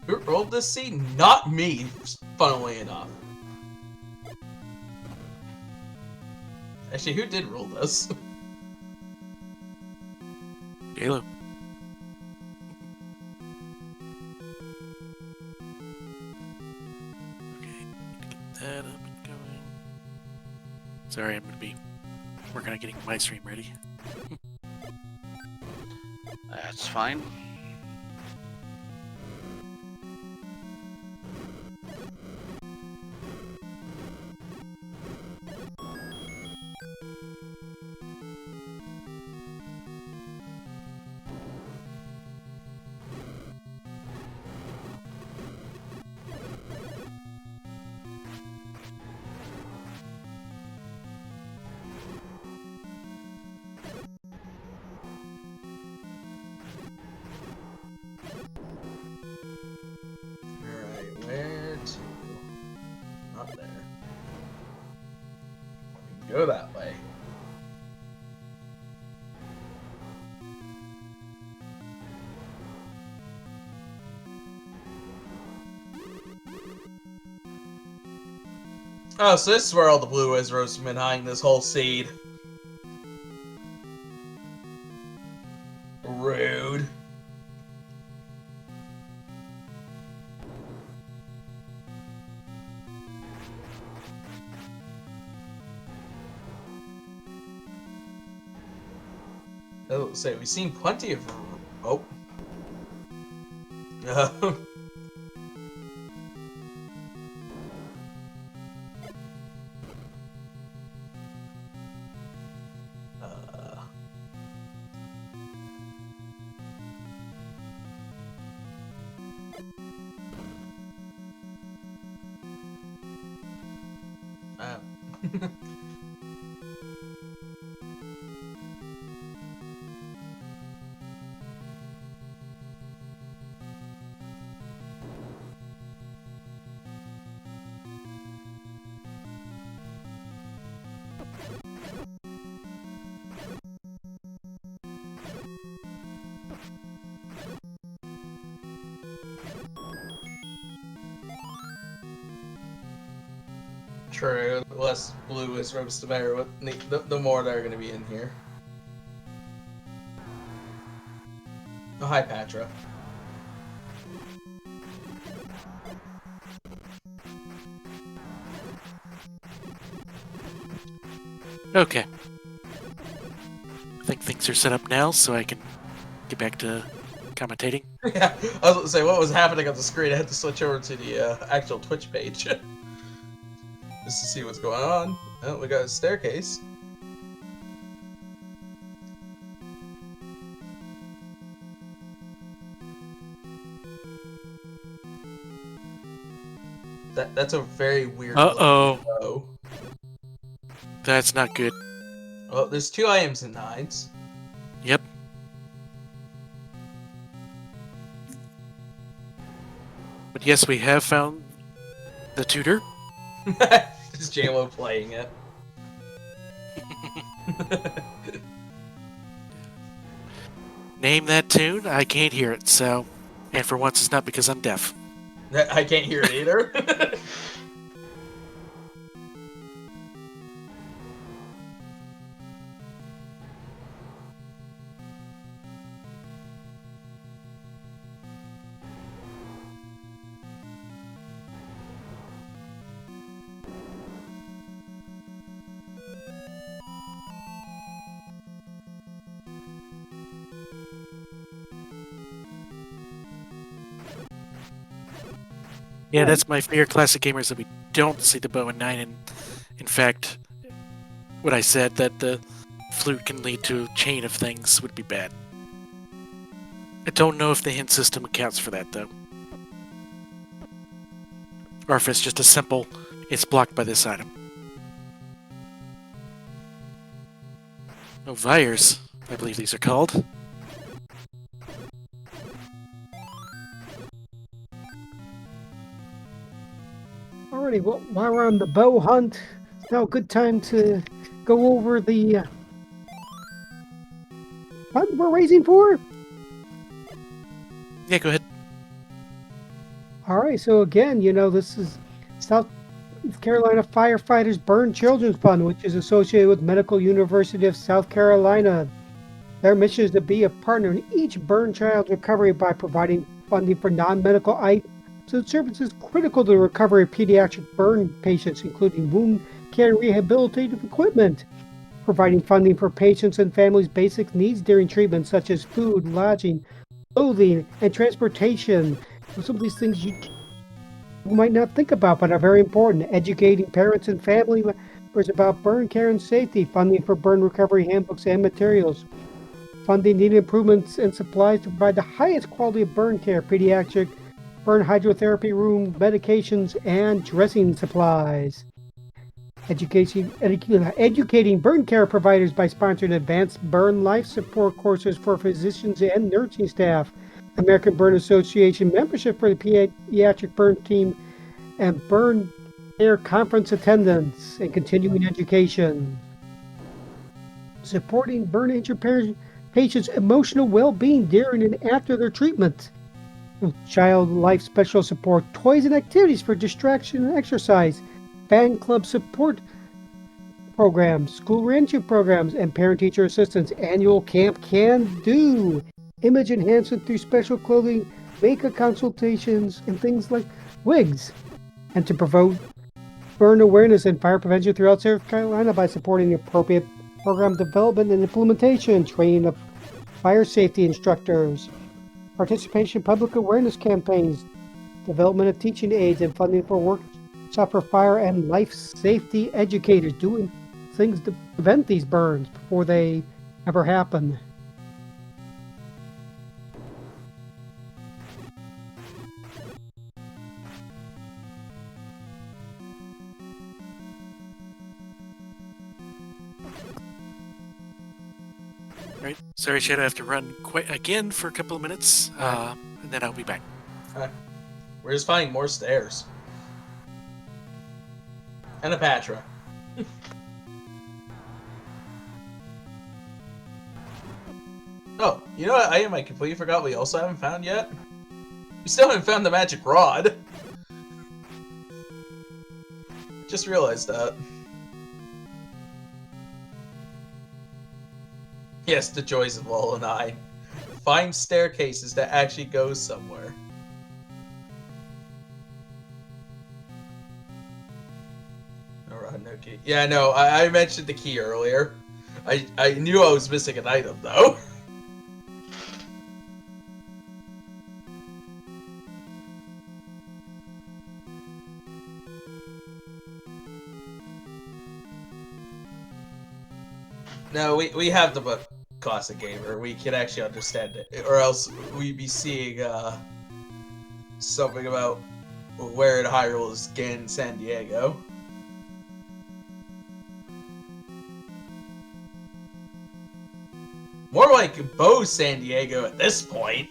Who rolled this scene? Not me, funnily enough. Actually, who did roll this? Halo. Okay, get that up and going. Sorry, I'm gonna be working on getting my stream ready. That's fine. Alright, where to? Not there. We can go that way. Oh, so this is where all the blue wizards have been hiding this whole seed. Rude. Oh, say we've seen plenty of. Oh. uh. True. The less blue is roast the better. The more that are going to be in here. Oh, hi, Patra. Okay. I think things are set up now, so I can get back to commentating. Yeah, I was going to say, what was happening on the screen? I had to switch over to the actual Twitch page. Just to see what's going on. Oh, we got a staircase. That's a very weird. Uh-oh. Logo. That's not good. Well, there's 2 items in 9s. Yep. But yes, we have found the tutor. Just JLo playing it. Name that tune. I can't hear it, so... And for once, it's not because I'm deaf. I can't hear it either. Yeah, that's my fear, classic gamers, that we don't see the bow in 9, and in fact, what I said, that the flute can lead to a chain of things, would be bad. I don't know if the hint system accounts for that, though. Or if it's just a simple, it's blocked by this item. Oh, Vires, I believe these are called. Alrighty, well, while we're on the bow hunt, it's now a good time to go over the fund we're raising for. Yeah, go ahead. All right, so again, this is South Carolina Firefighters Burn Children's Fund, which is associated with Medical University of South Carolina. Their mission is to be a partner in each burn child's recovery by providing funding for non-medical items and services critical to the recovery of pediatric burn patients, including wound care and rehabilitative equipment, providing funding for patients and families' basic needs during treatment, such as food, lodging, clothing, and transportation. Some of these things you might not think about, but are very important. Educating parents and family members about burn care and safety, funding for burn recovery handbooks and materials, funding needed improvements and supplies to provide the highest quality of burn care, pediatric burn hydrotherapy room, medications, and dressing supplies. Educating burn care providers by sponsoring advanced burn life support courses for physicians and nursing staff, American Burn Association membership for the pediatric burn team, and burn care conference attendance and continuing education. Supporting burn injured patients' emotional well-being during and after their treatment. Child life special support, toys and activities for distraction and exercise, fan club support programs, school reentry programs, and parent-teacher assistance. Annual Camp Can Do, image enhancement through special clothing, makeup consultations, and things like wigs. And to promote burn awareness and fire prevention throughout South Carolina by supporting the appropriate program development and implementation, training of fire safety instructors, participation in public awareness campaigns, development of teaching aids, and funding for workshop for fire and life safety educators, doing things to prevent these burns before they ever happen. Right. Sorry, Shadow, I have to run again for a couple of minutes, and then I'll be back. We're just finding more stairs. And a Patra. Oh, you know what item I completely forgot we also haven't found yet? We still haven't found the magic rod. Just realized that. Yes, the joys of Level 9. Find staircases that actually go somewhere. Alright, no key. Yeah, no, I mentioned the key earlier. I knew I was missing an item, though. No, we have the book, Classic Gamer. We can actually understand it, or else we'd be seeing something about where in Hyrule is Gan San Diego. More like Bo San Diego at this point.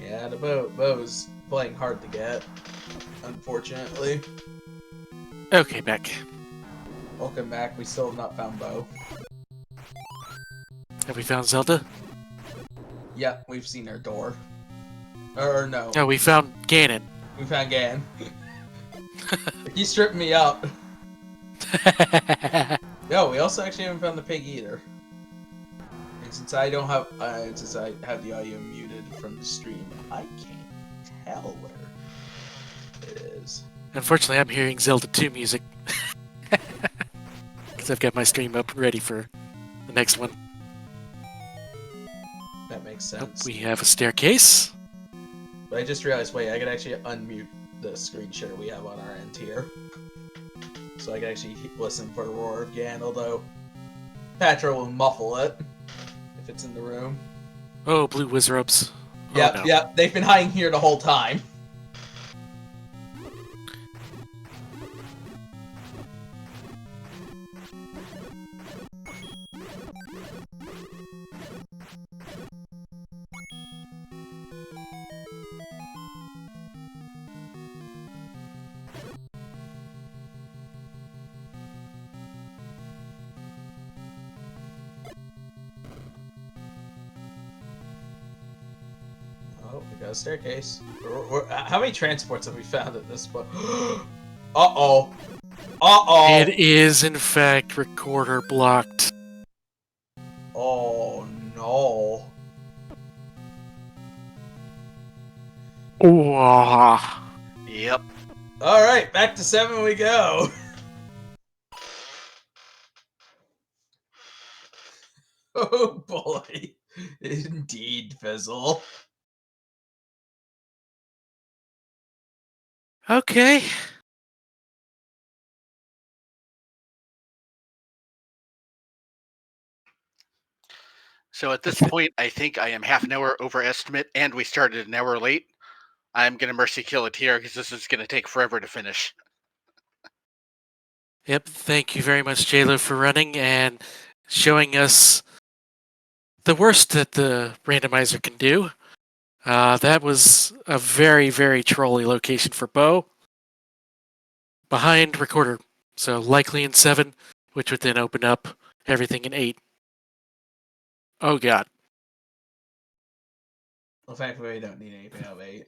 Yeah, the Bo's playing hard to get, unfortunately. Okay, back. Welcome back. We still have not found Bo. Have we found Zelda? Yeah, we've seen her door. Or no, No, we found Ganon. we found Gan. He stripped me out. No, we also actually haven't found the pig either. And since I don't have, since I have the audio muted from the stream, I can't tell where it is. Unfortunately, I'm hearing Zelda 2 music. Because I've got my stream up ready for the next one. That makes Oh, sense. we have a staircase. But I just realized, wait, I could actually unmute the screen share we have on our end here. So I can actually listen for the roar of Gan, although Patra will muffle it if it's in the room. Oh, blue wizards. Yep, no. yep, they've been hiding here the whole time. Oh, we got a staircase. How many transports have we found at this point? Uh-oh. Uh-oh. It is, in fact, recorder blocked. Oh, no. Wow. Yep. Alright, back to 7 we go. Oh, boy. Indeed, Fizzle. Okay. So at this point, I think I am half an hour overestimate, and we started an hour late. I'm going to mercy kill it here because this is going to take forever to finish. Yep, thank you very much, JLo, for running and showing us the worst that the randomizer can do. That was a very, very trolly location for Bo. Behind recorder, so likely in 7, which would then open up everything in 8. Oh god. Well, thankfully, we don't need anything out of 8.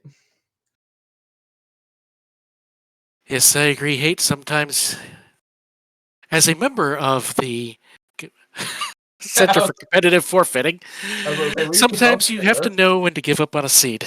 Yes, I agree, Hate. Sometimes, as a member of the Center for Competitive Forfeiting, I was gonna say, we sometimes can you help have to there. know when to give up on a seed.